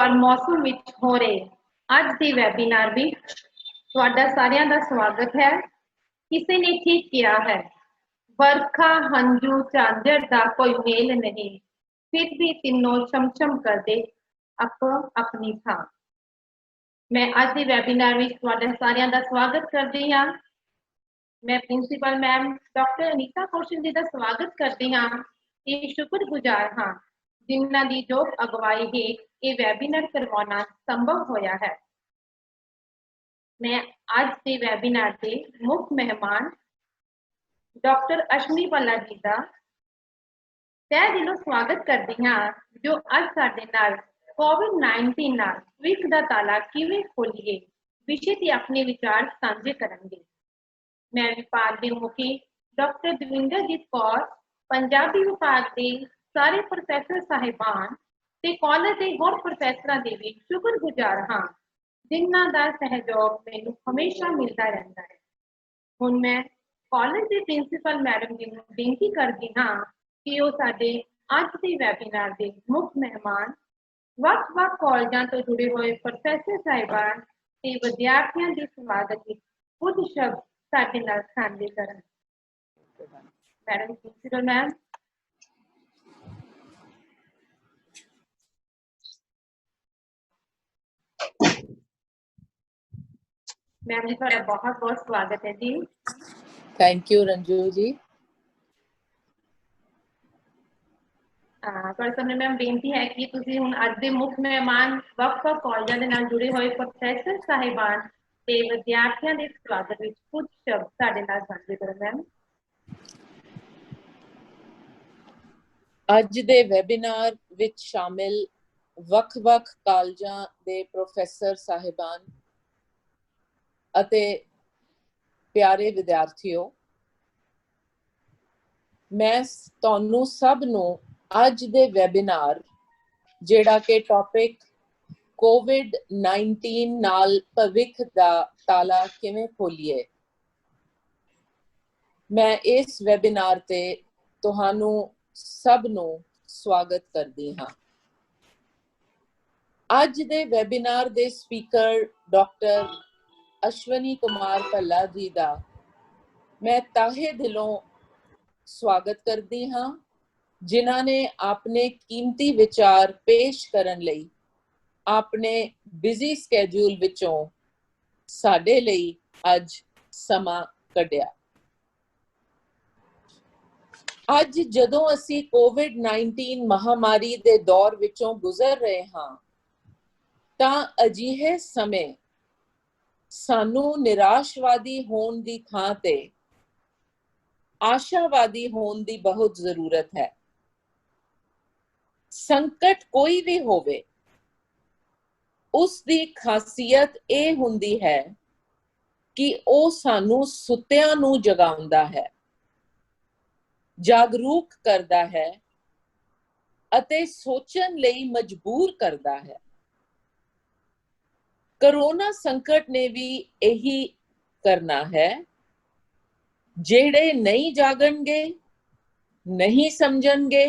और मौसम विच हो रहे अज के वैबीनार में तुहाडा सारियां दा स्वागत है। किसी ने ठीक किया है, बरखा हंझू झांझड़ दा कोई मेल नहीं, फिर भी तीनों छम करदे अपो अपनी थां। मैं अज के वैबीनार में तुहाडा सारियां दा स्वागत करदी हां। मैं प्रिंसीपल मैम डॉक्टर अनीता कौशल जी का स्वागत करती हाँ। ये शुक्रगुजार हाँ जिन्हों की जो अगवाई है ये वैबीनार करवाना संभव होया है। मैं आज के वैबीनार के मुख्य मेहमान डॉक्टर अश्विनी भल्ला जी का तह दिलों स्वागत करती हाँ, जो अज साडे नाल कोविड-19 नाल भविख दा ताला किवें खोलीए विषय ते अपने विचार साझे करनगे। मैं विभाग के मुखी डॉक्टर दविंदरजीत कौर, पंजाबी विभाग के सारे प्रोफैसर साहिबान ते कॉलेज के होर प्रोफैसर के भी शुक्रगुजार हाँ, जिन्हों का सहयोग मैनू हमेशा मिलता रहता है। हुण मैं कॉलेज के प्रिंसीपल मैडम जी को बेनती करती हाँ कि वो साडे अज के वैबीनार के मुख्य मेहमान ਵੱਖ-ਵੱਖ कॉलेजों तो जुड़े हुए प्रोफैसर साहिबान ते विद्यार्थियों के स्वागत में कुछ शब्द साडे नाल साझे करन। Madam principal ma'am. Ma'am ji तुहाडा बहुत-बहुत स्वागत है जी। Thank you Ranju ji. तुहाडे सामने मैम बेनती है कि तुसीं हुण अज दे मुख्य मेहमान ਵੱਖ-ਵੱਖ कॉलेजों के नाल जुड़े हुए प्रोफैसर साहिबान ते विद्यार्थियों के स्वागत में कुछ शब्द साडे नाल साझे करो मैम। ਅੱਜ ਦੇ ਵੈਬੀਨਾਰ ਵਿੱਚ ਸ਼ਾਮਿਲ ਵੱਖ-ਵੱਖ ਕਾਲਜਾਂ ਦੇ ਪ੍ਰੋਫੈਸਰ ਸਾਹਿਬਾਨ ਅਤੇ ਪਿਆਰੇ ਵਿਦਿਆਰਥੀਓ, ਮੈਂ ਤੁਹਾਨੂੰ ਸਭ ਨੂੰ ਅੱਜ ਦੇ ਵੈਬੀਨਾਰ ਜਿਹੜਾ ਕਿ ਟੌਪਿਕ ਕੋਵਿਡ-19 ਨਾਲ ਭਵਿੱਖ ਦਾ ਤਾਲਾ ਕਿਵੇਂ ਖੋਲੀਏ, ਮੈਂ ਇਸ ਵੈਬੀਨਾਰ ਤੇ ਤੁਹਾਨੂੰ ਸਭ ਨੂੰ ਸਵਾਗਤ ਕਰਦੀ ਹਾਂ। ਅੱਜ ਦੇ ਵੈਬੀਨਾਰ ਦੇ ਸਪੀਕਰ ਡਾਕਟਰ ਅਸ਼ਵਨੀ ਕੁਮਾਰ ਭੱਲਾ ਜੀ ਦਾ ਮੈਂ ਤਾਹੇ ਦਿਲੋਂ ਸਵਾਗਤ ਕਰਦੀ ਹਾਂ, ਜਿਨ੍ਹਾਂ ਨੇ ਆਪਣੇ ਕੀਮਤੀ ਵਿਚਾਰ ਪੇਸ਼ ਕਰਨ ਲਈ ਆਪਣੇ ਬਿਜ਼ੀ ਸਕੇਡਿਊਲ ਵਿੱਚੋਂ ਸਾਡੇ ਲਈ ਅੱਜ ਸਮਾਂ ਕੱਢਿਆ। ਅੱਜ ਜਦੋਂ ਅਸੀਂ ਕੋਵਿਡ-19 ਮਹਾਮਾਰੀ ਦੇ ਦੌਰ ਵਿੱਚੋਂ ਗੁਜ਼ਰ ਰਹੇ ਹਾਂ ਤਾਂ ਅਜਿਹੇ ਸਮੇਂ ਸਾਨੂੰ ਨਿਰਾਸ਼ਵਾਦੀ ਹੋਣ ਦੀ ਥਾਂ ਤੇ ਆਸ਼ਾਵਾਦੀ ਹੋਣ ਦੀ ਬਹੁਤ ਜ਼ਰੂਰਤ ਹੈ। ਸੰਕਟ ਕੋਈ ਵੀ ਹੋਵੇ, ਉਸ ਦੀ ਖਾਸੀਅਤ ਇਹ ਹੁੰਦੀ ਹੈ ਕਿ ਉਹ ਸਾਨੂੰ ਸੁੱਤਿਆਂ ਨੂੰ ਜਗਾਉਂਦਾ ਹੈ, ਜਾਗਰੂਕ ਕਰਦਾ ਹੈ ਅਤੇ ਸੋਚਣ ਲਈ ਮਜਬੂਰ ਕਰਦਾ ਹੈ। कोरोना संकट ने भी यही करना है। ਜਿਹੜੇ नहीं जागणगे, नहीं समझणगे,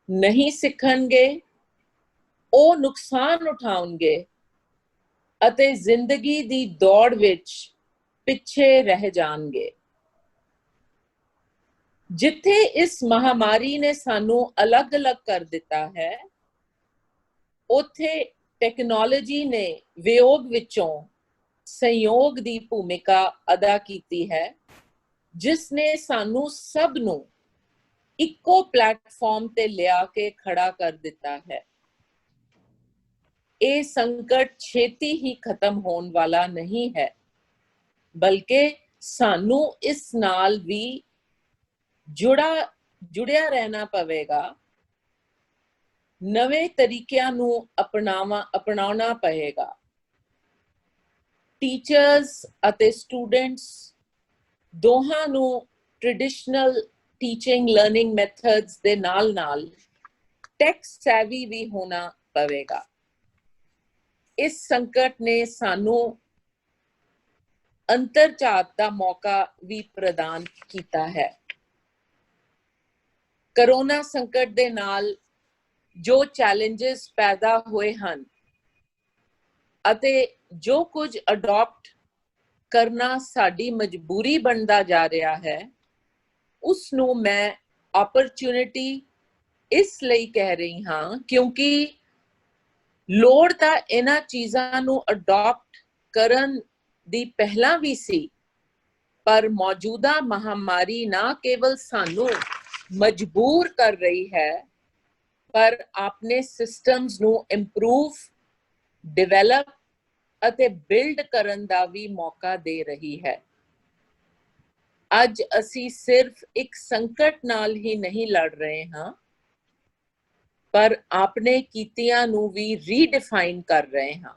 नहीं सिखणगे, ਉਹ ਨੁਕਸਾਨ ਉਠਾਉਣਗੇ ਅਤੇ ਜ਼ਿੰਦਗੀ ਦੀ ਦੌੜ ਵਿੱਚ ਪਿੱਛੇ ਰਹਿ ਜਾਣਗੇ। ਜਿੱਥੇ ਇਸ ਮਹਾਮਾਰੀ ਨੇ ਸਾਨੂੰ ਅਲੱਗ-ਅਲੱਗ ਕਰ ਦਿੱਤਾ ਹੈ, ਉੱਥੇ ਟੈਕਨੋਲੋਜੀ ਨੇ ਵਿਯੋਗ ਵਿੱਚੋਂ ਸੰਯੋਗ ਦੀ ਭੂਮਿਕਾ ਅਦਾ ਕੀਤੀ ਹੈ, ਜਿਸ ਨੇ ਸਾਨੂੰ ਸਭ ਨੂੰ ਇੱਕੋ ਪਲੇਟਫਾਰਮ ਤੇ ਲਿਆ ਕੇ ਖੜਾ ਕਰ ਦਿੱਤਾ ਹੈ। ਇਹ ਸੰਕਟ ਛੇਤੀ ਹੀ ਖਤਮ ਹੋਣ ਵਾਲਾ ਨਹੀਂ ਹੈ, ਬਲਕਿ ਸਾਨੂੰ ਇਸ ਨਾਲ ਵੀ ਜੁੜਿਆ ਰਹਿਣਾ ਪਵੇਗਾ। ਨਵੇਂ ਤਰੀਕਿਆਂ ਨੂੰ ਅਪਣਾਉਣਾ ਪਏਗਾ। ਟੀਚਰਸ ਅਤੇ ਸਟੂਡੈਂਟਸ ਦੋਹਾਂ ਨੂੰ ਟ੍ਰੈਡੀਸ਼ਨਲ ਟੀਚਿੰਗ ਲਰਨਿੰਗ ਮੈਥਡਸ ਦੇ ਨਾਲ-ਨਾਲ ਟੈਕ ਸੈਵੀ ਵੀ ਹੋਣਾ ਪਵੇਗਾ। ਇਸ ਸੰਕਟ ਨੇ ਸਾਨੂੰ ਅੰਤਰਝਾਤ ਦਾ ਮੌਕਾ ਵੀ ਪ੍ਰਦਾਨ ਕੀਤਾ ਹੈ। ਕੋਰੋਨਾ ਸੰਕਟ ਦੇ ਨਾਲ ਜੋ ਚੈਲੰजेस पैदा हुए हैं ਅਤੇ ਜੋ ਕੁਝ ਅਡਾਪਟ ਕਰਨਾ ਸਾਡੀ ਮਜਬੂਰੀ ਬਣਦਾ ਜਾ ਰਿਹਾ ਹੈ, ਉਸ ਨੂੰ ਮੈਂ opportunity ਇਸ ਲਈ ਕਹਿ ਰਹੀ ਹਾਂ ਕਿਉਂਕਿ ਲੋੜ ਤਾਂ ਇਹਨਾਂ ਚੀਜ਼ਾਂ ਨੂੰ ਅਡਾਪਟ ਕਰਨ ਦੀ ਪਹਿਲਾਂ ਵੀ ਸੀ, ਪਰ ਮੌਜੂਦਾ ਮਹਾਮਾਰੀ ਨਾ ਕੇਵਲ ਸਾਨੂੰ ਮਜਬੂਰ ਕਰ ਰਹੀ ਹੈ, ਪਰ ਆਪਣੇ ਸਿਸਟਮਸ ਨੂੰ ਇੰਪਰੂਵ, ਡਿਵੈਲਪ ਅਤੇ ਬਿਲਡ ਕਰਨ ਦਾ ਵੀ ਮੌਕਾ ਦੇ ਰਹੀ ਹੈ। ਅੱਜ ਅਸੀਂ ਸਿਰਫ ਇੱਕ ਸੰਕਟ ਨਾਲ ਹੀ ਨਹੀਂ ਲੜ ਰਹੇ ਹਾਂ, ਪਰ ਆਪਣੇ ਕੀਤਿਆਂ ਨੂੰ ਵੀ ਰੀਡਿਫਾਈਨ ਕਰ ਰਹੇ ਹਾਂ।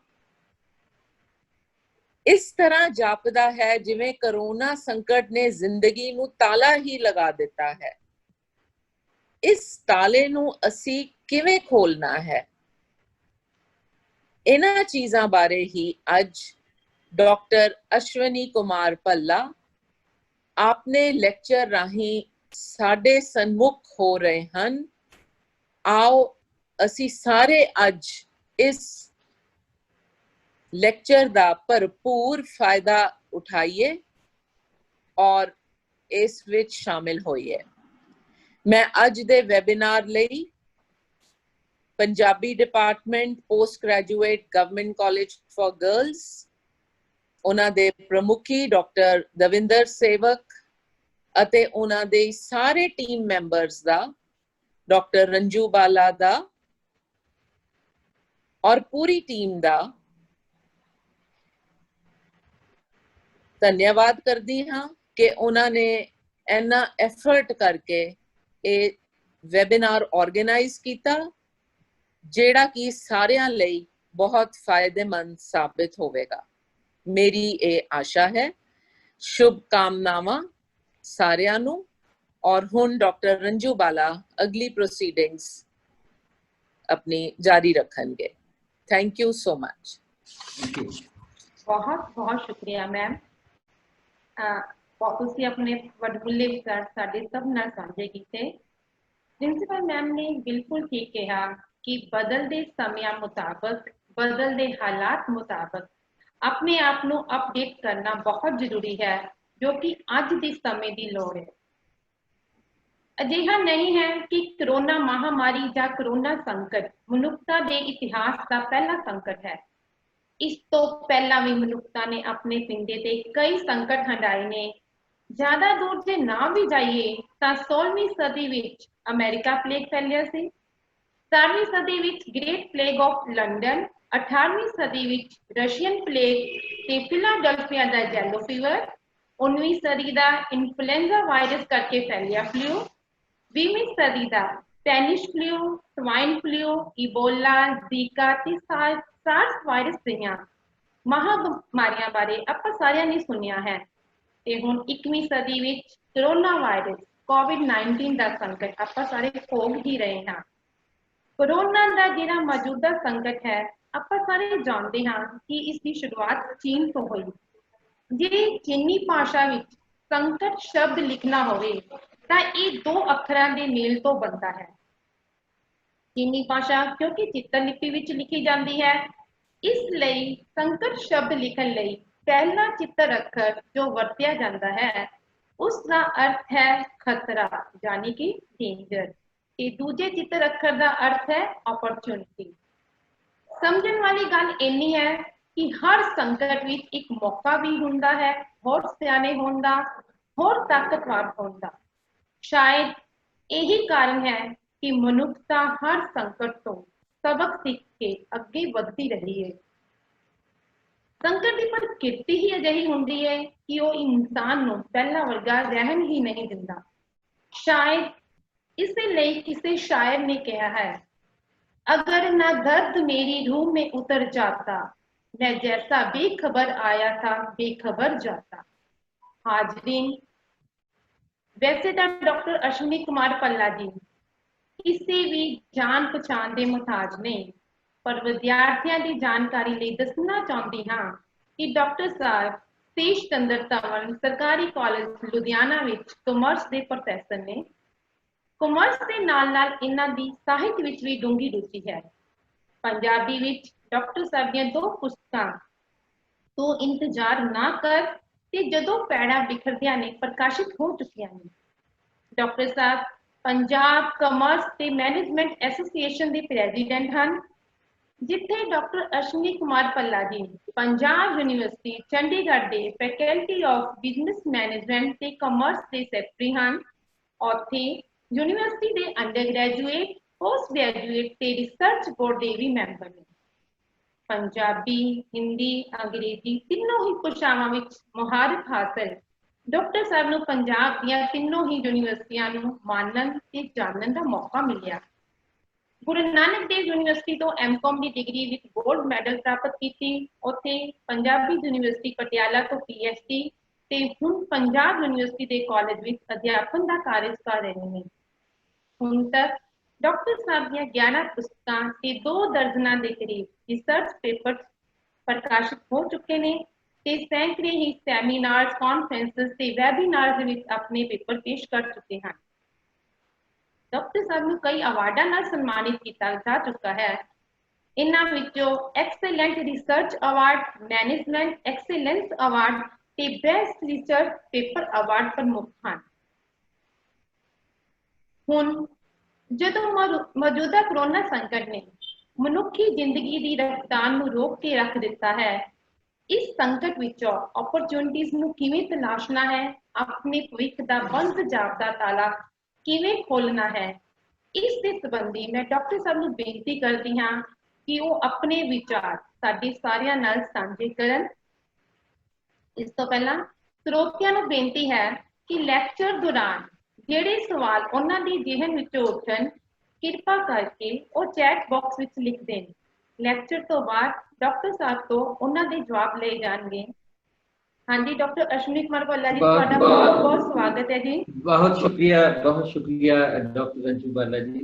ਇਸ ਤਰ੍ਹਾਂ ਜਾਪਦਾ ਹੈ ਜਿਵੇਂ ਕਰੋਨਾ ਸੰਕਟ ਨੇ ਜ਼ਿੰਦਗੀ ਨੂੰ ਤਾਲਾ ਹੀ ਲਗਾ ਦਿੱਤਾ ਹੈ। ਇਸ ਤਾਲੇ ਨੂੰ ਅਸੀਂ ਕਿਵੇਂ ਖੋਲਣਾ ਹੈ? ਇਹਨਾਂ ਚੀਜ਼ਾਂ ਬਾਰੇ ਹੀ ਅੱਜ ਡਾਕਟਰ ਅਸ਼ਵਨੀ ਕੁਮਾਰ ਭੱਲਾ ਆਪਣੇ ਲੈਕਚਰ ਰਾਹੀਂ ਸਾਡੇ ਸਨਮੁਖ ਹੋ ਰਹੇ ਹਨ। ਆਓ ਅਸੀਂ ਸਾਰੇ ਅੱਜ ਇਸ ਲੈਕਚਰ ਦਾ ਭਰਪੂਰ ਫਾਇਦਾ ਉਠਾਈਏ ਔਰ ਇਸ ਵਿੱਚ ਸ਼ਾਮਿਲ ਹੋਈਏ। ਮੈਂ ਅੱਜ ਦੇ ਵੈਬਿਨਾਰ ਲਈ Punjabi department post graduate government college for girls ਉਹਨਾਂ ਦੇ ਪ੍ਰਮੁਖੀ ਡਾਕਟਰ ਦਵਿੰਦਰ ਸੇਵਕ ਅਤੇ ਉਹਨਾਂ ਦੇ ਸਾਰੇ ਟੀਮ ਮੈਂਬਰਸ ਦਾ, ਡਾਕਟਰ ਰੰਜੂ ਬਾਲਾ ਦਾ ਔਰ ਪੂਰੀ ਟੀਮ ਦਾ ਧੰਨਵਾਦ ਕਰਦੀ ਹਾਂ ਕਿ ਉਹਨਾਂ ਨੇ ਇੰਨਾ ਐਫਰਟ ਕਰਕੇ ਇਹ ਵੈਬਿਨਾਰ ਆਰਗੇਨਾਈਜ਼ ਕੀਤਾ, ਜਿਹੜਾ ਕਿ ਸਾਰਿਆਂ ਲਈ ਬਹੁਤ ਫਾਇਦੇਮੰਦ ਸਾਬਿਤ ਹੋਵੇਗਾ। ਮੇਰੀ ਇਹ ਆਸ਼ਾ ਹੈ। ਸ਼ੁਭ ਕਾਮਨਾਵਾਂ ਸਾਰਿਆਂ ਨੂੰ। ਔਰ ਹੁਣ ਡਾਕਟਰ ਰੰਜੂ ਬਾਲਾ ਅਗਲੀ ਪ੍ਰੋਸੀਡਿੰਗਸ ਆਪਣੀ ਜਾਰੀ ਰੱਖਣਗੇ। Thank you so much. बहुत बहुत शुक्रिया मैम। ਤੁਸੀਂ ਆਪਣੇ ਵੱਡਮੁੱਲੇ ਵਿਚਾਰ ਸਾਡੇ ਸਭ ਨਾਲ ਸਾਂਝੇ ਕੀਤੇ। ਪ੍ਰਿੰਸੀਪਲ ਮੈਮ ਨੇ ਬਿਲਕੁਲ ਠੀਕ ਕਿਹਾ ਕਿ ਬਦਲਦੇ ਸਮਿਆਂ ਮੁਤਾਬਕ, ਬਦਲਦੇ ਹਾਲਾਤ ਮੁਤਾਬਕ ਆਪਣੇ ਆਪ ਨੂੰ ਅਪਡੇਟ ਕਰਨਾ ਬਹੁਤ ਜ਼ਰੂਰੀ ਹੈ, ਜੋ ਕਿ ਅੱਜ ਦੇ ਸਮੇਂ ਦੀ ਲੋੜ ਹੈ। ਅਜਿਹਾ ਨਹੀਂ ਹੈ ਕਿ ਕਰੋਨਾ ਮਹਾਮਾਰੀ ਜਾਂ ਕਰੋਨਾ ਸੰਕਟ ਮਨੁੱਖਤਾ ਦੇ ਇਤਿਹਾਸ ਦਾ ਪਹਿਲਾ ਸੰਕਟ ਹੈ। ਇਸ ਤੋਂ ਪਹਿਲਾਂ ਵੀ ਮਨੁੱਖਤਾ ਨੇ ਆਪਣੇ ਪਿੰਡੇ ਤੇ ਕਈ ਸੰਕਟ ਹੰਢਾਏ ਨੇ। ਜ਼ਿਆਦਾ ਦੂਰ ਜੇ ਨਾ ਵੀ ਜਾਈਏ ਤਾਂ 16ਵੀਂ ਸਦੀ ਵਿੱਚ ਅਮਰੀਕਾ ਪਲੇਗ ਫੈਲਿਆ ਸੀ, 17ਵੀਂ ਸਦੀ ਵਿੱਚ ਗ੍ਰੇਟ ਪਲੇਗ ਆਫ ਲੰਡਨ, 18ਵੀਂ ਸਦੀ ਵਿੱਚ ਰਸ਼ੀਅਨ ਪਲੇਗ ਤੇ ਫਿਲਾਡੈਲਫੀਆ ਦਾ ਯੈਲੋ ਫੀਵਰ, 19ਵੀਂ ਸਦੀ ਦਾ ਇਨਫਲੂਐਂਜ਼ਾ ਵਾਇਰਸ ਕਰਕੇ ਫੈਲਿਆ ਫਲੂ, 20ਵੀਂ ਸਦੀ ਦਾ Spanish flu, swine flu, Ebola, Zika ਤੇ ਸਾਰਸ ਵਾਇਰਸ ਦੀਆਂ ਮਹਾਮਾਰੀਆਂ ਬਾਰੇ ਆਪਾਂ ਸਾਰਿਆਂ ਨੇ ਸੁਣਿਆ ਹੈ। ਤੇ ਹੁਣ 21ਵੀਂ ਸਦੀ ਵਿੱਚ ਕਰੋਨਾ ਵਾਇਰਸ ਕੋਵਿਡ-19 ਦਾ ਸੰਕਟ ਆਪਾਂ ਸਾਰੇ ਭੋਗ ਹੀ ਰਹੇ ਹਾਂ। ਕੋਰੋਨਾ ਦਾ ਜਿਹੜਾ ਮੌਜੂਦਾ ਸੰਕਟ ਹੈ, ਆਪਾਂ ਸਾਰੇ ਜਾਣਦੇ ਹਾਂ ਕਿ ਇਸ ਦੀ ਸ਼ੁਰੂਆਤ ਚੀਨ ਤੋਂ ਹੋਈ। ਜੇ ਚੀਨੀ ਭਾਸ਼ਾ ਵਿੱਚ ਸੰਕਟ ਸ਼ਬਦ ਲਿਖਣਾ ਹੋਵੇ ਤਾਂ ਇਹ ਦੋ ਅੱਖਰਾਂ ਦੇ ਮੇਲ ਤੋਂ ਬਣਦਾ ਹੈ। ਚੀਨੀ ਭਾਸ਼ਾ ਕਿਉਂਕਿ ਚਿੱਤਰ ਲਿਪੀ ਵਿੱਚ ਲਿਖੀ ਜਾਂਦੀ ਹੈ, ਇਸ ਲਈ ਸੰਕਟ ਸ਼ਬਦ ਲਿਖਣ ਲਈ ਪਹਿਲਾ ਚਿੱਤਰ ਅੱਖਰ ਜੋ ਵਰਤਿਆ ਜਾਂਦਾ ਹੈ ਉਸ ਦਾ ਅਰਥ ਹੈ ਖਤਰਾ, ਯਾਨੀ ਕਿ ਡੇਂਜਰ, ਤੇ ਦੂਜੇ ਚਿੱਤਰ ਅੱਖਰ ਦਾ ਅਰਥ ਹੈ ਓਪਰਚੁਨਿਟੀ। ਸਮਝਣ ਵਾਲੀ ਗੱਲ ਇੰਨੀ ਹੈ ਕਿ ਹਰ ਸੰਕਟ ਵਿੱਚ ਇੱਕ ਮੌਕਾ ਵੀ ਹੁੰਦਾ ਹੈ, ਹੋਰ ਸਿਆਣੇ ਹੋਣ ਦਾ, ਹੋਰ ਤਾਕਤਵਰ ਹੋਣ ਦਾ। ਸ਼ਾਇਦ ਇਹੀ ਕਾਰਨ ਹੈ ਕਿ ਮਨੁੱਖਤਾ ਹਰ ਸੰਕਟ ਤੋਂ ਸਬਕ ਸਿੱਖ ਕੇ ਅੱਗੇ ਵਧਦੀ ਰਹੀ ਹੈ। ਸੰਕਟ ਦੀ ਪ੍ਰਕਿਰਤੀ ਹੀ ਅਜਿਹੀ ਹੁੰਦੀ ਹੈ ਕਿ ਉਹ ਇਨਸਾਨ ਨੂੰ ਪਹਿਲਾਂ ਵਰਗਾ ਰਹਿਣ ਹੀ ਨਹੀਂ ਦਿੰਦਾ। ਸ਼ਾਇਦ ਇਸੇ ਲਈ ਕਿਸੇ ਸ਼ਾਇਰ ਨੇ ਕਿਹਾ ਹੈ, अगर न दर्द मेरी रूह में उतर जाता, मैं जैसा बेखबर आया था बेखबर जाता। हाजरीन, वैसे तो डॉक्टर अश्विनी कुमार पल्ला जी किसी भी जान पछाण के मुताज नहीं, पर विद्यार्थियों की जानकारी लिए दसना चाहती हाँ कि डॉक्टर साहब सतीश चंद्र तंवण सरकारी कॉलेज लुधियाना विच कॉमर्स के प्रोफैसर ने। कॉमर्स के नाल-नाल इन्हां दी ਸਾਹਿਤ ਵਿੱਚ ਵੀ ਡੂੰਘੀ ਰੁਚि है। पंजाबी विच डॉक्टर साहब ਦੀਆਂ ਦੋ ਪੁਸਤਕਾਂ ਤੋਂ ਇੰਤਜ਼ਾਰ ਨਾ ਕਰ ਤੇ ਜਦੋਂ ਪੈੜਾ ਬਿਖਰਦਿਆਂ ਨੇ ਪ੍ਰਕਾਸ਼ਿਤ ਹੋ ਚੁੱਕੀਆਂ ਨੇ। ਡਾਕਟਰ ਸਾਹਿਬ ਪੰਜਾਬ ਕਮਰਸ ਤੇ ਮੈਨੇਜਮੈਂਟ ਐਸੋਸੀਏਸ਼ਨ ਦੇ ਪ੍ਰੈਜ਼ੀਡੈਂਟ ਹਨ, ਜਿੱਥੇ ਡਾਕਟਰ ਅਸ਼ਵਨੀ ਕੁਮਾਰ ਭੱਲਾ ਜੀ ਪੰਜਾਬ ਯੂਨੀਵਰਸਿਟੀ ਚੰਡੀਗੜ੍ਹ ਦੇ ਫੈਕਲਟੀ ਆਫ ਬਿਜ਼ਨਸ ਮੈਨੇਜਮੈਂਟ ਤੇ ਕਮਰਸ ਦੇ ਸੈਕਟਰੀ ਹਨ। ਉੱਥੇ ਯੂਨੀਵਰਸਿਟੀ ਦੇ ਅੰਡਰ ਗ੍ਰੈਜੂਏਟ, ਪੋਸਟ ਗ੍ਰੈਜੂਏਟ ਤੇ ਰਿਸਰਚ ਬੋਰਡ ਦੇ ਵੀ ਮੈਂਬਰ ਨੇ। ਪੰਜਾਬੀ, ਹਿੰਦੀ, ਅੰਗਰੇਜ਼ੀ ਤਿੰਨੋਂ ਹੀ ਭਾਸ਼ਾਵਾਂ ਵਿੱਚ ਮੁਹਾਰਤ ਹਾਸਲ ਡਾਕਟਰ ਸਾਹਿਬ ਨੂੰ ਪੰਜਾਬ ਦੀਆਂ ਤਿੰਨੋਂ ਹੀ ਯੂਨੀਵਰਸਿਟੀਆਂ ਨੂੰ ਮਾਣਨ ਤੇ ਜਾਣਨ ਦਾ ਮੌਕਾ ਮਿਲਿਆ। ਗੁਰੂ ਨਾਨਕ ਦੇਵ ਯੂਨੀਵਰਸਿਟੀ ਤੋਂ ਐਮਕਾਮ ਦੀ ਡਿਗਰੀ ਵਿੱਚ ਗੋਲਡ ਮੈਡਲ ਪ੍ਰਾਪਤ ਕੀਤੀ। ਉੱਥੇ ਪੰਜਾਬੀ ਯੂਨੀਵਰਸਿਟੀ ਪਟਿਆਲਾ ਤੋਂ PhD ਤੇ ਹੁਣ ਪੰਜਾਬ ਯੂਨੀਵਰਸਿਟੀ ਦੇ ਕਾਲਜ ਵਿੱਚ ਅਧਿਆਪਨ ਦਾ ਕਾਰਜ ਕਰ ਰਹੇ ਨੇ। ਹੁਣ ਤੱਕ ਡਾਕਟਰ ਸਾਹਿਬ ਦੀਆਂ 11 ਪੁਸਤਕਾਂ ਤੇ 2 ਦਰਜਨਾਂ ਦੇ ਕਰੀਬ ਰਿਸਰਚ ਪੇਪਰ ਪ੍ਰਕਾਸ਼ਿਤ ਹੋ ਚੁੱਕੇ ਨੇ ਤੇ ਸੈਂਕੜੇ ਹੀ ਸੈਮੀਨਾਰਸ, ਕਾਨਫਰੰਸਿਸ ਤੇ ਵੈਬੀਨਾਰਸ ਵਿੱਚ ਆਪਣੇ ਪੇਪਰ ਪੇਸ਼ ਕਰ ਚੁੱਕੇ ਹਨ। ਡਾਕਟਰ ਸਾਹਿਬ ਨੂੰ ਕਈ ਅਵਾਰਡਾਂ ਨਾਲ ਸਨਮਾਨਿਤ ਕੀਤਾ ਜਾ ਚੁੱਕਾ ਹੈ। ਇਹਨਾਂ ਵਿੱਚੋਂ excellent research award, management excellence award ਤੇ ਬੈਸਟ ਰਿਸਰਚ ਪੇਪਰ ਅਵਾਰਡ ਪ੍ਰਮੁੱਖ ਹਨ। ਹੁਣ ਜਦੋਂ ਮੌਜੂਦਾ ਕਰੋਨਾ ਸੰਕਟ ਨੇ ਮਨੁੱਖੀ ਜ਼ਿੰਦਗੀ ਦੀ ਰਫ਼ਤਾਰ ਨੂੰ ਰੋਕ ਕੇ ਰੱਖ ਦਿੱਤਾ ਹੈ, ਇਸ ਸੰਕਟ ਵਿੱਚੋਂ ਓਪਰਚੁਨਿਟੀਜ਼ ਨੂੰ ਕਿਵੇਂ ਤਲਾਸ਼ਣਾ ਹੈ, ਆਪਣੇ ਭਵਿੱਖ ਦਾ ਬੰਦ ਜਾਪਦਾ ਤਾਲਾ ਕਿਵੇਂ ਖੋਲ੍ਹਣਾ ਹੈ, ਇਸ ਦੇ ਸੰਬੰਧੀ ਮੈਂ ਡਾਕਟਰ ਸਾਹਿਬ ਨੂੰ ਬੇਨਤੀ ਕਰਦੀ ਹਾਂ ਕਿ ਉਹ ਆਪਣੇ ਵਿਚਾਰ ਸਾਡੇ ਸਾਰਿਆਂ ਨਾਲ ਸਾਂਝੇ ਕਰਨ। ਇਸ ਤੋਂ ਪਹਿਲਾਂ ਸਰੋਤਿਆਂ ਨੂੰ ਬੇਨਤੀ ਹੈ ਕਿ ਲੈਕਚਰ ਦੌਰਾਨ ਜਿਹੜੇ ਸਵਾਲ ਉਹਨਾਂ ਦੀ ਜ਼ਿਹਨ ਵਿੱਚੋਂ ਉੱਠਣ, ਕਿਰਪਾ ਕਰਕੇ ਉਹ ਚੈਟ ਬਾਕਸ ਵਿੱਚ ਲਿਖ ਦੇਣ। ਲੈਕਚਰ ਤੋਂ ਬਾਅਦ ਡਾਕਟਰ ਸਾਹਿਬ ਤੋਂ ਉਹਨਾਂ ਦੇ ਜਵਾਬ ਲਏ ਜਾਣਗੇ। ਹਾਂਜੀ, ਡਾਕਟਰ ਅਸ਼ਵਨੀ ਕੁਮਾਰ ਭੱਲਾ ਜੀ, ਤੁਹਾਡਾ ਬਹੁਤ ਬਹੁਤ ਸਵਾਗਤ ਹੈ ਜੀ। बहुत शुक्रिया डॉक्टर रंजू बाला जी।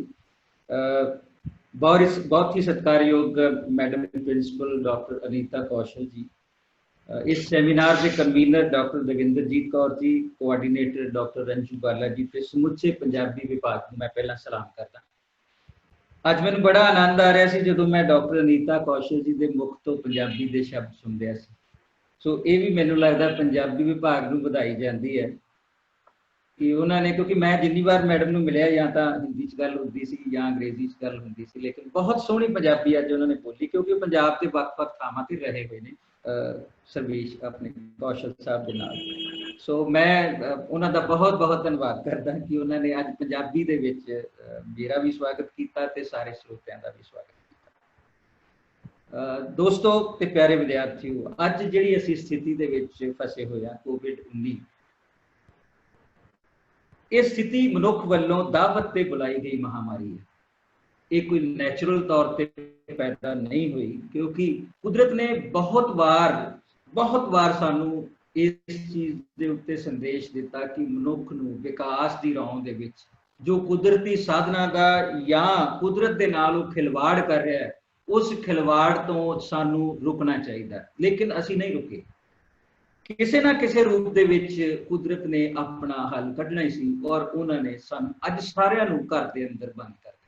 बहुत ही सत्कारयोग मैडम प्रिंसिपल डॉक्टर अनीता कौशल जी, इस सैमीनार के convener doctor Davinderjit Kaur ji, coordinator doctor Ranju बाला जी ते समुचे पंजाबी विभाग को मैं पहला सलाम करता। अज मैनूं बड़ा आनंद आ रहा सी जदों मैं डॉक्टर अनीता कौशल जी के मुख तो पंजाबी के शब्द सुन रहा सी। सो ये भी मैनूं लगदा पंजाबी विभाग नूं वधाई जाती है कि उन्होंने, क्योंकि मैं जिन्नी बार मैडम नूं मिलिया या तो हिंदी च गल होंदी सी या अंग्रेजी च गल होंदी सी, लेकिन बहुत सोहनी पंजाबी अज उन्होंने बोली, क्योंकि पंजाब के वक्-वक् थावां ते रहे हुए ने सर्वेश अपने कौशल साहब के नाल। सो मैं उन्हों का बहुत बहुत धन्यवाद करदा कि उन्होंने अज पंजाबी दे विच मेरा भी स्वागत किया ते सारे श्रोतिਆਂ का भी स्वागत किया। दोस्तों ते प्यारे विद्यार्थियों, अज जिहड़ी असीं स्थिति दे विच फसे होए आ कोविड-19, ये स्थिति मनुख वालों दावत ते बुलाई गई महामारी है। ये कोई नैचुरल तौर पर पैदा नहीं हुई, क्योंकि कुदरत ने बहुत बार सानू इस चीज के उत्ते संदेश दिता कि मनुख नूं विकास की राह दे विच जो कुदरती साधना का या कुदरत के नाल खिलवाड़ कर रहा है, उस खिलवाड़ तो सानू रुकना चाहिए, लेकिन असी नहीं रुके। किसी ना किसी रूप दे विच कुदरत ने अपना हल कढ़ना ही सी और उन्होंने सानू अज सारिਆਂ ਨੂੰ घर के अंदर बंद कर दिया।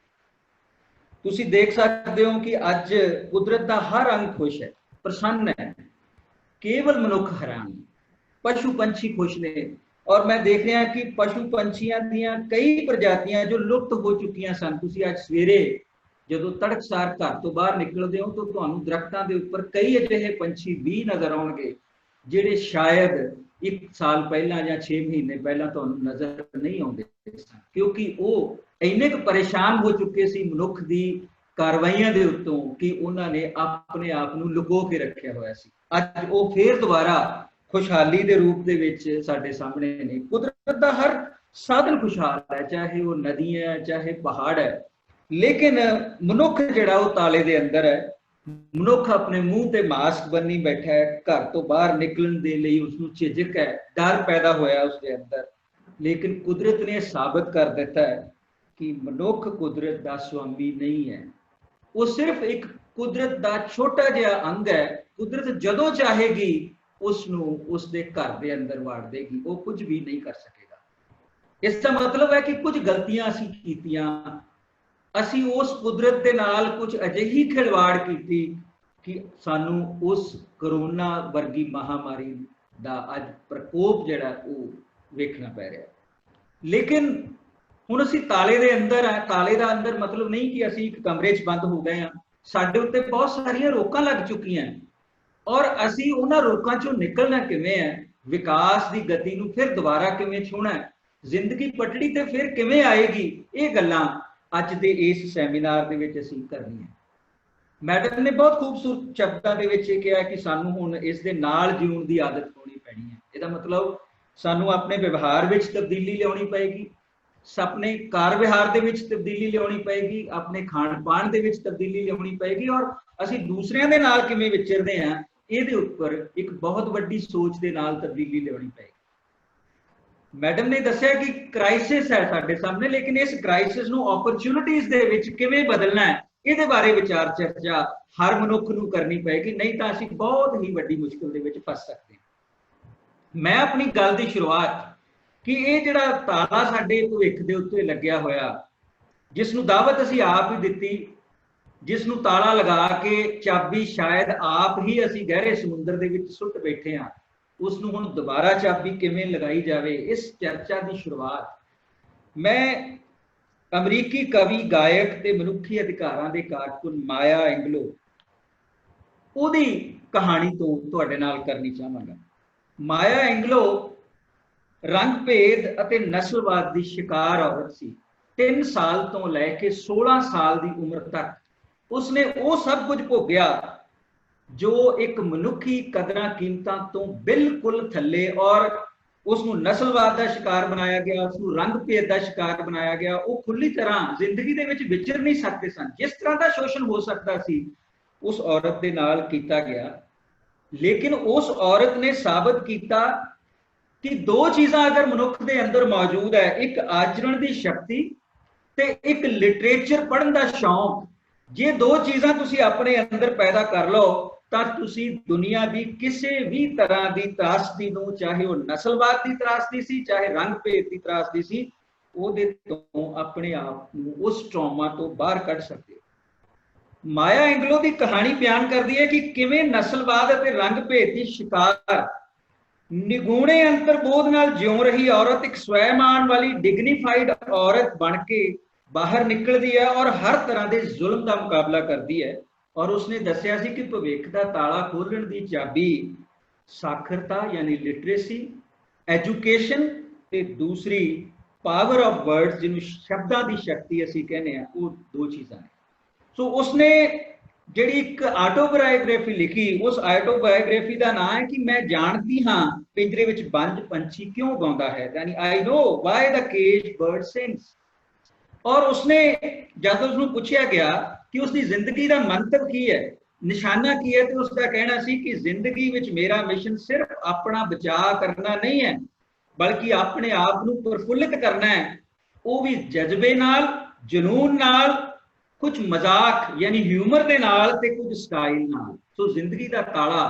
तुसी देख सकते हो कि अज कुदरत का हर अंग खुश है, प्रसन्न है, केवल मनुख हैरान है। पशु पंछी खुश ने और मैं देख रहा कि पशु पंछियां दियां कई प्रजातियां जो लुप्त हो चुकियां सन। तुसी अज सवेरे जदों तड़कसार घर तो बाहर निकलते हो तो तुहानूं दरख्तां दे उपर कई अजिहे पंछी भी नजर आउणगे ਜਿਹੜੇ शायद 1 साल पहला या 6 महीने पहला तुहानूं नजर नहीं आउंदे सन, क्योंकि वो इन्ने क परेशान हो चुके सी मनुख दी कार्रवाइयां दे उत्तों कि उन्होंने अपने आप नूं लुको के रखिया होया सी। अज वो फिर दोबारा खुशहाली दे रूप दे विच साडे सामने ने। कुदरत दा हर साधन खुशहाल है, चाहे वो नदियां है, चाहे पहाड़ है, लेकिन मनुख जिहड़ा वो ताले दे अंदर है। मनुख अपने मुंह ते मास्क बन्नी बैठा है, घर तो बाहर निकलण दे लई उसनूं झिझक है, डर पैदा होया उसके अंदर। लेकिन कुदरत ने साबित कर दिता है कि मनुख कुदरत का स्वामी नहीं है, वो सिर्फ एक कुदरत का छोटा जिहा अंग है। कुदरत जदों चाहेगी उसनूं उसके घर के अंदर वाड़ देगी, वो कुछ भी नहीं कर सकेगा। इसका मतलब है कि कुछ गलतियां असीं कीतियां, असी उस कुदरत के नाल कुछ अजिही खिलवाड़ की कि सानू उस करोना वर्गी महामारी का अज प्रकोप जिहड़ा वो वेखना पै रहा। लेकिन हुण असीं ताले दे अंदर है। ताले दा अंदर मतलब नहीं कि असीं एक कमरे च बंद हो गए हैं। साडे उत्ते बहुत सारियां रोकां लग चुकियां और असीं उन्हां रोकां चों निकलना किवें है, विकास की गति नूं फिर दोबारा किवें छूहना है, जिंदगी पटड़ी ते फिर किवें आएगी, ये गल्लां अज दे इस सैमीनार दे विच असीं करनीआं। मैडम ने बहुत खूबसूरत शब्दों के विच कहा कि सानू हुण इस दे नाल जीउण दी आदत पाउणी पैणी है। इहदा मतलब सानू अपने व्यवहार विच तब्दीली लियाउणी पएगी, अपने कार व्यवहार दे विच तब्दीली लियाउणी पएगी, अपने खाण पाण दे विच तब्दीली लियाउणी पएगी और असीं दूसरिਆਂ दे नाल किवें विचरदे हां इहदे उपर एक बहुत वड्डी सोच दे नाल तब्दीली लियाउणी पएगी। मैडम ने दस्सिया कि क्राइसिस है साडे सामने, लेकिन इस क्राइसिस नूं अपॉर्चुनिटीज दे विच किवें बदलना है इहदे बारे विचार चर्चा हर मनुख नूं करनी पएगी, नहीं तां असीं बहुत ही वड्डी मुश्किल दे विच फस सकदे हां। मैं अपनी गल दी शुरुआत कि ये जिहड़ा ताला साडे भविख दे उत्ते लग्या होया, जिस नूं दावत असीं आप ही दित्ती, जिस नूं ताला लगा के चाबी शायद आप ही असीं गहरे समुंदर दे विच सुੱਟ बैठे हां, उस नूं हुण दोबारा चाबी किवें लगाई जावे, इस चर्चा की शुरुआत मैं अमरीकी कवि गायक ते मनुखी अधिकारां दे कारकुन माया एंगलो ओदी कहानी तो तुहाडे नाल करनी चाहांगा। माया एंगलो रंग भेद अते नस्लवाद की शिकार औरत सी। 3 साल तो लैके 16 साल की उम्र तक उसने वो सब कुछ भोगया जो एक मनुखी कदरां कीमतां तो बिल्कुल थल्ले, और उसनूं नस्लवाद का शिकार बनाया गया, उसनूं रंग भेद का शिकार बनाया गया। वो खुली तरह जिंदगी दे विच विचर नहीं सकते सन। जिस तरह का शोषण हो सकता सी उस औरत दे नाल कीता गया, लेकिन उस औरत ने साबित किया कि 2 चीज़ां अगर मनुख दे अंदर मौजूद है, एक आचरण की शक्ति ते एक लिटरेचर पढ़न का शौक, जे 2 चीज़ां तुसीं अपने अंदर पैदा कर लो तां तुसीं दुनिया की किसी भी तरह की त्रासदी नूं, चाहे वो नस्लवाद की त्रासदी सी, चाहे रंग भेद की त्रासदी सी, उहदे तों अपने आप नूं उस ट्रॉमा तो बाहर कढ सकते हो। माया एंगलो की कहानी बयान करती है कि किवें नस्लवाद अते रंग भेद की शिकार निगूणे अंतरबोध नाल जिउं रही औरत एक स्वैमान वाली डिग्नीफाइड औरत बन के बाहर निकलती है और हर तरह के जुल्म का मुकाबला करती है। और उसने दस्सिया सी कि भविख का ताला खोलण की चाबी साखरता यानी लिटरेसी, एजुकेशन ते दूसरी पावर ऑफ वर्ड्स जिन्होंने शब्दां की शक्ति असीं कहने हैं, वो 2 चीज़ां ने। सो उसने जिहड़ी एक ऑटोबायोग्राफी लिखी, उस ऑटोबायोग्राफी का नाम है कि मैं जानती हाँ पिंजरे विच बंद पंछी क्यों गाउंदा है, यानी I know why the caged bird sings. और उसने जब उसनूं पूछा गया कि उसकी जिंदगी का मंतव की है, निशाना की है, तो उसका कहना सी कि जिंदगी विच मेरा मिशन सिर्फ अपना बचाव करना नहीं है, बल्कि अपने आप नूं प्रफुल्लित करना है, वो भी जज्बे नाल, जुनून नाल, कुछ मजाक यानी ह्यूमर दे नाल ते कुछ स्टाइल नाल। सो जिंदगी का ताला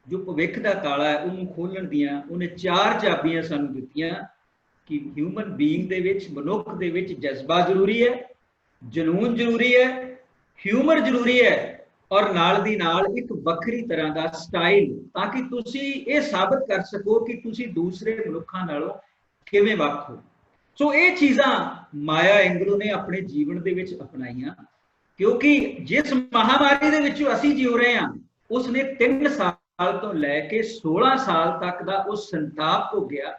जो भविख का ताला है उन्होंने खोलण दियां उन्हें 4 चाबियां सानूं दित्तियां कि ह्यूमन बीइंग दे विच, मनुख दे विच जज्बा जरूरी है, जनून जरूरी है, ह्यूमर जरूरी है और नाल दी नाल एक वखरी तरह का स्टाइल, ताकि तुसी ये साबित कर सको कि तुसी दूसरे मनुखां नालों किवें वख हो। सो ये चीज़ां माया एंगलो ने अपने जीवन दे विच अपनाईयां, क्योंकि जिस महामारी दे विच असीं जीव रहे हैं उसने 3 साल तो लैके 16 साल तक का उस संताप भोगया।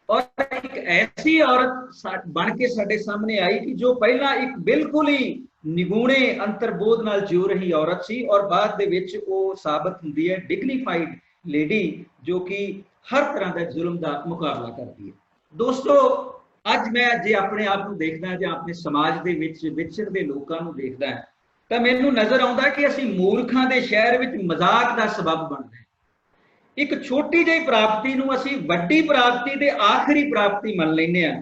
और एक ऐसी औरत बन के साडे सामने आई कि जो पहला एक बिल्कुल ही निगूणे अंतरबोध नाल जिउ रही औरत सी और बाद दे विच वो साबित हुंदी है डिग्नीफाइड लेडी जो कि हर तरह का जुल्म का मुकाबला करती है। दोस्तों, अज मैं जे अपने आप को देखदा जे अपने समाज दे विच विचरदे लोकां नूं देखदा तां मैनूं नज़र आउंदा कि असीं मूर्खां दे शहर विच मजाक का सबब बनदे। एक छोटी जी प्राप्ति नूं असीं वड्डी प्राप्ति ते आखिरी प्राप्ति मन लैंदे आ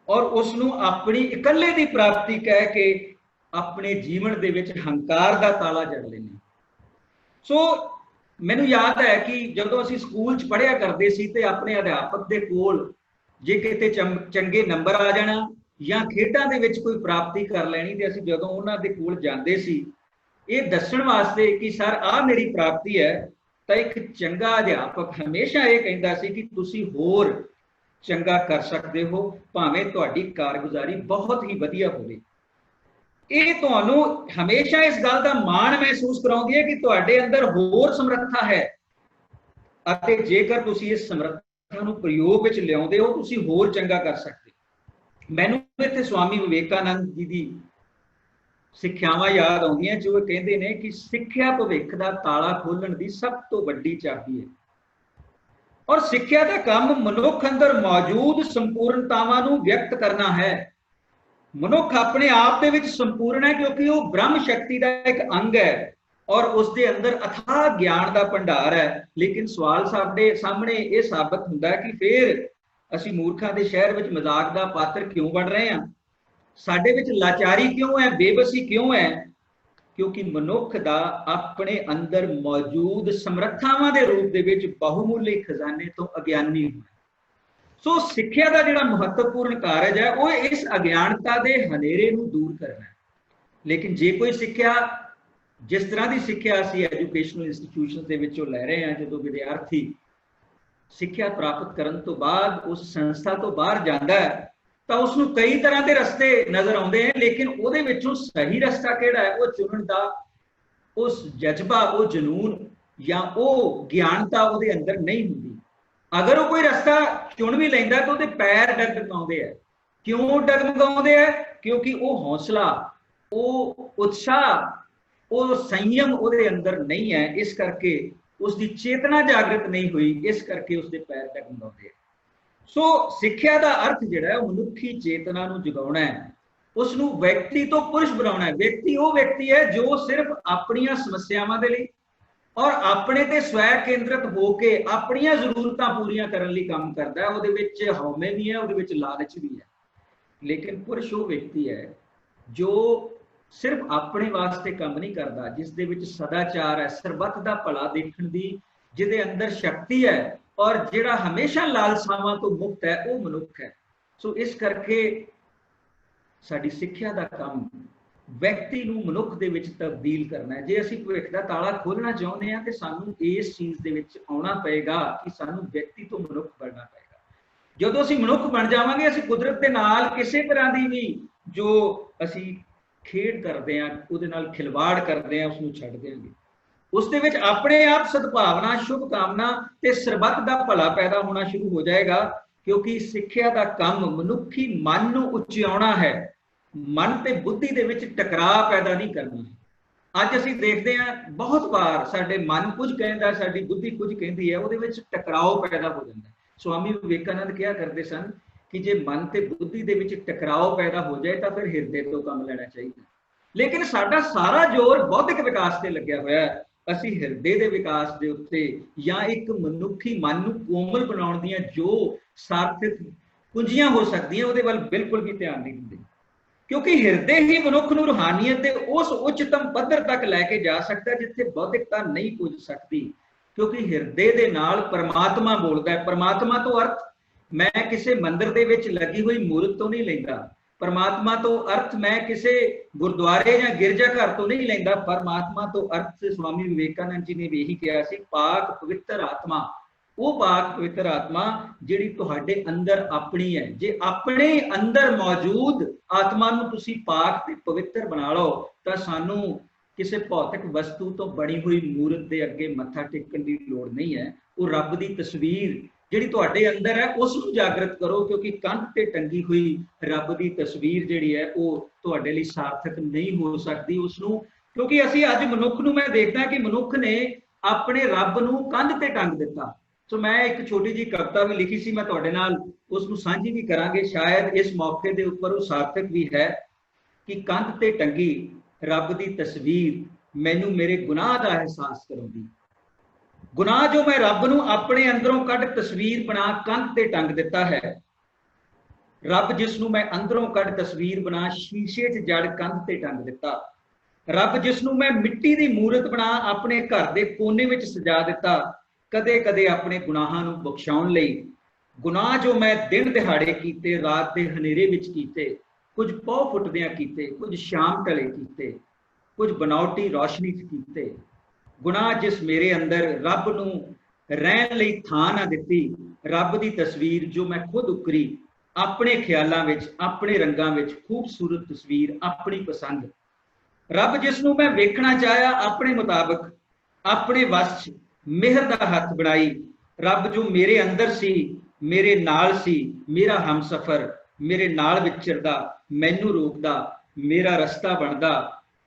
और उसनूं अपनी इकल्ले दी प्राप्ति कह के अपने जीवन दे विच हंकार का ताला जड़ लैंदे। सो मैनूं याद है कि जदों असीं स्कूल च पढ़िया करदे सी ते अपने अध्यापक दे कोल जे किते चंगे नंबर आ जाना या खेडां दे विच कोई प्राप्ति कर लैनी ते असीं जदों उन्हां दे कोल जांदे सी, ये दस्सण वास्ते कि सर आ मेरी प्राप्ति है, तो एक चंगा अध्यापक हमेशा ये कहता सी कि तुसी होर चंगा कर सकते हो, भावें तुहाडी कारगुजारी बहुत ही वधिया होवे। ये तुहानू हमेशा इस गल का माण महसूस कराउंदी है कि तुहाडे अंदर होर समर्था है, अते जेकर तुसी इस समर्था नू प्रयोग विच लिआउंदे हो, तुसी होर चंगा कर सकते। मैनू इत्थे स्वामी विवेकानंद जी की सिक्ख्यावां याद आउंदियां जो कहते हैं कि सिक्ख्या भविख का ताला खोलण की सब तो वड्डी चाबी है, और सिक्ख्या का काम मनुख अंदर मौजूद संपूर्णतावां नू व्यक्त करना है। मनुख अपने आप दे विच संपूर्ण है क्योंकि वो ब्रह्म शक्ति का एक अंग है और उसके अंदर अथाह ज्ञान का भंडार है। लेकिन सवाल साडे सामने ये साबित हुंदा है कि फिर असीं मूर्खां दे शहर विच मजाक का पात्र क्यों बन रहे हैं, साडे विच लाचारी क्यों है, बेबसी क्यों है? क्योंकि मनुख दा अपने अंदर मौजूद समर्थावां दे रूप दे विच बहुमूल्य खजाने तो अज्ञानी होना। सो सिक्ख्या का जिहड़ा महत्वपूर्ण कारज है वो इस अज्ञानता दे हनेरे नूं दूर करना है। लेकिन जे कोई सिक्ख्या, जिस तरह की सिक्ख्या असीं एजुकेशनल इंस्टीट्यूशन दे विचों लै रहे हैं, जो विद्यार्थी सिक्ख्या प्राप्त करन तो बाद उस संस्था तो बाहर जाता है तो उसनूं कई तरह के रस्ते नज़र आउंदे हैं, लेकिन उहदे विचों सही रस्ता किहड़ा है वो चुनण दा उस जज्बा, वो जनून या वो ज्ञानता उहदे अंदर नहीं हुंदी। अगर वो कोई रस्ता चुन भी लैंदा तो उहदे पैर डगमगाउंदे है। क्यों डगमगाउंदे है? क्योंकि वो हौसला, वो उत्साह, वो संयम उहदे अंदर नहीं है, इस करके उसकी चेतना जागृत नहीं हुई, इस करके उसके पैर डगमगाउंदे है। सो सिक्ख्या का अर्थ जिहड़ा है मनुखी चेतना नूं जगाउणा है, उसनूं व्यक्ति तो पुरुष बनाउणा है। व्यक्ति वो व्यक्ति है जो सिर्फ अपनियां समस्यावां दे लई और अपने ते स्वै केंद्रित होके अपनियां जरूरतां पूरीआं करन लई काम करदा है। उहदे विच हौमे भी है, उहदे विच लालच भी है। लेकिन पुरुष वो व्यक्ति है जो सिर्फ अपने वास्ते काम नहीं करता, जिस दे विच सदाचार है, सरबत दा भला देखण दी जिहदे अंदर शक्ति है और जिहड़ा हमेशा लालसावां तो मुक्त है, वो मनुख है। सो इस करके साडी सिक्ख्या दा काम व्यक्ति नूं मनुख दे विच तब्दील करना है। जे असीं भविख दा ताला खोलना चाहुंदे हां ते सानूं इस चीज़ दे विच आउणा पएगा कि सानूं व्यक्ति तो मनुख बनना पएगा। जदों असीं मनुख बन जावांगे, असीं कुदरत दे नाल किसी तरह दी भी जो असीं खेड करते हैं, उहदे नाल खिलवाड़ करते हैं, उसनूं छड्ड देंगे। उस दे विच अपने आप सद्भावना, शुभ कामना ते सरबत दा भला पैदा होना शुरू हो जाएगा, क्योंकि सिक्ख्या दा काम मनुखी मन नूं उचियाउणा है, मन ते बुद्धि दे विच टकराव पैदा नहीं करना है। अज असीं देखते हैं बहुत बार साडे मन कुछ कहता, साडी बुद्धि कुछ कहती है, उहदे विच टकराव पैदा हो जाता है। स्वामी विवेकानंद क्या करते सन कि जे मन ते बुद्धि दे विच टकराव पैदा हो जाए तो फिर हिरदे तो काम लेना चाहिए। लेकिन साडा सारा जोर बौद्धिक विकास ते लग्या होया है। असीं हिरदे दे विकास दे उत्ते या एक मनुखी मन नूं कोमल बनाउण दीआं जो सार्थक कुंजियां हो सकदियां उहदे वल बिल्कुल भी ध्यान नहीं दिंदे, क्योंकि हिरदे ही मनुख नूं रूहानियत दे उस उच्चतम पद्धर तक लैके जा सकता जिथे बौद्धिकता नहीं पुज सकती। क्योंकि हिरदे दे नाल परमात्मा बोलदा है। परमात्मा तो अर्थ मैं किसी मंदिर दे विच लगी हुई मूर्त तो नहीं लैंदा, परमात्मा तो अर्थ मैं किसी गुरुद्वारे या गिरजा घर तो नहीं लैंदा। परमात्मा तो अर्थ स्वामी विवेकानंद जी ने भी यही कहा सी, पाक पवित्र आत्मा। वो पाक पवित्र आत्मा जिहड़ी तुहाडे अंदर अपनी है। जे अपने अंदर मौजूद आत्मा नूं तुसीं पाक ते पवित्र बना लो तां सानूं किसी भौतिक वस्तु तो बनी हुई मूर्त के अगे मत्था टेकण की लोड़ नहीं है। वो रब की तस्वीर जिहड़ी तुहाडे अंदर है उसनूं जागृत करो, क्योंकि कंध ते टंगी हुई रब की तस्वीर जिहड़ी है वो तुहाडे लई सार्थक नहीं हो सकती उसनूं। क्योंकि असीं अज मनुख नूं मैं देखदा कि मनुख ने अपने रब नूं कंध ते टंग दिता। सो मैं एक छोटी जी कविता भी लिखी सी, मैं तुहाडे नाल उसनूं साझी भी करांगे, शायद इस मौके दे उपर वो सार्थक भी है कि कंध ते टंगी रब की तस्वीर मैनू मेरे गुनाह का एहसास कराउंदी। गुनाह जो मैं रब नूं अपने अंदरों कढ़ तस्वीर बना कंध ते टंग दिता है, रब जिसनूं मैं अंदरों कढ़ तस्वीर बना शीशे च जड़ कंध ते टंग दिता, रब जिसनूं मैं मिट्टी की मूर्त बना अपने घर के कोने विच सजा दिता, कदे कदे अपने गुनाहां नूं बख्शाउण लई। गुनाह जो मैं दिन दिहाड़े कीते, रात के हनेरे विच कीते, कुछ पौ फुटदियां कीते, कुछ शाम ढले कीते, कुछ बनावटी रोशनी कीते, गुनाह जिस मेरे अंदर रब नूं रहन लई थां ना दित्ती, रब दी तस्वीर जो मैं खुद उकरी अपने ख्यालों विच, अपने रंगां विच, खूबसूरत तस्वीर अपनी पसंद, रब जिसनूं मैं वेखना चाहया अपने मुताबिक, अपने वस च मेहर दा हथ बनाई, रब जो मेरे अंदर सी, मेरे नाल सी, मेरा हमसफर, मेरे नाल विचरदा, मैनू रोकदा, मेरा रस्ता बनदा,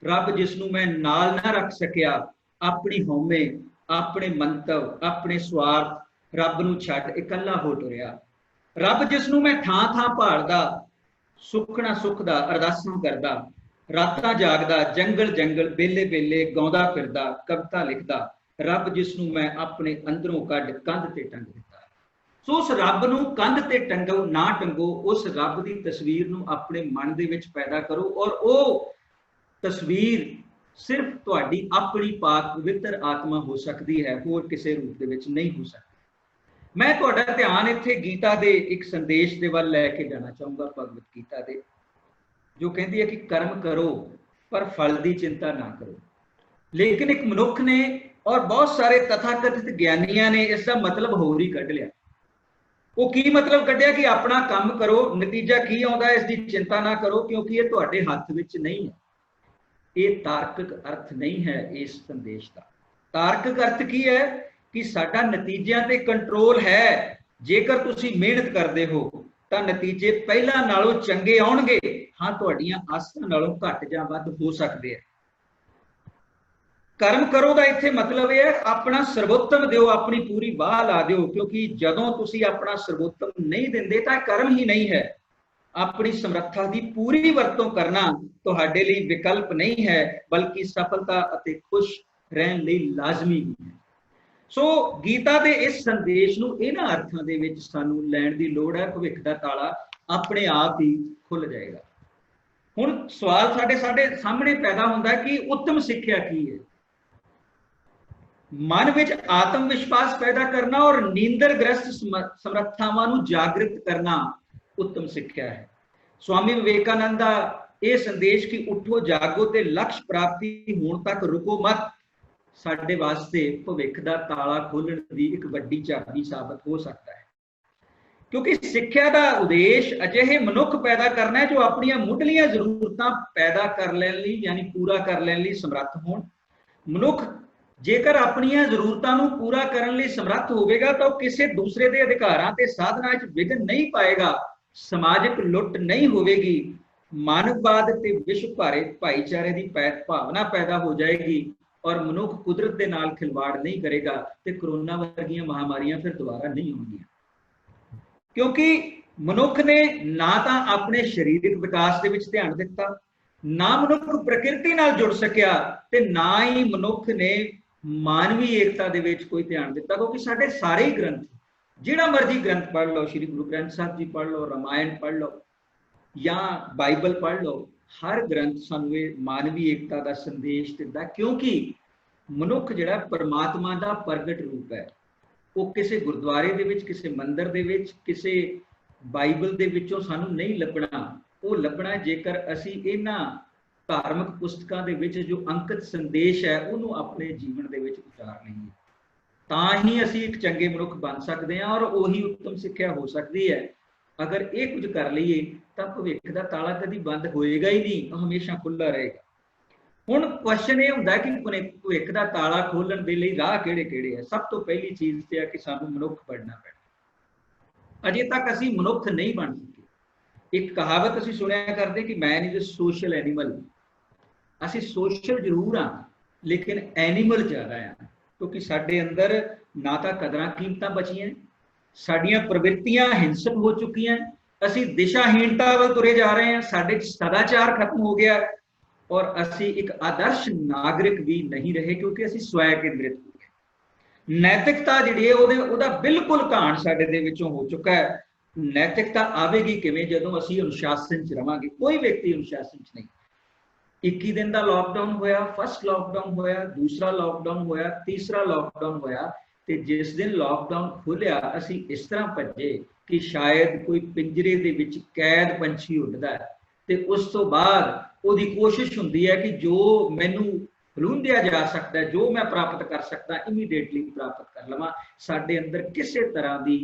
रब जिसनूं मैं नाल ना रख सकिया, अपनी हौमे, अपने मंतव, अपने स्वार्थ, रब नूं छड्ड इकल्ला हो टुरिया, रब जिसनूं मैं थां थां भालदा, सुखना सुखदा, अरदासां करदा, रातां जागदा, जंगल जंगल बेले बेले गाउंदा फिरदा, कविता लिखदा, रब जिसनूं मैं अपने अंदरों कढ कंध ते टंग दित्ता। सो उस रब नूं कंध ते टंगो ना टंगो, उस रब दी तस्वीर नूं अपने मन दे विच पैदा करो, और वो तस्वीर सिर्फ तुहाडी अपनी पाक पवित्र आत्मा हो सकती है, होर किसी रूप दे विच नहीं हो सकती। मैं तुहाडा ध्यान इत्थे गीता दे एक संदेश दे वल लैके जाना चाहूँगा, भगवत गीता दे, जो कहती है कि कर्म करो पर फल की चिंता ना करो। लेकिन एक मनुख ने और बहुत सारे तथाकथित ज्ञानियां ने इसका मतलब होर ही कढ़ लिया। वो की मतलब कढ़िया कि अपना काम करो, नतीजा की आउंदा इसकी चिंता ना करो, क्योंकि ये तुहाडे हथ विच नहीं है। ये तार्किक अर्थ नहीं है इस संदेश का। तार्किक अर्थ की है कि साडा नतीजियां ते कंट्रोल है। जेकर तुसी मेहनत करते हो तो नतीजे पहला नालों चंगे आउणगे, हाँ तुहाडीआं आसां नालों घट जां वध हो सकदे हैं। कर्म करो का इत्थे मतलब है अपना सर्वोत्तम दिओ, अपनी पूरी वाह ला दिओ, क्योंकि जदों तुसी अपना सर्वोत्तम नहीं दिंदे तां कर्म ही नहीं है। अपनी समर्था की पूरी वरतों करना तुहाडे लई विकल्प नहीं है, बल्कि सफलता अते खुश रहन लई लाजमी है। सो गीता के इस संदेश नूं इन्हां अर्थां दे विच सानूं लैण दी लोड़ है। भविख दा ताला अपने आप ही खुल जाएगा। हुण सवाल साडे सामने पैदा हुंदा है कि उत्तम सिक्ख्या की है। मन विच आत्म विश्वास पैदा करना और नींदरग्रस्त समर्थावां नूं जागृत करना उत्तम सिक्ख्या है। स्वामी विवेकानंद का यह संदेश कि उठो जागो ते लक्ष्य प्राप्ति होने तक रुको मत, साडे वास्ते भविख दा ताला खोलण दी एक वड्डी चाबी साबित हो सकता है। क्योंकि सिक्ख्या का उद्देश अजिहे मनुख पैदा करना है जो अपनी मुढ़लियां जरूरतां पैदा कर लैण लई यानी पूरा कर लैण लई समर्थ होण। मनुख जेकर अपनियां जरूरतां नूं पूरा करन लई समर्थ होवेगा तो किसी दूसरे के अधिकारां ते साधनां विच विघन नहीं पाएगा, समाजिक लुट नहीं होगी, मानववाद ते विश्व भाईचारे की भावना पैदा हो जाएगी और मनुख कुदरत के नाल खिलवाड़ नहीं करेगा ते कोरोना वर्गियां महामारियां फिर दोबारा नहीं होंगियां। क्योंकि मनुख ने ना तो अपने शरीरिक विकास के विच ध्यान दिता, ना मनुख प्रकृति नाल जुड़ सकिया ते ना ही मनुख ने मानवी एकता दे विच कोई ध्यान दिता। क्योंकि साडे सारे ही ग्रंथ, जिहड़ा मर्जी ग्रंथ पढ़ लो, श्री गुरु ग्रंथ साहब जी पढ़ लो, रामायण पढ़ लो या बाइबल पढ़ लो, हर ग्रंथ सानू मानवी एकता का संदेश दिता। क्योंकि मनुख जिहड़ा परमात्मा का प्रगट रूप है, वो किसी गुरुद्वारे दे विच, किसी मंदिर दे विच, किसी बाइबल दे विचों सानू नहीं लभना। वो लभना जेकर असी इन्हां धार्मिक पुस्तकां दे विच जो अंकित संदेश है उन्होंने अपने जीवन दे विच उतार लईए, तां ही असी एक चंगे मनुख बन सकते हैं और वही उत्तम सिक्ख्या हो सकती है। अगर ये कुछ कर लीए तो भविख का ताला कभी बंद होएगा ही नहीं, हमेशा खुला रहेगा। हुण क्वेश्चन ये हुंदा कि भविख का ताला खोलण दे लई राह किहड़े-किहड़े है। सब तो पहली चीज़ ते है कि सानू मनुख बनना पैना। अजे तक असी मनुख नहीं बन सके। एक कहावत असी सुनिया करते कि man is a social animal. असी सोशल जरूर हाँ लेकिन एनीमल ज़्यादा हैं, क्योंकि साडे अंदर ना तो कदरां कीमतां बचियां, साडियां प्रवृत्तियां हिंसक हो चुकियां, असी दिशाहीनता वाल तुरे जा रहे हैं, साडे सदाचार खत्म हो गया और असी एक आदर्श नागरिक भी नहीं रहे, क्योंकि असी स्वै केंद्रित हो गए। नैतिकता जिहड़ी है उहदा बिल्कुल घाण साडे दे विचों हो चुका है। नैतिकता आवेगी किवें जदों असी अनुशासन च रहांगे। कोई व्यक्ति अनुशासन च नहीं। 21 दिन का लॉकडाउन होया, फर्स्ट लॉकडाउन होया, दूसरा लॉकडाउन होया, तीसरा लॉकडाउन होया, ते जिस दिन लॉकडाउन खुलिया असी इस तरह भजे कि शायद कोई पिंजरे दे विच कैद पंछी उड़दा है। ਤੇ ਉਸ ਤੋਂ ਬਾਅਦ ਉਹਦੀ ਕੋਸ਼ਿਸ਼ ਹੁੰਦੀ ਹੈ ਕਿ ਜੋ ਮੈਨੂੰ ਲੁੰਘਿਆ ਜਾ ਸਕਦਾ, ਜੋ ਮੈਂ ਪ੍ਰਾਪਤ ਕਰ ਸਕਦਾ, ਇਮੀਡੀਏਟਲੀ ਪ੍ਰਾਪਤ ਕਰ ਲਵਾਂ। ਸਾਡੇ ਅੰਦਰ ਕਿਸੇ ਤਰ੍ਹਾਂ ਦੀ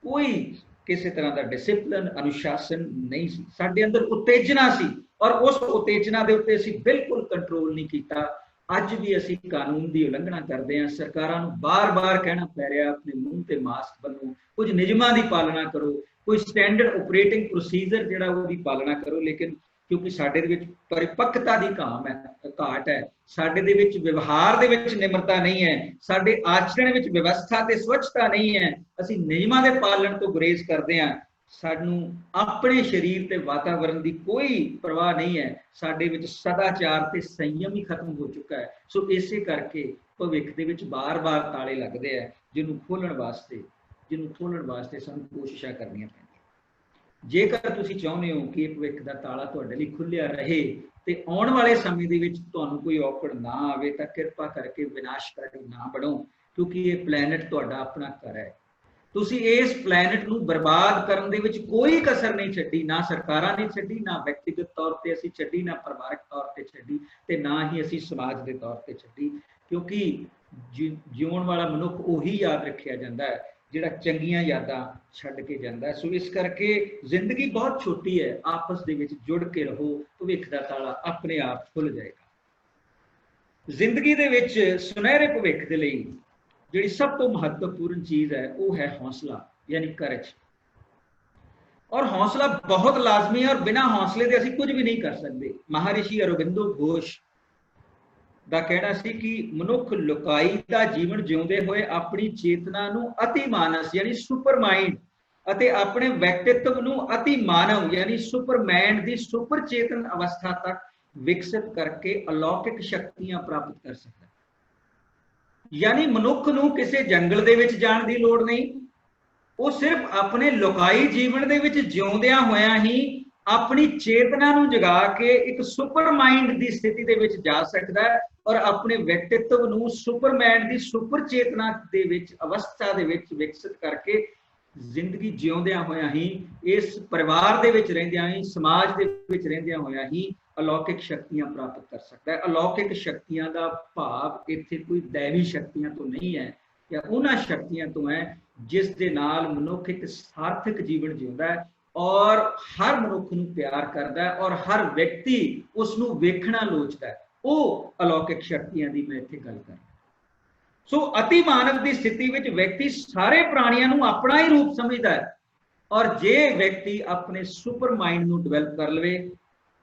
ਕੋਈ ਕਿਸੇ ਤਰ੍ਹਾਂ ਦਾ ਡਿਸਿਪਲਿਨ, ਅਨੁਸ਼ਾਸਨ ਨਹੀਂ ਸੀ। ਸਾਡੇ ਅੰਦਰ ਉਤੇਜਨਾ ਸੀ ਔਰ ਉਸ ਉਤੇਜਨਾ ਦੇ ਉੱਤੇ ਅਸੀਂ ਬਿਲਕੁਲ ਕੰਟਰੋਲ ਨਹੀਂ ਕੀਤਾ। ਅੱਜ ਵੀ ਅਸੀਂ ਕਾਨੂੰਨ ਦੀ ਉਲੰਘਣਾ ਕਰਦੇ ਹਾਂ। ਸਰਕਾਰਾਂ ਨੂੰ ਬਾਰ-ਬਾਰ ਕਹਿਣਾ ਪੈ ਰਿਹਾ ਆਪਣੇ ਮੂੰਹ ਤੇ ਮਾਸਕ ਬੰਨੋ, ਕੁਝ ਨਿਯਮਾਂ ਦੀ ਪਾਲਣਾ ਕਰੋ, ਕੋਈ ਸਟੈਂਡਰਡ ਆਪਰੇਟਿੰਗ ਪ੍ਰੋਸੀਜਰ ਜਿਹੜਾ ਉਹਦੀ ਪਾਲਣਾ ਕਰੋ। ਲੇਕਿਨ ਕਿਉਂਕਿ ਸਾਡੇ ਦੇ ਵਿੱਚ ਪਰਿਪੱਕਤਾ ਦੀ ਘਾਟ ਹੈ, ਸਾਡੇ ਦੇ ਵਿੱਚ ਵਿਵਹਾਰ ਦੇ ਵਿੱਚ ਨਿਮਰਤਾ ਨਹੀਂ ਹੈ, ਸਾਡੇ ਆਚਰਣ ਵਿੱਚ ਵਿਵਸਥਾ ਤੇ ਸਵੱਛਤਾ ਨਹੀਂ ਹੈ, ਅਸੀਂ ਨਿਯਮਾਂ ਦੇ ਪਾਲਣ ਤੋਂ ਗੁਰੇਜ਼ ਕਰਦੇ ਹਾਂ। ਸਾਨੂੰ ਆਪਣੇ ਸਰੀਰ ਤੇ ਵਾਤਾਵਰਣ ਦੀ ਕੋਈ ਪਰਵਾਹ ਨਹੀਂ ਹੈ। ਸਾਡੇ ਵਿੱਚ ਸਦਾਚਾਰ ਤੇ ਸੰਯਮ ਹੀ ਖਤਮ ਹੋ ਚੁੱਕਾ ਹੈ। ਸੋ ਇਸੇ ਕਰਕੇ ਭਵਿੱਖ ਦੇ ਵਿੱਚ ਬਾਰ-ਬਾਰ ਤਾਲੇ ਲੱਗਦੇ ਆ, ਜਿਹਨੂੰ ਖੋਲਣ ਵਾਸਤੇ ਸਾਨੂੰ ਕੋਸ਼ਿਸ਼ਾਂ ਕਰਨੀਆਂ ਪੈਂਦੀਆਂ। ਜੇਕਰ ਤੁਸੀਂ ਚਾਹੁੰਦੇ ਹੋ ਕਿ ਇਹ ਭਵਿੱਖ ਦਾ ਤਾਲਾ ਤੁਹਾਡੇ ਲਈ ਖੁੱਲਿਆ ਰਹੇ ਤੇ ਆਉਣ ਵਾਲੇ ਸਮੇਂ ਦੇ ਵਿੱਚ ਤੁਹਾਨੂੰ ਕੋਈ ਔਕੜ ਨਾ ਆਵੇ, ਤਾਂ ਕਿਰਪਾ ਕਰਕੇ ਵਿਨਾਸ਼ਕਾਰੀ ਨਾ ਬਣੋ, ਕਿਉਂਕਿ ਇਹ ਪਲੈਨਟ ਤੁਹਾਡਾ ਆਪਣਾ ਘਰ ਹੈ। ਤੁਸੀਂ ਇਸ ਪਲੈਨਟ ਨੂੰ ਬਰਬਾਦ ਕਰਨ ਦੇ ਵਿੱਚ ਕੋਈ ਕਸਰ ਨਹੀਂ ਛੱਡੀ, ਨਾ ਸਰਕਾਰਾਂ ਨੇ ਛੱਡੀ, ਨਾ ਵਿਅਕਤੀਗਤ ਤੌਰ ਤੇ ਅਸੀਂ ਛੱਡੀ, ਨਾ ਪਰਿਵਾਰਕ ਤੌਰ ਤੇ ਛੱਡੀ, ਤੇ ਨਾ ਹੀ ਅਸੀਂ ਸਮਾਜ ਦੇ ਤੌਰ ਤੇ ਛੱਡੀ। ਕਿਉਂਕਿ ਜਿਉਣ ਵਾਲਾ ਮਨੁੱਖ ਉਹੀ ਯਾਦ ਰੱਖਿਆ ਜਾਂਦਾ ਹੈ ਜਿਹੜਾ ਚੰਗੀਆਂ ਯਾਦਾਂ ਛੱਡ ਕੇ ਜਾਂਦਾ ਹੈ। ਸੋ ਇਸ ਕਰਕੇ ਜ਼ਿੰਦਗੀ ਬਹੁਤ ਛੋਟੀ ਹੈ, ਆਪਸ ਦੇ ਵਿੱਚ ਜੁੜ ਕੇ ਰਹੋ, ਭਵਿੱਖ ਦਾ ਤਾਲਾ ਆਪਣੇ ਆਪ ਖੁੱਲ ਜਾਏਗਾ। ਜ਼ਿੰਦਗੀ ਦੇ ਵਿੱਚ ਸੁਨਹਿਰੇ ਭਵਿੱਖ ਦੇ ਲਈ ਜਿਹੜੀ ਸਭ ਤੋਂ ਮਹੱਤਵਪੂਰਨ ਚੀਜ਼ ਹੈ ਉਹ ਹੈ ਹੌਸਲਾ, ਯਾਨੀ ਕਰਜ। ਔਰ ਹੌਸਲਾ ਬਹੁਤ ਲਾਜ਼ਮੀ ਹੈ, ਔਰ ਬਿਨਾਂ ਹੌਸਲੇ ਦੇ ਅਸੀਂ ਕੁਝ ਵੀ ਨਹੀਂ ਕਰ ਸਕਦੇ। ਮਹਾਰਿਸ਼ੀ ਅਰਬਿੰਦੋ ਘੋਸ਼ ਦਾ ਕਹਿਣਾ ਸੀ ਕਿ ਮਨੁੱਖ ਲੁਕਾਈ ਦਾ ਜੀਵਨ ਜਿਉਂਦੇ ਹੋਏ ਆਪਣੀ ਚੇਤਨਾ ਨੂੰ ਅਤੀ ਮਾਨਸ ਯਾਨੀ ਸੁਪਰ ਮਾਈਂਡ ਅਤੇ ਆਪਣੇ ਵਿਅਕਤਿਤਵ ਨੂੰ ਅਤੀ ਮਾਨਵ ਯਾਨੀ ਸੁਪਰਮੈਨ ਦੀ ਸੁਪਰ ਚੇਤਨ ਅਵਸਥਾ ਤੱਕ ਵਿਕਸਿਤ ਕਰਕੇ ਅਲੌਕਿਕ ਸ਼ਕਤੀਆਂ ਪ੍ਰਾਪਤ ਕਰ ਸਕਦਾ। ਯਾਨੀ ਮਨੁੱਖ ਨੂੰ ਕਿਸੇ ਜੰਗਲ ਦੇ ਵਿੱਚ ਜਾਣ ਦੀ ਲੋੜ ਨਹੀਂ, ਉਹ ਸਿਰਫ ਆਪਣੇ ਲੁਕਾਈ ਜੀਵਨ ਦੇ ਵਿੱਚ ਜਿਉਂਦਿਆਂ ਹੋਇਆਂ ਹੀ ਆਪਣੀ ਚੇਤਨਾ ਨੂੰ ਜਗਾ ਕੇ ਇੱਕ ਸੁਪਰ ਮਾਈਂਡ ਦੀ ਸਥਿਤੀ ਦੇ ਵਿੱਚ ਜਾ ਸਕਦਾ ਹੈ ਔਰ ਆਪਣੇ ਵਿਅਕਤਿਤਵ ਨੂੰ ਸੁਪਰਮੈਨ ਦੀ ਸੁਪਰ ਚੇਤਨਾ ਦੇ ਵਿੱਚ ਅਵਸਥਾ ਦੇ ਵਿੱਚ ਵਿਕਸਿਤ ਕਰਕੇ ਜ਼ਿੰਦਗੀ ਜਿਉਂਦਿਆਂ ਹੋਇਆਂ ਹੀ, ਇਸ ਪਰਿਵਾਰ ਦੇ ਵਿੱਚ ਰਹਿੰਦਿਆਂ ਹੀ, ਸਮਾਜ ਦੇ ਵਿੱਚ ਰਹਿੰਦਿਆਂ ਹੋਇਆਂ ਹੀ ਅਲੌਕਿਕ ਸ਼ਕਤੀਆਂ ਪ੍ਰਾਪਤ ਕਰ ਸਕਦਾ ਹੈ। ਅਲੌਕਿਕ ਸ਼ਕਤੀਆਂ ਦਾ ਭਾਵ ਇੱਥੇ ਕੋਈ ਦੈਵੀ ਸ਼ਕਤੀਆਂ ਤੋਂ ਨਹੀਂ ਹੈ, ਜਾਂ ਉਹਨਾਂ ਸ਼ਕਤੀਆਂ ਤੋਂ ਹੈ ਜਿਸ ਦੇ ਨਾਲ ਮਨੁੱਖ ਇੱਕ ਸਾਰਥਕ ਜੀਵਨ ਜਿਉਂਦਾ ਹੈ ਔਰ ਹਰ ਮਨੁੱਖ ਨੂੰ ਪਿਆਰ ਕਰਦਾ ਹੈ ਔਰ ਹਰ ਵਿਅਕਤੀ ਉਸ ਨੂੰ ਵੇਖਣਾ ਲੋਚਦਾ ਹੈ। ਉਹ ਅਲੌਕਿਕ ਸ਼ਕਤੀਆਂ ਦੀ ਮੈਂ ਇੱਥੇ ਗੱਲ ਕਰ ਰਿਹਾ। ਸੋ ਅਤੀ ਮਾਨਵ ਦੀ ਸਥਿਤੀ ਵਿੱਚ ਵਿਅਕਤੀ ਸਾਰੇ ਪ੍ਰਾਣੀਆਂ ਨੂੰ ਆਪਣਾ ਹੀ ਰੂਪ ਸਮਝਦਾ ਹੈ ਔਰ ਜੇ ਵਿਅਕਤੀ ਆਪਣੇ ਸੁਪਰ ਮਾਈਂਡ ਨੂੰ ਡਿਵੈਲਪ ਕਰ ਲਵੇ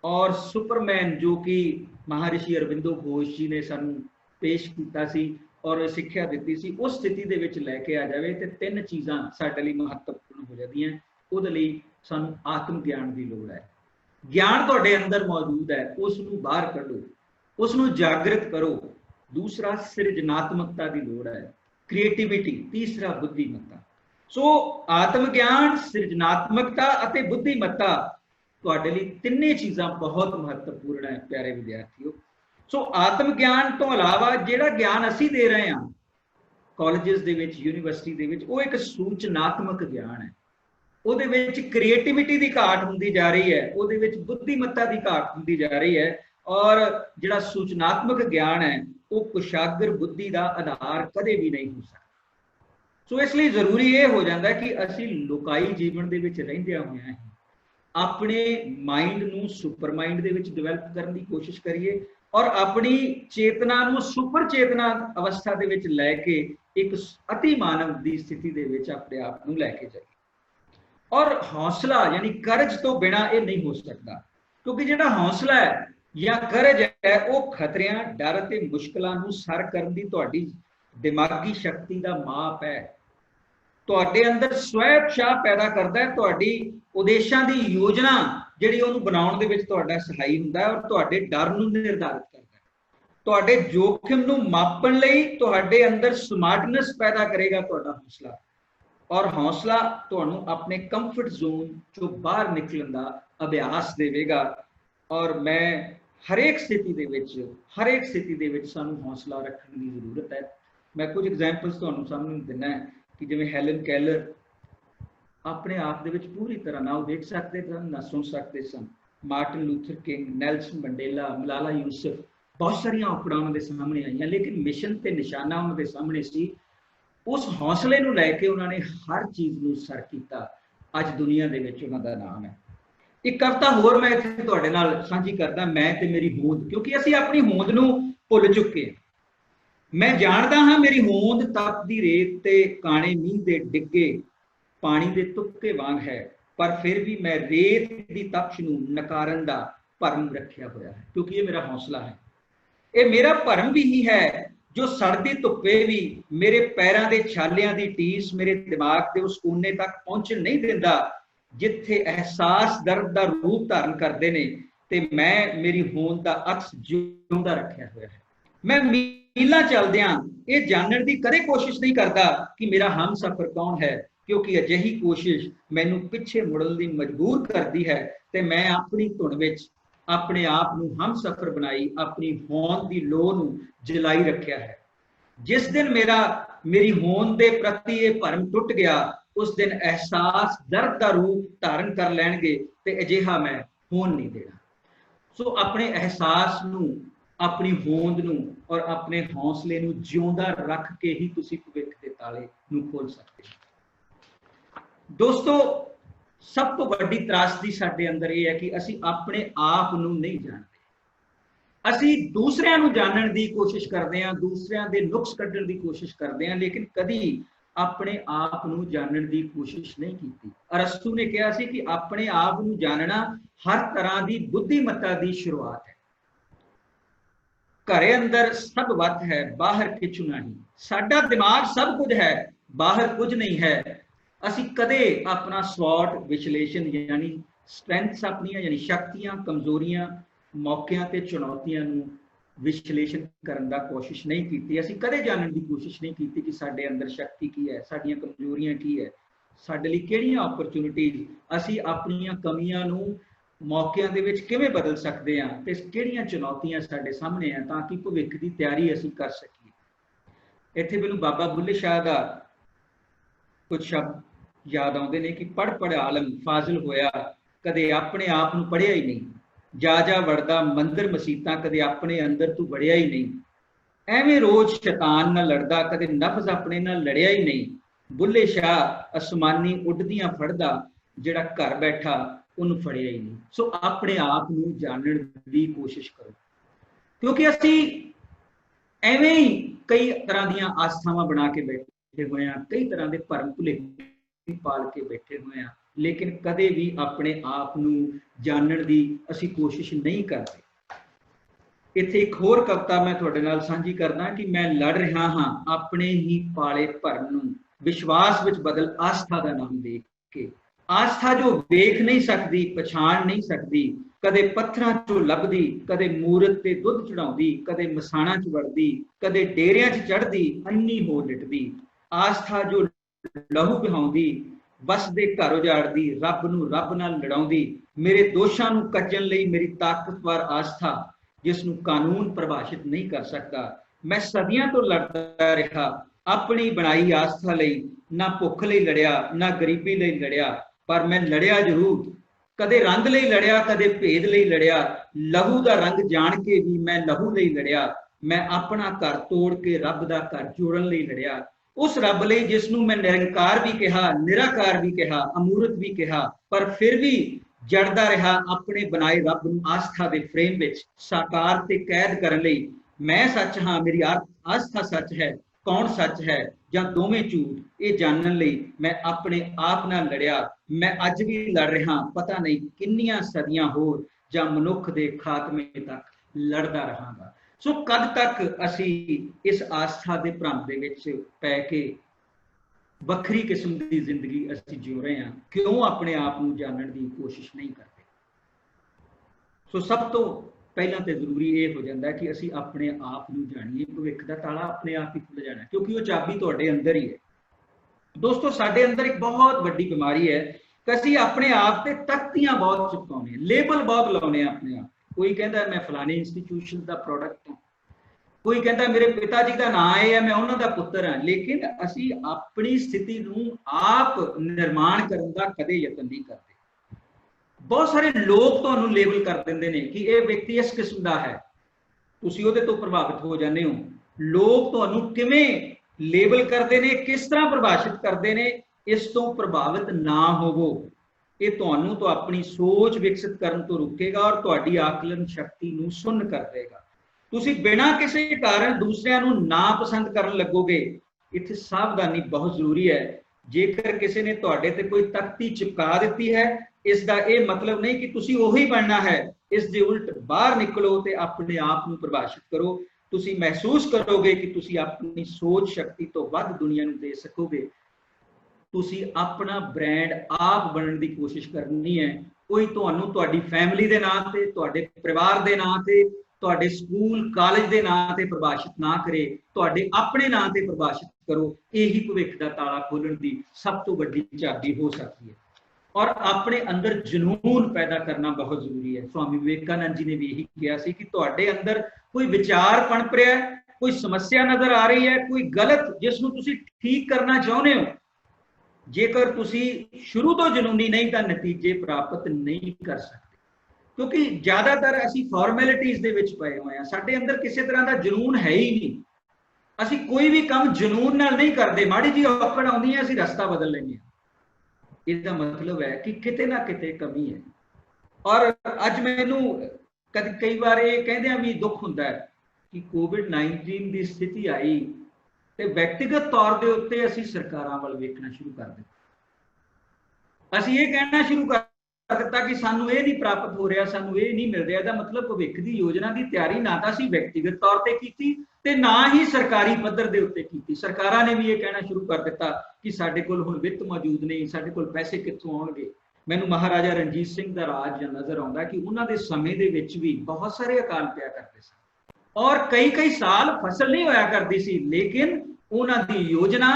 ਔਰ ਸੁਪਰਮੈਨ ਜੋ ਕਿ ਮਹਾਰਿਸ਼ੀ ਅਰਬਿੰਦੋ ਘੋਸ਼ ਜੀ ਨੇ ਸਾਨੂੰ ਪੇਸ਼ ਕੀਤਾ ਸੀ ਔਰ ਸਿੱਖਿਆ ਦਿੱਤੀ ਸੀ, ਉਸ ਸਥਿਤੀ ਦੇ ਵਿੱਚ ਲੈ ਕੇ ਆ ਜਾਵੇ ਤੇ ਤਿੰਨ ਚੀਜ਼ਾਂ ਸਾਡੇ ਲਈ ਮਹੱਤਵਪੂਰਨ ਹੋ ਜਾਂਦੀਆਂ। ਉਹਦੇ ਲਈ ਸਾਨੂੰ ਆਤਮ ਗਿਆਨ ਦੀ ਲੋੜ ਹੈ। ਗਿਆਨ ਤੁਹਾਡੇ ਅੰਦਰ ਮੌਜੂਦ ਹੈ, ਉਸ ਨੂੰ ਬਾਹਰ ਕੱਢੋ, ਉਸ ਨੂੰ ਜਾਗਰਿਤ ਕਰੋ। ਦੂਸਰਾ ਸਿਰਜਣਾਤਮਕਤਾ ਦੀ ਲੋੜ ਹੈ, ਕ੍ਰੀਏਟੀਵਿਟੀ। ਤੀਸਰਾ ਬੁੱਧੀਮੱਤਾ। ਸੋ ਆਤਮ ਗਿਆਨ, ਸਿਰਜਣਾਤਮਕਤਾ ਅਤੇ ਬੁੱਧੀਮੱਤਾ ਤੁਹਾਡੇ ਲਈ ਤਿੰਨੇ ਚੀਜ਼ਾਂ ਬਹੁਤ ਮਹੱਤਵਪੂਰਨ ਹੈ ਪਿਆਰੇ ਵਿਦਿਆਰਥੀਓ। ਸੋ ਆਤਮ ਗਿਆਨ ਤੋਂ ਇਲਾਵਾ ਜਿਹੜਾ ਗਿਆਨ ਅਸੀਂ ਦੇ ਰਹੇ ਹਾਂ ਕਾਲਜਸ ਦੇ ਵਿੱਚ, ਯੂਨੀਵਰਸਿਟੀ ਦੇ ਵਿੱਚ, ਉਹ ਇੱਕ ਸੂਚਨਾਤਮਕ ਗਿਆਨ ਹੈ। ਉਹਦੇ ਵਿੱਚ ਕ੍ਰੀਏਟੀਵਿਟੀ ਦੀ ਘਾਟ ਹੁੰਦੀ ਜਾ ਰਹੀ ਹੈ, ਉਹਦੇ ਵਿੱਚ ਬੁੱਧੀਮੱਤਾ ਦੀ ਘਾਟ ਹੁੰਦੀ ਜਾ ਰਹੀ ਹੈ ਔਰ ਜਿਹੜਾ ਸੂਚਨਾਤਮਕ ਗਿਆਨ ਹੈ ਉਹ ਕੁਸ਼ਾਗਰ ਬੁੱਧੀ ਦਾ ਆਧਾਰ ਕਦੇ ਵੀ ਨਹੀਂ ਹੋ ਸਕਦਾ। ਸੋ ਇਸ ਲਈ ਜ਼ਰੂਰੀ ਇਹ ਹੋ ਜਾਂਦਾ ਕਿ ਅਸੀਂ ਲੁਕਾਈ ਜੀਵਨ ਦੇ ਵਿੱਚ ਰਹਿੰਦਿਆਂ ਹੋਇਆਂ ਆਪਣੇ ਮਾਈਂਡ ਨੂੰ ਸੁਪਰ ਮਾਈਂਡ ਦੇ ਵਿੱਚ ਡਿਵੈਲਪ ਕਰਨ ਦੀ ਕੋਸ਼ਿਸ਼ ਕਰੀਏ ਔਰ ਆਪਣੀ ਚੇਤਨਾ ਨੂੰ ਸੁਪਰ ਚੇਤਨਾ ਅਵਸਥਾ ਦੇ ਵਿੱਚ ਲੈ ਕੇ ਇੱਕ ਅਤੀ ਮਾਨਵ ਦੀ ਸਥਿਤੀ ਦੇ ਵਿੱਚ ਆਪਣੇ ਆਪ ਨੂੰ ਲੈ ਕੇ ਜਾਈਏ। ਔਰ ਹੌਸਲਾ ਯਾਨੀ ਕਰਜ ਤੋਂ ਬਿਨਾਂ ਇਹ ਨਹੀਂ ਹੋ ਸਕਦਾ, ਕਿਉਂਕਿ ਜਿਹੜਾ ਹੌਸਲਾ ਹੈ ਜਾਂ ਕਰਜ ਹੈ ਉਹ ਖਤਰਿਆਂ, ਡਰ ਅਤੇ ਮੁਸ਼ਕਲਾਂ ਨੂੰ ਸਰ ਕਰਨ ਦੀ ਤੁਹਾਡੀ ਦਿਮਾਗੀ ਸ਼ਕਤੀ ਦਾ ਮਾਪ ਹੈ। ਤੁਹਾਡੇ ਅੰਦਰ ਸਵੈ ਉਤਸ਼ਾਹ ਪੈਦਾ ਕਰਦਾ ਹੈ, ਤੁਹਾਡੀ ਉਦੇਸ਼ਾਂ ਦੀ ਯੋਜਨਾ ਜਿਹੜੀ ਉਹਨੂੰ ਬਣਾਉਣ ਦੇ ਵਿੱਚ ਤੁਹਾਡਾ ਸਹਾਈ ਹੁੰਦਾ ਹੈ ਔਰ ਤੁਹਾਡੇ ਡਰ ਨੂੰ ਨਿਰਧਾਰਿਤ ਕਰਦਾ ਹੈ। ਤੁਹਾਡੇ ਜੋਖਮ ਨੂੰ ਮਾਪਣ ਲਈ ਤੁਹਾਡੇ ਅੰਦਰ ਸਮਾਰਟਨੈਸ ਪੈਦਾ ਕਰੇਗਾ ਤੁਹਾਡਾ ਹੌਸਲਾ। ਔਰ ਹੌਸਲਾ ਤੁਹਾਨੂੰ ਆਪਣੇ ਕੰਫਰਟ ਜ਼ੋਨ ਚੋਂ ਬਾਹਰ ਨਿਕਲਣ ਦਾ ਅਭਿਆਸ ਦੇਵੇਗਾ। ਔਰ ਮੈਂ ਹਰੇਕ ਸਥਿਤੀ ਦੇ ਵਿੱਚ ਸਾਨੂੰ ਹੌਸਲਾ ਰੱਖਣ ਦੀ ਜ਼ਰੂਰਤ ਹੈ। ਮੈਂ ਕੁਝ ਐਗਜ਼ਾਮਪਲਸ ਤੁਹਾਨੂੰ ਸਾਹਮਣੇ ਦਿੰਦਾ ਹੈ ਕਿ ਜਿਵੇਂ ਹੈਲਨ ਕੈਲਰ ਆਪਣੇ ਆਪ ਦੇ ਵਿੱਚ ਪੂਰੀ ਤਰ੍ਹਾਂ ਨਾ ਉਹ ਦੇਖ ਸਕਦੇ ਸਨ, ਨਾ ਸੁਣ ਸਕਦੇ ਸਨ, Martin Luther King, Nelson Mandela, Malala Yousuf, बहुत सारिया औकड़ा उन्होंने सामने आईया, लेकिन मिशन ते निशाना उन्होंने सामने सी। उस हौसले नूं लैके उन्होंने हर चीज़ नूं सर कीता। अज दुनिया दे विच उन्हां दा नाम है। एक कविता होर मैं इत्थे तुहाडे नाल साझी करदा, मैं ते मेरी होंद, क्योंकि असीं अपनी होंद नूं भुल चुके। मैं जानदा हां मेरी होंद तपदी रेत ते काणे मींह दे डिग्गे पानी दे तुक्के वांग है, पर फिर भी मैं रेत दी तपश नूं नकारन दा भरम रखिया होया है, क्योंकि ये मेरा हौसला है। ये मेरा भरम भी ही है जो सड़दी धुप्पे भी मेरे पैरां दे छालियां दी टीस मेरे दिमाग के उस कोने तक पहुंचन नहीं दिंदा जिथे एहसास दर्द दा रूप धारण करदे ने, ते मैं मेरी होंद दा अक्स जिउंदा रखिया होया है। मैं मीलां चलदियां ये जानने की कदे कोशिश नहीं करता कि मेरा हम सफर कौन है, क्योंकि अजिही कोशिश मैनू पिछे मुड़न दी मजबूर करती है, ते मैं अपनी धुन विच अपने आप नूं हम सफर बनाई, अपनी होंद की लोह नूं जलाई रखिया है। जिस दिन मेरी होंद दे प्रति ये भरम टुट गया, उस दिन एहसास दर्द का रूप धारण कर लैणगे, ते अजिहा मैं होण नहीं देना। सो अपने एहसास नूं, अपनी होंद नूं और अपने हौसले नूं जिउंदा रख के ही तुसीं भविख दे ताले नूं खोल सकते हो। दोस्तों, सब तो वड्डी त्रासदी साडे अंदर यह है कि असी अपने आप नूं नहीं जानते। असी दूसरियां नूं जानन दी कोशिश करते हैं, दूसरियां दे नुक्स कड्ढण दी कोशिश करते हैं, लेकिन कदी अपने आप नूं जानन दी कोशिश नहीं की। अरस्तू ने कहा सी कि अपने आप नूं जानना हर तरह की बुद्धिमत्ता की शुरुआत है। घरे अंदर सब वत है, बाहर किछु नहीं। साडा दिमाग सब कुछ है, बाहर कुछ नहीं है। असी कदे अपना स्वॉट विश्लेषण यानी स्ट्रेंथ्स अपनियां यानी शक्तियां, कमजोरियां, मौकों ते चुनौतियां नूं विश्लेषण करने की कोशिश नहीं की। असी कदे जानने की कोशिश नहीं की कि साडे अंदर शक्ति की है, साडियां कमजोरियां की है, साडे लई किहड़ियां अपॉर्चुनिटीज, असी अपनियां कमियां नूं मौकों दे विच किवें बदल सकते हैं, ते किहड़ियां चुनौतियां साडे सामने हैं, ताकि भविख की तैयारी असी कर सकीए। इत्थे मैनूं बाबा बुल्ले शाह दा कुछ शब्द याद आउंदे ने कि पढ़ आलम फाजिल होया, कदे अपने आप नूं पढ़िया ही नहीं। जा वड़दा मंदिर मसीतां, कदे अपने अंदर तू वड़िया ही नहीं। एवें रोज शैतान नाल लड़दा, कदे नफ्स अपने नाल लड़िया ही नहीं। बुल्ले शाह आसमानी उड़दियां फड़दा, जिहड़ा घर बैठा उन्होंने फड़िया ही नहीं। सो अपने आप नूं जानन दी कोशिश करो, क्योंकि असी एवें ही कई तरह दीयां आस्थावां बना के बैठे हुए हैं, कई तरह के भरम भुलेखे पाल के बैठे हुए हैं, लेकिन कदे भी अपने आप नूं जानन दी असी कोशिश नहीं करते। इत्थे एक होर कविता मैं तुहाडे नाल साझी करना कि मैं लड़ रहा हाँ अपने ही पाले भरम नूं, विश्वास विच बदल आस्था का नाम देख के। आस्था जो देख नहीं सकती, पछाण नहीं सकती, कदे पत्थरां चों लभदी, कदे मूरत ते दुध चढ़ाउंदी, कदे मसाणा च वड़दी, कदे डेरियां च चढ़दी, अन्नी हो लिटदी। आस्था जो लहू बहाउंदी, वसदे घर उजाड़दी, रब नूं रब नाल लड़ाउंदी। मेरे दोषां नूं कच्चण लई मेरी ताकतवर आस्था, जिस नूं कानून परिभाषित नहीं कर सकता। मैं सदियां तो लड़दा रहा अपनी बनाई आस्था लई, ना भुख लई लड़िया, ना गरीबी लई लड़िया, पर मैं लड़िया जरूर। कदे रंग लई लड़िया, कदे भेद लई लड़िया, लहू दा रंग जान के भी मैं लहू लई लड़िया। मैं अपना घर तोड़ के रब दा घर जोड़न लई लड़िया। उस रब लई जिसनूं मैं निरंकार भी कहा, निराकार भी कहा, अमूरत भी कहा, पर फिर भी जड़दा रहा अपने बनाए रब नूं आस्था दे फ्रेम विच साकार ते कैद करन लई। मैं सच हाँ, मेरी आस्था सच है, कौन सच है ਜਾਂ ਦੋਵੇਂ ਝੂਠ, ਇਹ ਜਾਣਨ ਲਈ मैं अपने आप नाल लड़िया। मैं अज भी लड़ रहा, पता नहीं किन्नियां सदियां होर, ਜਾਂ मनुख दे खात्मे तक लड़दा रहांगा। सो कद तक असी इस आस्था दे भ्रम दे विच पै के ਵੱਖਰੀ किस्म की जिंदगी असी जिउ रहे हैं, क्यों अपने आप नूं जानन दी कोशिश नहीं करते। सो सब तो पहला तो जरूरी ये हो जाता है कि असी अपने आप नूं जाणीए। भविख का ताला अपने आप ही खुल जाना, क्योंकि वो चाबी तुहाडे अंदर ही है। दोस्तों, साडे अंदर एक बहुत वड्डी बीमारी है कि असी अपने आप ते तख्तियां बहुत चिपकाउने, लेबल बहुत लाउने अपने आप। कोई कहता मैं फलाने इंस्टीट्यूशन का प्रोडक्ट हाँ, कोई कहता मेरे पिता जी का नाम है, मैं उन्हों का पुत्र हाँ, लेकिन असी अपनी स्थिति नूं आप निर्माण करने का कदे यतन नहीं करते। बहुत सारे लोग ਤੁਹਾਨੂੰ ਲੇਬਲ ਕਰ ਦਿੰਦੇ ਨੇ ਕਿ ਇਹ ਵਿਅਕਤੀ ਇਸ ਕਿਸਮ ਦਾ ਹੈ, ਤੁਸੀਂ ਉਹਦੇ ਤੋਂ ਪ੍ਰਭਾਵਿਤ ਹੋ ਜਾਂਦੇ ਹੋ। ਲੋਕ ਤੁਹਾਨੂੰ ਕਿਵੇਂ ਲੇਬਲ ਕਰਦੇ ਨੇ, ਕਿਸ ਤਰ੍ਹਾਂ ਪ੍ਰਭਾਸ਼ਿਤ ਕਰਦੇ ਨੇ, ਇਸ ਤੋਂ ਪ੍ਰਭਾਵਿਤ ਨਾ ਹੋਵੋ। ਇਹ ਤੁਹਾਨੂੰ ਤੋਂ ਆਪਣੀ ਸੋਚ ਵਿਕਸਿਤ ਕਰਨ ਤੋਂ ਰੋਕੇਗਾ ਔਰ ਤੁਹਾਡੀ ਆਕਲਨ ਸ਼ਕਤੀ ਨੂੰ ਸੁੰਨ ਕਰ ਦੇਗਾ। ਤੁਸੀਂ ਬਿਨਾਂ ਕਿਸੇ ਕਾਰਨ ਦੂਸਰਿਆਂ ਨੂੰ ਨਾ ਪਸੰਦ ਕਰਨ ਲੱਗੋਗੇ। ਇੱਥੇ ਸਾਵਧਾਨੀ ਬਹੁਤ ਜ਼ਰੂਰੀ ਹੈ। ਜੇਕਰ ਕਿਸੇ ਨੇ ਤੁਹਾਡੇ ਤੇ ਕੋਈ ਤਖਤੀ ਚਿਪਕਾ ਦਿੱਤੀ ਹੈ, ਇਸ ਦਾ ਇਹ ਮਤਲਬ ਨਹੀਂ ਕਿ ਤੁਸੀਂ ਉਹੀ ਬਣਨਾ ਹੈ। ਇਸ ਦੇ ਉਲਟ ਬਾਹਰ ਨਿਕਲੋ ਤੇ ਆਪਣੇ ਆਪ ਨੂੰ ਪ੍ਰਭਾਸ਼ਿਤ ਕਰੋ। ਤੁਸੀਂ ਮਹਿਸੂਸ ਕਰੋਗੇ ਕਿ ਤੁਸੀਂ ਆਪਣੀ ਸੋਚ ਸ਼ਕਤੀ ਤੋਂ ਵੱਧ ਦੁਨੀਆ ਨੂੰ ਦੇ ਸਕੋਗੇ। ਤੁਸੀਂ ਆਪਣਾ ਬ੍ਰਾਂਡ ਆਪ ਬਣਨ ਦੀ ਕੋਸ਼ਿਸ਼ ਕਰਨੀ ਹੈ। ਕੋਈ ਤੁਹਾਨੂੰ ਤੁਹਾਡੀ ਫੈਮਿਲੀ ਦੇ ਨਾਂ ਤੇ, ਤੁਹਾਡੇ ਪਰਿਵਾਰ ਦੇ ਨਾਂ ਤੇ, ਤੁਹਾਡੇ ਸਕੂਲ ਕਾਲਜ ਦੇ ਨਾਂ ਤੇ ਪ੍ਰਭਾਸ਼ਿਤ ਨਾ ਕਰੇ, ਤੁਹਾਡੇ ਆਪਣੇ ਨਾਂ ਤੇ ਪ੍ਰਭਾਸ਼ਿਤ ਕਰੋ। ਇਹੀ ਭਵਿੱਖ ਦਾ ਤਾਲਾ ਖੋਲਣ ਦੀ ਸਭ ਤੋਂ ਵੱਡੀ ਚਾਬੀ ਹੋ ਸਕਦੀ ਹੈ। ਔਰ ਆਪਣੇ ਅੰਦਰ ਜਨੂਨ ਪੈਦਾ ਕਰਨਾ ਬਹੁਤ ਜ਼ਰੂਰੀ ਹੈ। स्वामी विवेकानंद जी ने भी यही किया सी कि ਤੁਹਾਡੇ ਅੰਦਰ ਕੋਈ ਵਿਚਾਰ ਪਣਪ ਰਿਹਾ ਹੈ, ਕੋਈ ਸਮੱਸਿਆ ਨਜ਼ਰ ਆ ਰਹੀ ਹੈ, ਕੋਈ ਗਲਤ ਜਿਸ ਨੂੰ ਤੁਸੀਂ ਠੀਕ ਕਰਨਾ ਚਾਹੁੰਦੇ ਹੋ, ਜੇਕਰ ਤੁਸੀਂ ਸ਼ੁਰੂ ਤੋਂ ਜਨੂਨੀ ਨਹੀਂ ਤਾਂ ਨਤੀਜੇ ਪ੍ਰਾਪਤ ਨਹੀਂ ਕਰ ਸਕਦੇ। ਕਿਉਂਕਿ ਜ਼ਿਆਦਾਤਰ ਅਸੀਂ ਫਾਰਮੈਲਿਟੀਜ਼ ਦੇ ਵਿੱਚ ਪਏ ਹੋਏ ਹਾਂ, ਸਾਡੇ ਅੰਦਰ ਕਿਸੇ ਤਰ੍ਹਾਂ ਦਾ ਜਨੂਨ ਹੈ ਹੀ ਨਹੀਂ। ਅਸੀਂ ਕੋਈ ਵੀ ਕੰਮ ਜਨੂਨ ਨਾਲ ਨਹੀਂ ਕਰਦੇ। ਮਾੜੀ ਜੀ ਔਕੜ ਆਉਂਦੀ ਹੈ, ਅਸੀਂ ਰਸਤਾ ਬਦਲ ਲੈਂਦੇ ਹਾਂ। ਇਹਦਾ ਮਤਲਬ ਹੈ ਕਿ ਕਿਤੇ ਨਾ ਕਿਤੇ ਕਮੀ ਹੈ। ਔਰ ਅੱਜ ਮੈਨੂੰ ਕਈ ਵਾਰ ਇਹ ਕਹਿੰਦਿਆਂ ਵੀ ਦੁੱਖ ਹੁੰਦਾ ਹੈ ਕਿ COVID-19 ਦੀ ਸਥਿਤੀ ਆਈ ਤੇ ਵਿਅਕਤੀਗਤ ਤੌਰ ਦੇ ਉੱਤੇ ਅਸੀਂ ਸਰਕਾਰਾਂ ਵੱਲ ਵੇਖਣਾ ਸ਼ੁਰੂ ਕਰ ਦਿੱਤਾ। ਅਸੀਂ ਇਹ ਕਹਿਣਾ ਸ਼ੁਰੂ ਕਰ ਦਿੱਤਾ ਕਿ ਸਾਨੂੰ ਇਹ ਨਹੀਂ ਪ੍ਰਾਪਤ ਹੋ ਰਿਹਾ, ਸਾਨੂੰ ਇਹ ਨਹੀਂ ਮਿਲ ਰਿਹਾ। ਇਹਦਾ ਮਤਲਬ ਭਵਿੱਖ ਦੀ ਯੋਜਨਾ ਦੀ ਤਿਆਰੀ ਨਾ ਤਾਂ ਅਸੀਂ ਵਿਅਕਤੀਗਤ ਤੌਰ ਤੇ ਕੀਤੀ ਤੇ ਨਾ ਹੀ ਸਰਕਾਰੀ ਪੱਧਰ ਦੇ ਉੱਤੇ ਕੀਤੀ। ਸਰਕਾਰਾਂ ਨੇ ਵੀ ਇਹ ਕਹਿਣਾ ਸ਼ੁਰੂ ਕਰ ਦਿੱਤਾ ਕਿ ਸਾਡੇ ਕੋਲ ਹੁਣ ਵਿੱਤ ਮੌਜੂਦ ਨਹੀਂ, ਸਾਡੇ ਕੋਲ ਪੈਸੇ ਕਿੱਥੋਂ ਆਉਣਗੇ। ਮੈਨੂੰ ਮਹਾਰਾਜਾ ਰਣਜੀਤ ਸਿੰਘ ਦਾ ਰਾਜ ਨਜ਼ਰ ਆਉਂਦਾ ਕਿ ਉਹਨਾਂ ਦੇ ਸਮੇਂ ਦੇ ਵਿੱਚ ਵੀ ਬਹੁਤ ਸਾਰੇ ਅਕਾਲ ਪਿਆ ਕਰਦੇ ਸਨ ਔਰ ਕਈ ਸਾਲ ਫਸਲ ਨਹੀਂ ਹੋਇਆ ਕਰਦੀ ਸੀ, ਲੇਕਿਨ ਉਹਨਾਂ ਦੀ ਯੋਜਨਾ,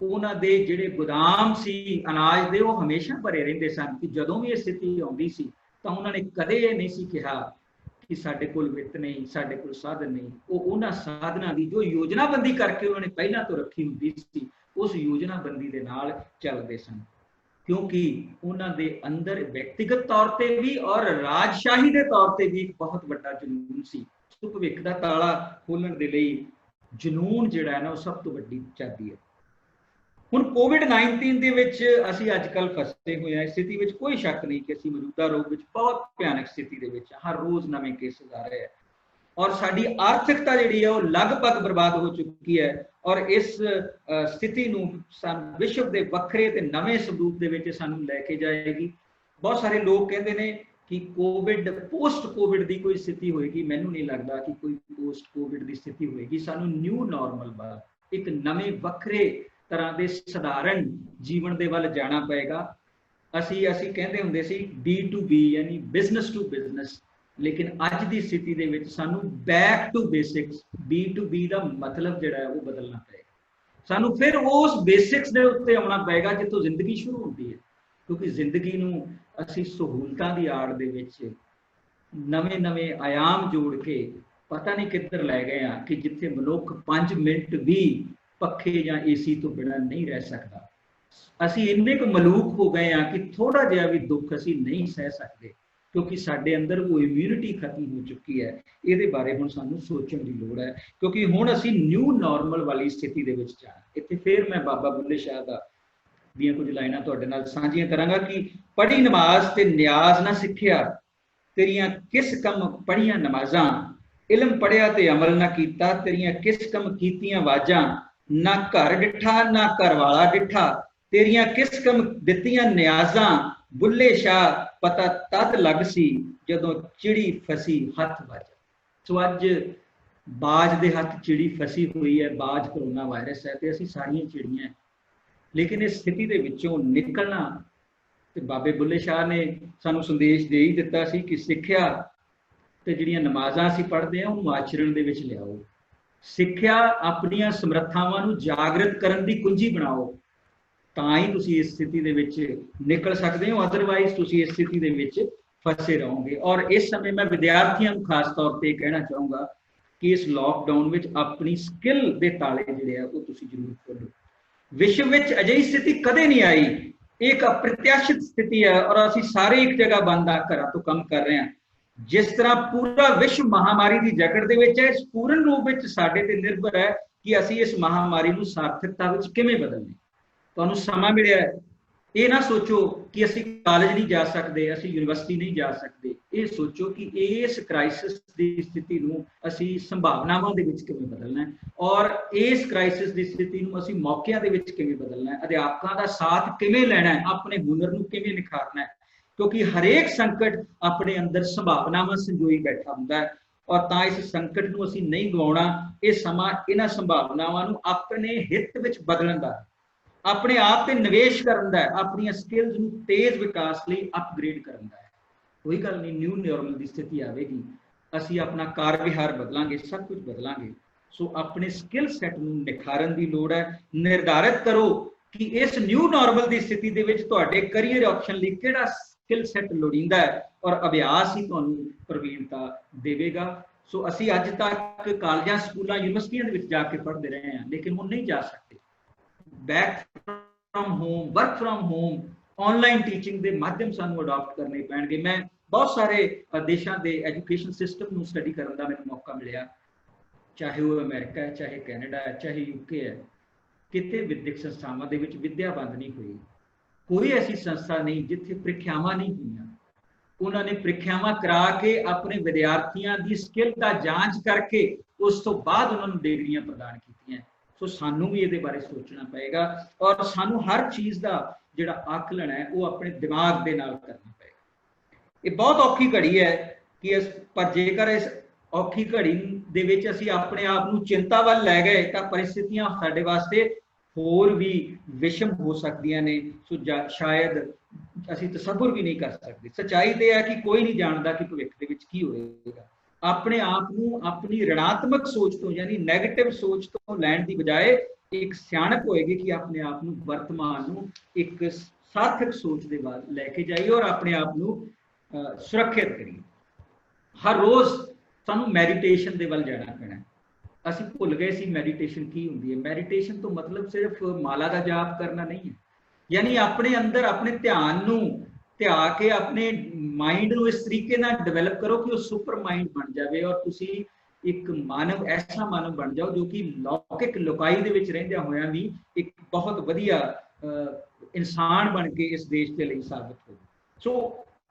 ਉਹਨਾਂ ਦੇ ਜਿਹੜੇ ਗੋਦਾਮ ਸੀ ਅਨਾਜ ਦੇ, ਉਹ ਹਮੇਸ਼ਾ ਭਰੇ ਰਹਿੰਦੇ ਸਨ। ਕਿ ਜਦੋਂ ਵੀ ਇਹ ਸਥਿਤੀ ਆਉਂਦੀ ਸੀ ਤਾਂ ਉਹਨਾਂ ਨੇ ਕਦੇ ਇਹ ਨਹੀਂ ਸੀ ਕਿਹਾ ਕਿ ਸਾਡੇ ਕੋਲ ਵਿੱਤ ਨਹੀਂ, ਸਾਡੇ ਕੋਲ ਸਾਧਨ ਨਹੀਂ। ਉਹ ਉਹਨਾਂ ਸਾਧਨਾਂ ਦੀ ਜੋ ਯੋਜਨਾਬੰਦੀ ਕਰਕੇ ਉਹਨਾਂ ਨੇ ਪਹਿਲਾਂ ਤੋਂ ਰੱਖੀ ਹੁੰਦੀ ਸੀ, ਉਸ ਯੋਜਨਾਬੰਦੀ ਦੇ ਨਾਲ ਚੱਲਦੇ ਸਨ। ਕਿਉਂਕਿ ਉਹਨਾਂ ਦੇ ਅੰਦਰ ਵਿਅਕਤੀਗਤ ਤੌਰ ਤੇ ਵੀ ਔਰ ਰਾਜਸ਼ਾਹੀ ਦੇ ਤੌਰ ਤੇ ਵੀ ਇੱਕ ਬਹੁਤ ਵੱਡਾ ਜਨੂਨ ਸੀ। ਸੋ ਭਵਿੱਖ ਦਾ ਤਾਲਾ ਖੋਲਣ ਦੇ ਲਈ ਜਨੂਨ ਜਿਹੜਾ ਹੈ ਨਾ, ਉਹ ਸਭ ਤੋਂ ਵੱਡੀ ਚਾਬੀ ਹੈ। ਹੁਣ COVID-19 ਦੇ ਵਿੱਚ ਅਸੀਂ ਅੱਜ ਕੱਲ੍ਹ ਫਸੇ ਹੋਏ ਹਾਂ। ਇਸ ਸਥਿਤੀ ਵਿੱਚ ਕੋਈ ਸ਼ੱਕ ਨਹੀਂ ਕਿ ਅਸੀਂ ਮੌਜੂਦਾ ਰੋਗ ਵਿੱਚ ਬਹੁਤ ਭਿਆਨਕ ਸਥਿਤੀ ਦੇ ਵਿੱਚ, ਹਰ ਰੋਜ਼ ਨਵੇਂ ਕੇਸਿਸ ਆ ਰਹੇ ਹੈ ਔਰ ਸਾਡੀ ਆਰਥਿਕਤਾ ਜਿਹੜੀ ਹੈ ਉਹ ਲਗਭਗ ਬਰਬਾਦ ਹੋ ਚੁੱਕੀ ਹੈ। ਔਰ ਇਸ ਸਥਿਤੀ ਨੂੰ ਸਾਨੂੰ ਵਿਸ਼ਵ ਦੇ ਵੱਖਰੇ ਤੇ ਨਵੇਂ ਸਰੂਪ ਦੇ ਵਿੱਚ ਸਾਨੂੰ ਲੈ ਕੇ ਜਾਏਗੀ। ਬਹੁਤ ਸਾਰੇ ਲੋਕ ਕਹਿੰਦੇ ਨੇ ਕਿ ਪੋਸਟ ਕੋਵਿਡ ਦੀ ਕੋਈ ਸਥਿਤੀ ਹੋਏਗੀ। ਮੈਨੂੰ ਨਹੀਂ ਲੱਗਦਾ ਕਿ ਕੋਈ ਪੋਸਟ ਕੋਵਿਡ ਦੀ ਸਥਿਤੀ ਹੋਏਗੀ। ਸਾਨੂੰ ਨਿਊ ਨਾਰਮਲ ਬਾਅਦ ਇੱਕ ਨਵੇਂ ਵੱਖਰੇ ਤਰ੍ਹਾਂ ਦੇ ਸਧਾਰਨ ਜੀਵਨ ਦੇ ਵੱਲ ਜਾਣਾ ਪਏਗਾ। ਅਸੀਂ ਕਹਿੰਦੇ ਹੁੰਦੇ ਸੀ B2B ਯਾਨੀ ਬਿਜ਼ਨਸ ਟੂ ਬਿਜ਼ਨਸ, ਲੇਕਿਨ ਅੱਜ ਦੀ ਸਥਿਤੀ ਦੇ ਵਿੱਚ ਸਾਨੂੰ ਬੈਕ ਟੂ ਬੇਸਿਕਸ, B2B ਦਾ ਮਤਲਬ ਜਿਹੜਾ ਹੈ ਉਹ ਬਦਲਣਾ ਪਏਗਾ। ਸਾਨੂੰ ਫਿਰ ਉਸ ਬੇਸਿਕਸ ਦੇ ਉੱਤੇ ਆਉਣਾ ਪਏਗਾ ਜਿੱਥੋਂ ਜ਼ਿੰਦਗੀ ਸ਼ੁਰੂ ਹੁੰਦੀ ਹੈ। ਕਿਉਂਕਿ ਜ਼ਿੰਦਗੀ ਨੂੰ ਅਸੀਂ ਸਹੂਲਤਾਂ ਦੀ ਆੜ ਦੇ ਵਿੱਚ ਨਵੇਂ ਆयाम ਜੋੜ ਕੇ ਪਤਾ ਨਹੀਂ ਕਿੱਧਰ ਲੈ ਗਏ ਹਾਂ ਕਿ ਜਿੱਥੇ ਮਨੁੱਖ 5 ਮਿੰਟ ਵੀ ਪੱਖੇ ਜਾਂ AC ਤੋਂ ਬਿਨਾਂ ਨਹੀਂ ਰਹਿ ਸਕਦਾ। ਅਸੀਂ ਇੰਨੇ ਕੁ ਮਲੂਕ ਹੋ ਗਏ ਹਾਂ ਕਿ ਥੋੜਾ ਜਿਹਾ ਵੀ ਦੁੱਖ ਅਸੀਂ ਨਹੀਂ ਸਹਿ ਸਕਦੇ, ਕਿਉਂਕਿ ਸਾਡੇ ਅੰਦਰ ਉਹ ਇਮਿਊਨਿਟੀ ਖਤਮ ਹੋ ਚੁੱਕੀ ਹੈ। ਇਹਦੇ ਬਾਰੇ ਹੁਣ ਸਾਨੂੰ ਸੋਚਣ ਦੀ ਲੋੜ ਹੈ, ਕਿਉਂਕਿ ਹੁਣ ਅਸੀਂ ਨਿਊ ਨਾਰਮਲ ਵਾਲੀ ਸਥਿਤੀ ਦੇ ਵਿੱਚ ਜਾਣਾ। ਇੱਥੇ ਫਿਰ ਮੈਂ ਬਾਬਾ ਬੁੱਲੇ ਸ਼ਾਹ ਦੀਆਂ ਕੁਝ ਲਾਈਨਾਂ ਤੁਹਾਡੇ ਨਾਲ ਸਾਂਝੀਆਂ ਕਰਾਂਗਾ ਕਿ ਪੜ੍ਹੀ ਨਮਾਜ਼ ਤੇ ਨਿਆਜ਼ ਨਾ ਸਿੱਖਿਆ, ਤੇਰੀਆਂ ਕਿਸ ਕੰਮ ਪੜ੍ਹੀਆਂ ਨਮਾਜ਼ਾਂ, ਇਲਮ ਪੜ੍ਹਿਆ ਤੇ ਅਮਲ ਨਾ ਕੀਤਾ, ਤੇਰੀਆਂ ਕਿਸ ਕੰਮ ਕੀਤੀਆਂ ਵਾਜਾਂ, ਨਾ ਘਰ ਡਿੱਠਾ ਨਾ ਘਰ ਵਾਲਾ ਡਿੱਠਾ, ਤੇਰੀਆਂ ਕਿਸ ਕੰਮ ਦਿੱਤੀਆਂ ਨਿਆਜ਼ਾਂ, ਬੁੱਲੇ ਸ਼ਾਹ ਪਤਾ ਤਦ ਲੱਗ ਸੀ ਜਦੋਂ ਚਿੜੀ ਫਸੀ ਹੱਥ ਵੱਜ। ਸੋ ਅੱਜ ਬਾਜ ਦੇ ਹੱਥ ਚਿੜੀ ਫਸੀ ਹੋਈ ਹੈ। ਬਾਜ ਕਰੋਨਾ ਵਾਇਰਸ ਹੈ ਤੇ ਅਸੀਂ ਸਾਰੀਆਂ ਚਿੜੀਆਂ, ਲੇਕਿਨ ਇਸ ਸਥਿਤੀ ਦੇ ਵਿੱਚੋਂ ਨਿਕਲਣਾ ਤੇ ਬਾਬੇ ਬੁੱਲੇ ਸ਼ਾਹ ਨੇ ਸਾਨੂੰ ਸੰਦੇਸ਼ ਦੇ ਹੀ ਦਿੱਤਾ ਸੀ ਕਿ ਸਿੱਖਿਆ ਤੇ ਜਿਹੜੀਆਂ ਨਮਾਜ਼ਾਂ ਅਸੀਂ ਪੜ੍ਹਦੇ ਹਾਂ ਉਹਨੂੰ ਆਚਰਣ ਦੇ ਵਿੱਚ ਲਿਆਓ। ਸਿੱਖਿਆ ਆਪਣੀਆਂ ਸਮਰੱਥਾਵਾਂ ਨੂੰ ਜਾਗਰਤ ਕਰਨ ਦੀ ਕੁੰਜੀ ਬਣਾਓ, ਤਾਂ ਹੀ ਤੁਸੀਂ ਇਸ ਸਥਿਤੀ ਦੇ ਵਿੱਚ ਨਿਕਲ ਸਕਦੇ ਹੋ। ਅਦਰਵਾਈਜ਼ ਤੁਸੀਂ ਇਸ ਸਥਿਤੀ ਦੇ ਵਿੱਚ ਫਸੇ ਰਹੋਗੇ। ਔਰ ਇਸ ਸਮੇਂ ਮੈਂ ਵਿਦਿਆਰਥੀਆਂ ਨੂੰ ਖਾਸ ਤੌਰ ਤੇ ਕਹਿਣਾ ਚਾਹੂੰਗਾ ਕਿ ਇਸ ਲਾਕਡਾਊਨ ਵਿੱਚ ਆਪਣੀ ਸਕਿੱਲ ਦੇ ਤਾਲੇ ਜਿਹੜੇ ਆ ਉਹ ਤੁਸੀਂ ਜ਼ਰੂਰ ਖੋਲੋ। ਵਿਸ਼ਵ ਵਿੱਚ ਅਜਿਹੀ ਸਥਿਤੀ ਕਦੇ ਨਹੀਂ ਆਈ। एक अप्रत्याशित स्थिति है और असी सारे एक जगह बंद आ घरां तो काम कर रहे हैं। जिस तरह पूरा विश्व महामारी की जकड़ दे विच है, इस पूर्ण रूप में साडे ते निर्भर है कि असी इस महामारी नूं सार्थकता विच किवें बदलने। तुहानूं समा मिलिया है, ये ना सोचो कि असी कॉलेज नहीं जा सकते, असी यूनिवर्सिटी नहीं जा सकते। ये सोचो कि इस क्राइसिस की स्थिति नूं असी संभावनावां दे विच किवें बदलना है और इस क्राइसिस की स्थिति नूं असी मौकिਆਂ दे विच किवें बदलना है, अध्यापकों का साथ किवें लेना है, अपने हुनर नूं किवें निखारना है। क्योंकि हरेक संकट अपने अंदर संभावनावां संजोई बैठा हुंदा है और तां इस संकट नूं असी नहीं गवाउणा। ये समा इन्हां संभावनावां नूं अपने हित विच बदलण दा, अपने आप पे निवेश करन दा, अपनी स्किल्स नूं तेज विकास लई अपग्रेड करन दा है। कोई गल नहीं, न्यू नॉर्मल की स्थिति आवेगी, असी अपना कार विहार बदलांगे, सब कुछ बदलांगे। सो अपने स्किल सैट नूं निखारन की लोड़ है। निर्धारित करो कि इस न्यू नॉर्मल की स्थिति दे विच तुहाडे करियर ऑप्शन लई किहड़ा स्किल सैट लोड़ींदा है और अभ्यास ही तुहानूं प्रवीणता देवेगा। सो असी अज तक कॉलेजां, स्कूलों, यूनिवर्सिटियां दे विच जाके पढ़ते रहे हैं, लेकिन हुण नहीं जा सकते। Back from home, work from home, online teaching के माध्यम सानू अडॉप्ट करने पैणगे। मैं बहुत सारे देशों के एजुकेशन सिस्टम नूं स्टडी करने का मैंने मौका मिलिया, चाहे वो अमेरिका है, चाहे कैनेडा है, चाहे यूके है। किते विद्यक संस्थावां दे विच विद्या बंद नहीं हुई, कोई ऐसी संस्था नहीं जिथे प्रीख्यावां नहीं हुई। उन्होंने प्रीख्यावां करा के अपने विद्यार्थियों की स्किल का जांच करके उस तो बाद उन्होंने डिग्रियां प्रदान की। सो सानू भी ये बारे सोचना पएगा और सानू हर चीज़ का जिहड़ा आकलन है वो अपने दिमाग के नाल करना पएगा। ये बहुत औखी घड़ी है कि पर जेकर इस औखी घड़ी दे विच असीं अपने आप नूं चिंता वल लै गए तो परिस्थितियां साडे वास्ते होर भी विषम हो सकदियां ने। सो शायद असीं तसव्वुर भी नहीं कर सकते। सच्चाई तो है कि कोई नहीं जानता कि भविष्य दे विच की होएगा। अपने आप नूं अपनी ऋणात्मक सोच तो यानी नैगेटिव सोच तो लैण दी बजाय एक सियाणप होएगी कि अपने आप नूं वर्तमान नूं एक सार्थक सोच दे वाल लैके जाइए और अपने आप नूं सुरक्षित करिए। हर रोज़ सानू मैडिटेशन दे वल जाना पैना है। असीं भुल गए सी मैडिटेशन की हुंदी है। मैडिटेशन तो मतलब सिर्फ माला का जाप करना नहीं है, यानी अपने अंदर अपने ध्यान नूं ध्या के अपने माइंड नूं इस तरीके नाल डिवेलप करो कि वो सुपर माइंड बन जाए और तुसीं एक मानव, ऐसा मानव बन जाओ जो कि लौकिक लुकाई दे विच रहिंदियां होइआं भी एक बहुत वधिया इंसान बन के इस देश के लिए साबित हो। सो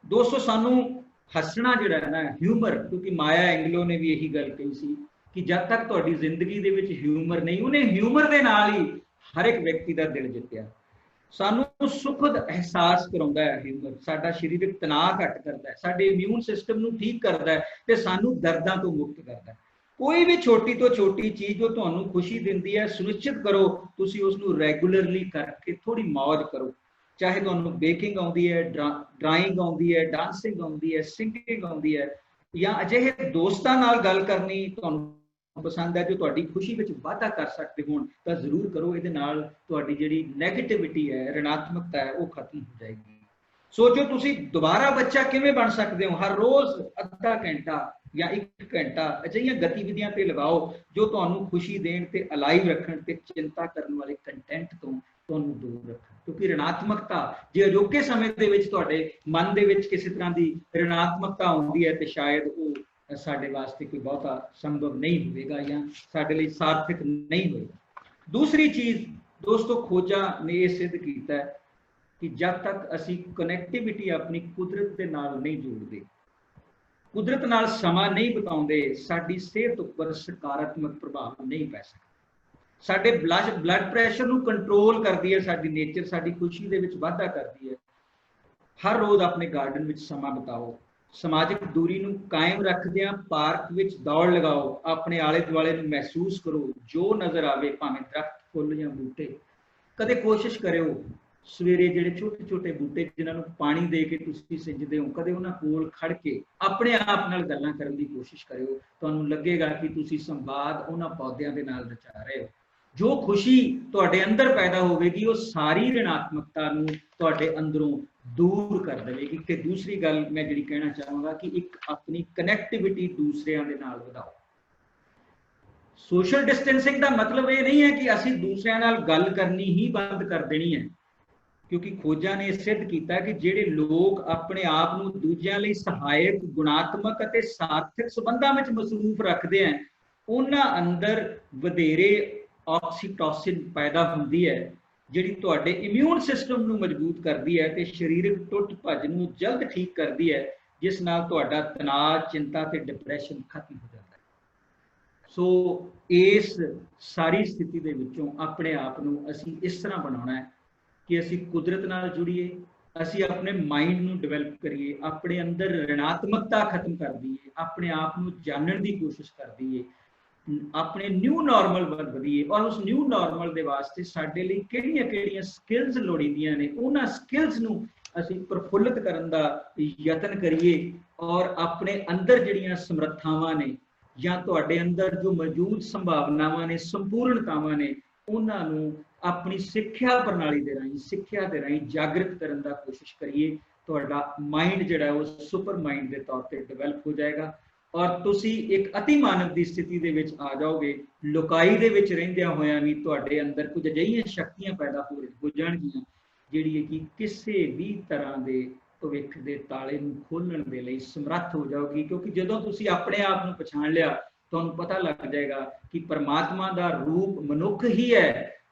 दोस्तों सानू हसना जिहड़ा है ना, ह्यूमर, क्योंकि माया एंगलो ने भी यही गल कही सी कि जब तक तुहाडी जिंदगी दे विच ह्यूमर नहीं, उन्हें ह्यूमर दे नाल ही हर एक व्यक्ति का दिल जित्तिया। सानू सुखद एहसास कराउंदा है ह्यूमर, साडा शरीरक तनाव घट करता है, साडे इम्यून सिस्टम नूं ठीक करता है ते सानू दर्दां तो मुक्त करता है। कोई भी छोटी तो छोटी चीज़ जो तुहानू खुशी दिंदी है, सुनिश्चित करो तुसीं उसनूं रैगूलरली करके थोड़ी मौज करो। चाहे तुहानू बेकिंग आउंदी है, ड्राइंग आउंदी है, डांसिंग आउंदी है, सिंगिंग आउंदी है, या अजिहे दोस्तां नाल गल करनी तुहानू पसंद है जो तुहाडी खुशी विच वाधा कर सकते होण तां जरूर करो। इहदे नाल तुहाडी जिहड़ी नैगेटिविटी है, ऋणात्मकता है, वो खत्म हो जाएगी। सोचो तुसीं दोबारा बच्चा किवें बन सकते हो। हर रोज़ अद्धा घंटा या 1 घंटा अजिहियां गतिविधियां ते लगाओ जो तुहानू खुशी देण ते अलाइव रखण ते चिंता करन वाले कंटेंट तो तुहानू दूर रखण। क्योंकि ऋणात्मकता जे अजोके समय दे विच तुहाडे मन दे विच किसी तरह की ऋणात्मकता आउंदी है तो शायद वो साडे वास्ते कोई बहुता संभव नहीं होगा या साडे लई सार्थक नहीं होगा। दूसरी चीज़ दोस्तों, खोजा ने यह सिद्ध किया है कि जब तक असी कनैक्टिविटी अपनी कुदरत के नाल नहीं जोड़ते, कुदरत नाल समा नहीं बिताउंदे, साडी सेहत उपर सकारात्मक प्रभाव नहीं पै सकदा। साडे ब्लड प्रैशर नूं कंट्रोल करदी है साडी नेचर, साडी खुशी दे विच वाधा करदी है। हर रोज़ अपने गार्डन विच समा बिताओ, समाजिक दूरी नूं कायम रखदिआं पार्क विच दौड़ लगाओ, अपने आले दुआले नूं महसूस करो जो नज़र आवे, भावें दरख्त, फुੱਲ या बूटे। कदे कोशिश करियो सवेरे जिहड़े छोटे छोटे बूटे जिन्हां नूं पानी दे के तुसीं सिंजदे हो, कदे उन्हां कोल खड़ के अपने आप नाल गल्लां करन दी कोशिश करियो। तुहानूं लगेगा कि तुसीं संवाद उन्हां पौदिआं दे नाल रचा रहे हो। जो खुशी तुहाडे अंदर पैदा होगी वो सारी ऋणात्मकता नूं तुहाडे अंदरों दूर कर देगी। कि दूसरी गल मैं जिहड़ी कहना चाहांगा कि एक अपनी कनैक्टिविटी दूसरिਆਂ दे नाल वधाओ। सोशल डिस्टेंसिंग का मतलब ये नहीं है कि असी दूसरिਆਂ नाल गल करनी ही बंद कर देनी है, क्योंकि खोजां ने सिद्ध किया कि ਜਿਹੜੇ ਲੋਕ ਆਪਣੇ ਆਪ ਨੂੰ ਦੂਜਿਆਂ ਲਈ ਸਹਾਇਕ ਗੁਣਾਤਮਕ ਅਤੇ ਸਾਰਥਕ ਸੰਬੰਧਾਂ ਵਿੱਚ ਮਸਰੂਫ ਰੱਖਦੇ ਹਨ ਉਹਨਾਂ ਅੰਦਰ ਵਧੇਰੇ ਆਕਸੀਟੋਸਿਨ ਪੈਦਾ ਹੁੰਦੀ ਹੈ ਜਿਹੜੀ ਤੁਹਾਡੇ ਇਮਿਊਨ ਸਿਸਟਮ ਨੂੰ ਮਜ਼ਬੂਤ ਕਰਦੀ ਹੈ ਤੇ ਸਰੀਰਕ ਟੁੱਟ ਭੱਜ ਨੂੰ ਜਲਦ ਠੀਕ ਕਰਦੀ ਹੈ ਜਿਸ ਨਾਲ ਤੁਹਾਡਾ ਤਣਾਅ ਚਿੰਤਾ ਤੇ ਡਿਪਰੈਸ਼ਨ ਖਤਮ ਹੋ ਜਾਂਦਾ ਹੈ। ਸੋ ਇਸ ਸਾਰੀ ਸਥਿਤੀ ਦੇ ਵਿੱਚੋਂ ਆਪਣੇ ਆਪ ਨੂੰ ਅਸੀਂ ਇਸ ਤਰ੍ਹਾਂ ਬਣਾਉਣਾ ਹੈ कि असी कुदरत नाल जुड़िए, असी अपने माइंड नूं डिवेलप करिए, अपने अंदर ऋणात्मकता खत्म कर दीए, अपने आप नूं जानने की कोशिश कर दीए, अपने न्यू नॉर्मल वधिए। और उस न्यू नॉर्मल दे वास्ते साडे लई किहड़ियां-किहड़ियां स्किल्स लोड़ींदियां ने उन्हां स्किल्स नूं असी प्रफुल्लित करन दा यतन करिए और अपने अंदर जिहड़ियां समर्थावां ने ਜਾਂ ਤੁਹਾਡੇ ਅੰਦਰ जो मौजूद संभावनावां ने संपूर्णतावां ने उन्हां नूं अपनी सिक्ख्या प्रणाली दे राहीं सिक्ख्या दे राहीं जागृत करन दा कोशिश करिए। तुहाडा माइंड जिहड़ा है वो सुपर माइंड के तौर पर डिवेलप हो जाएगा और तुसी एक अति मानव की स्थिति दे विच आ जाओगे। लुकाई दे विच रहिंदियां होइयां भी तुहाडे अंदर कुछ अजिहियां शक्तियां पैदा हो जाणगीआं जिहड़ी कि किसी भी तरह के भविख के ताले नूं खोलण दे लई समर्थ हो जाओगी। क्योंकि जदों तुसी अपने आप नूं पछाण लिया तुहानूं पता लग जाएगा कि परमात्मा का रूप मनुख ही है।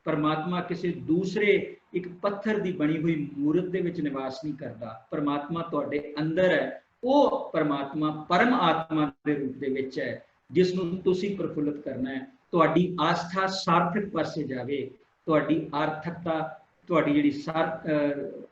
परमात्मा किसी दूसरे एक पत्थर की बनी हुई मूर्त दे विच निवास नहीं करता। परमात्मा तुहाडे अंदर है, वो परमात्मा परम आत्मा के रूप दे विच है जिसनूं तुसीं प्रफुल्लित करना है। तुहाडी आस्था सार्थक पासे जावे, तुहाडी आर्थकता तुहाडी जिहड़ी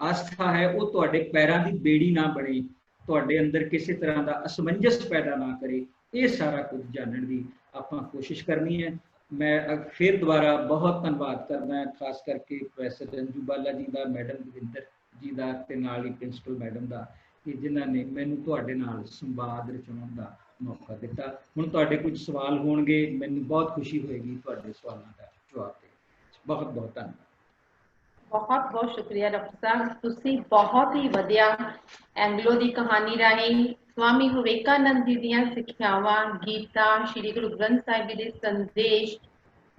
आस्था है वो तुहाडे पैरां दी बेड़ी ना बने, तुहाडे अंदर किसी तरह का असमंजस पैदा ना करे। ये सारा कुछ जानने की आपां कोशिश करनी है। मैं फिर दोबारा बहुत धन्यवाद करना खास करके प्रोफैसर रंजू बाला जी का, मैडम दविंदर जी का ते नाल ही प्रिंसिपल मैडम का कि जिन्होंने ने मैनूं तुहाडे नाल संवाद रचाउण का मौका दिता। हुण तुहाडे कुछ सवाल होणगे, मैनूं बहुत खुशी होएगी तुहाडे सवालों का जवाब देण। बहुत बहुत धन्यवाद। बहुत बहुत शुक्रिया डॉक्टर साहब, तुसी बहुत ही वधिया एंग्लो की कहानी राਹੀਂ स्वामी विवेकानंद जी ਦੀਆਂ ਸਿੱਖਿਆਵਾਂ, ਗੀਤਾਂ, श्री गुरु ग्रंथ साहिब जी ਦੇ संदेश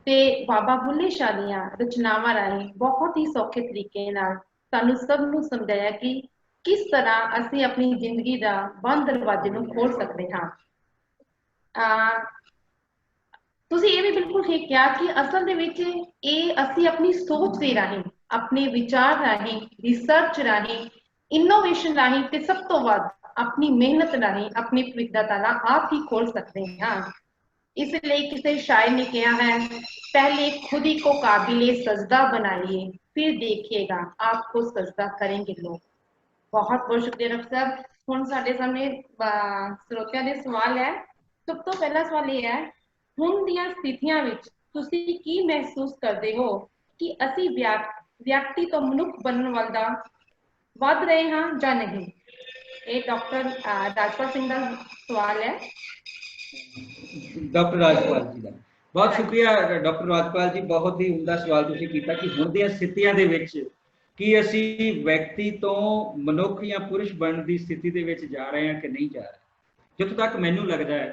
ਤੇ बाबा बुल्ले शाह ਦੀਆਂ ਰਚਨਾਵਾਂ ਰਾਹੀਂ बहुत ही सौखे तरीके ਨਾਲ ਸਾਨੂੰ ਸਭ ਨੂੰ ਸਮਝਾਇਆ ਕਿ किस तरह ਅਸੀਂ अपनी जिंदगी ਦਾ ਬੰਦ ਦਰਵਾਜ਼ੇ ਨੂੰ ਖੋਲ ਸਕਦੇ ਹਾਂ। ਤੁਸੀਂ ਇਹ ਵੀ ਬਿਲਕੁਲ ਠੀਕ ਕਿਹਾ ਕਿ ਅਸਲ ਦੇ ਵਿੱਚ ਇਹ ਅਸੀਂ ਆਪਣੀ ਸੋਚ ਦੇ ਰਾਹੀਂ, ਆਪਣੇ ਵਿਚਾਰ ਰਾਹੀਂ, ਰਿਸਰਚ ਰਾਹੀਂ, ਇਨੋਵੇਸ਼ਨ ਰਾਹੀਂ ਤੇ ਸਭ ਤੋਂ ਵੱਧ अपनी मेहनत राही अपनी भविख का ताला आप ही खोल सकते हैं। इसलिए किसी शायर ने कहा है, पहले खुद ही को काबिले सजदा बनाइए, फिर देखिएगा आपको सजदा करेंगे लोग। बहुत बहुत शुक्रिया डॉक्टर साहब। हुण साडे सामने ਸਰੋਤਿਆਂ ਦੇ सवाल है। सब तो पहला सवाल ये है, हुण दीयां स्थितियां विच तुसीं की महसूस करते हो कि असीं व्यक्ति तो मनुख बनन वाल दा वध रहे हां जां नहीं? ये डॉक्टर राजपाल सिंह का सवाल है। डॉक्टर राजपाल जी का बहुत शुक्रिया। डॉक्टर राजपाल जी बहुत ही उमदा सवाल तुसीं कीता कि हुण दी स्थितियां दे विच कि असीं व्यक्ति तो मनुख या पुरुष बनने की स्थिति दे विच जा रहे हैं कि नहीं जा रहे। जिथों तक मैनूं लगदा है,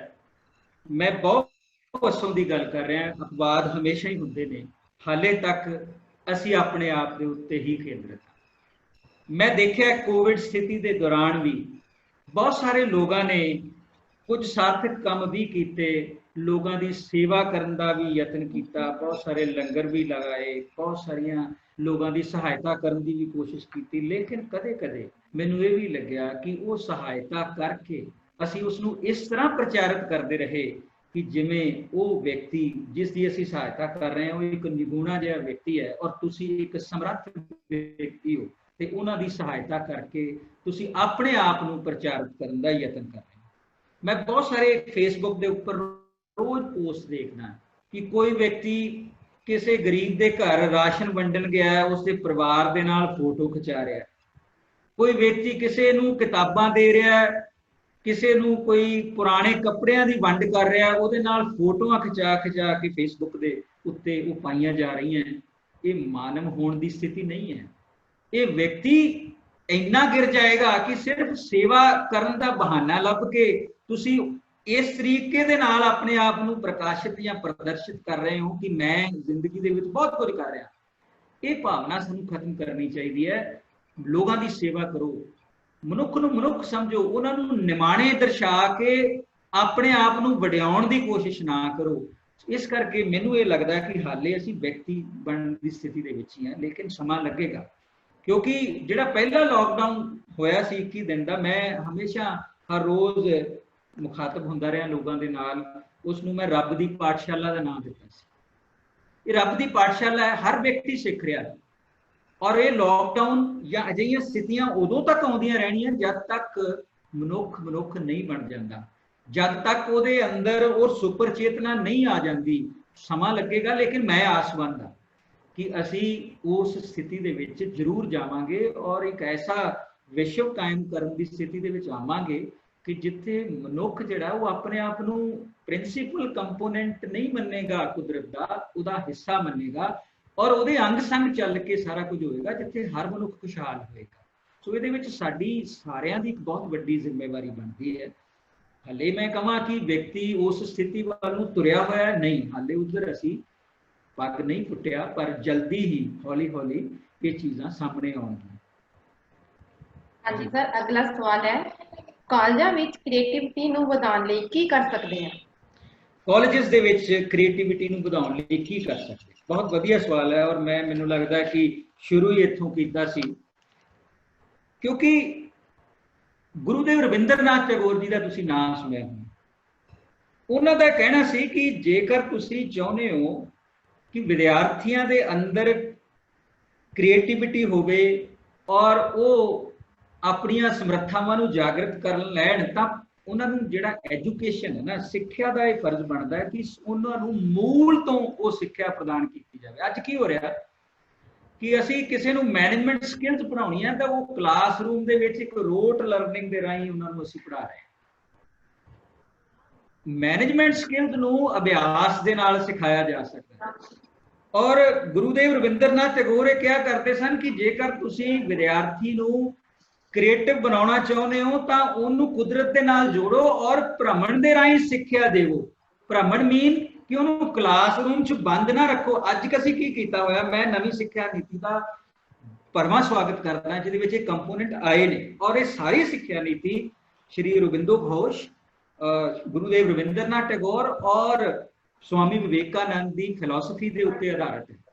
मैं बहुत वसों की गल कर रहा, अपवाद हमेशा ही हुंदे ने, हाले तक असीं अपने आप के उत्ते ही केंद्रित। मैं देखा कोविड स्थिति के दौरान भी बहुत सारे लोगों ने कुछ सार्थक काम भी किए, लोगों की सेवा करने का भी यत्न किया, बहुत सारे लंगर भी लगाए, बहुत सारिया लोगों की सहायता करने की भी कोशिश की। लेकिन कदे कदे मैनूं ये भी लग्या कि वो सहायता करके असीं उसनूं इस तरह प्रचारित करते रहे कि जिमें वो व्यक्ति जिसकी असीं सहायता कर रहे हैं वो एक निगुणा जिहा व्यक्ति है और तुसीं एक समर्थ व्यक्ति हो ते उन्हां दी सहायता करके तुसीं अपने आप नूं प्रचारित करने का यतन कर रहे हैं। मैं बहुत सारे फेसबुक के उपर रोज पोस्ट देखना कि कोई व्यक्ति किसी गरीब के घर राशन वंडन गया है, उसके परिवार के नाल फोटो खिंचा रहा है, कोई व्यक्ति किसी नूं किताबां दे रहा है, किसी नूं कोई पुराने कपड़ियां की वंड कर रहा है, उहदे नाल फोटोआं खिंचा खिंचा के फेसबुक के उत्ते वो पाईयां जा रही हैं। ये मानव होने की स्थिति नहीं है। ये व्यक्ति इन्ना गिर जाएगा कि सिर्फ सेवा करने का बहाना लभ के तुसी इस तरीके दे नाल अपने आप नूं प्रकाशित या प्रदर्शित कर रहे हो कि मैं जिंदगी दे विच बहुत कुछ कर रहा। ये भावना सानू खत्म करनी चाहिए है। लोगों की सेवा करो, मनुख नूं मनुख समझो, उन्होंने निमाणे दर्शा के अपने आप नूं वड्याउण दी कोशिश ना करो। इस करके मैनू ये लगता है कि हाले असी व्यक्ति बनने की स्थिति दे विच ही हैं, लेकिन समा लगेगा। क्योंकि जिहड़ा पहला लॉकडाउन होया सी 21 दिन का, मैं हमेशा हर रोज़ मुखातब हुंदा रहा लोगों के नाल, उसनूं मैं रब दी पाठशाला का नाम दिता सी। ये रब दी पाठशाला है, हर व्यक्ति सिख रहा है। और ये लॉकडाउन या अजिहियां स्थितियां उदों तक आउंदियां रहणियां जब तक मनुख मनुख नहीं बन जाता, जब तक उहदे अंदर और सुपर चेतना नहीं आ जाती। समा लगेगा, लेकिन मैं आसवंद हाँ कि असी उस स्थिति दे विच जरूर जावांगे और एक ऐसा विश्व कायम करने की स्थिति दे विच आवांगे कि जिथे मनुख जिहड़ा वो अपने आप नूं प्रिंसीपल कंपोनेंट नहीं मन्नेगा, कुदरत का उहदा हिस्सा मन्नेगा और उहदे अंग संग चल के सारा कुछ होएगा, जिथे हर मनुख खुशहाल होएगा। सो इहदे विच साडी सारियां दी एक बहुत वड्डी जिम्मेवारी बनती है। हले मैं कहां कि व्यक्ति उस स्थिति वाल नूं तुरिया होया नहीं, हाले उधर असी पग नहीं फुटिया, पर जल्दी ही हौली हौली ये चीज़ां सामने आउणगीਆਂ। हाँ जी सर, अगला सवाल है, कॉलेजां विच क्रिएटिविटी नूं वधाउण लई की कर सकते हैं? कॉलेजेस दे विच क्रिएटिविटी नूं वधाउण लई की कर सकते? बहुत वधिया सवाल है और मैनूं लगदा कि शुरू ही इत्थों कीता सी, क्योंकि गुरुदेव रविंद्रनाथ टैगोर जी का तुसीं नाम सुनिया होना। उन्हां दा कहना सी कि जेकर तुसीं चाहुंदे हो कि विद्यार्थियों के अंदर क्रिएटिविटी होवे और वो अपनियां समर्थावां नूं जागृत कर लैण, तां उन्होंने जिहड़ा एजुकेशन है ना, सिक्ख्या का यह फर्ज बनता है कि उन्होंने मूल तो वो सिक्ख्या प्रदान की जाए। अज की हो रहा कि असी किसी नूं मैनेजमेंट स्किल्स पढ़ाउणी है तो वो क्लासरूम दे विच एक रोट लर्निंग के राही उन्होंने असी पढ़ा रहे हैं। मैनेजमेंट स्किल्स नूं अभ्यास दे नाल सिखाया जा सकता है। और गुरुदेव रविंद्रनाथ टैगोर क्या करते सन कि जेकर तुसीं विद्यार्थी नूं क्रिएटिव बनाना चाहते हो तो उन्होंने कुदरत के नाल जोड़ो और भ्रमण के राही सिक्ख्या देवो। भ्रमण मीन कि उन्होंने क्लासरूम च बंद ना रखो। अज असीं की कीता होया, मैं नवीं सिक्ख्या नीति का भरवां स्वागत करदा जिहदे विच कंपोनेंट आए ने, और ये सारी सिक्ख्या नीति श्री अरबिंदो घोष, गुरुदेव रविंद्रनाथ टैगोर और स्वामी विवेकानंद की फिलोसफी के उत्ते आधारित है।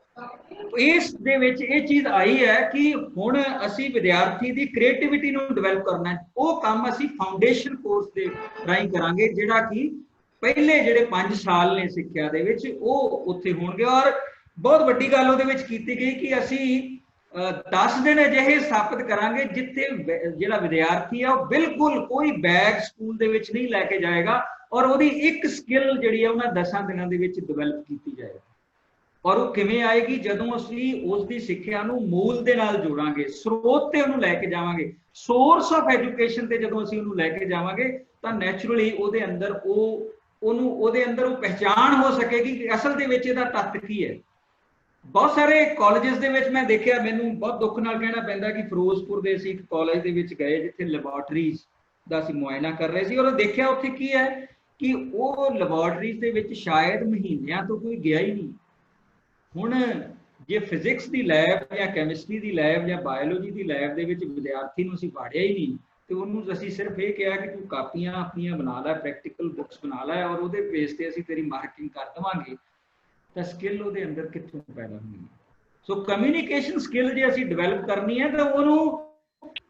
इस दे विच ये चीज़ आई है कि हुण असी विद्यार्थी की क्रिएटिविटी नूं डिवेलप करना है। वो काम असी फाउंडेशन कोर्स के राही करांगे, जिहड़ा कि पहले जिहड़े 5 साल ने सिक्ख्या दे विच वो उत्थे होणगे। और बहुत वड्डी गल उहदे विच कीती गई कि असी 10 दिन अजिहे स्थापित करांगे जिथे जिहड़ा विद्यार्थी है वो बिल्कुल कोई बैग स्कूल दे विच नहीं लैके जाएगा और वो एक स्किल जिहड़ी है उन्हां 10 दिनों दे विच डिवेलप की जाएगी। और वो किवें आएगी जदों असी उसकी सिक्ख्या नूं मूल दे नाल जोड़ांगे, स्रोत ते उहनूं लैके जावांगे, सोर्स ऑफ एजुकेशन ते जदों असी उहनूं लैके जावांगे तां नैचुरली उहदे अंदर उहदे अंदर वो पहचान हो सकेगी कि असल दे विच इहदा तत्त की है। बहुत सारे कॉलेजेस दे विच मैं देखिया, मैनूं बहुत दुख नाल कहना पैंदा कि फिरोजपुर दे असीं एक कॉलेज दे विच गए जिथे लैबोरेटरीज दा असीं मुआयना कर रहे सी और देखिया उत्थे की है कि वो लैबोरेटरीज दे विच शायद महीनिਆਂ तो कोई गया ही नहीं। हुण जे फिजिक्स की लैब या कैमिस्ट्री की लैब या बायोलॉजी की लैब के विद्यार्थी नूं असीं पाढ़िया ही नहीं, तो उन्होंने असीं सिर्फ ये कहा कि तू कापियां अपनियां बना लै, प्रैक्टिकल बुक्स बना लै और उहदे बेस ते असीं तेरी मार्किंग कर देवांगे, तो स्किल उहदे अंदर कित्थों पैदा होनी है। सो कम्यूनीकेशन स्किल जे असीं डिवेलप करनी है तो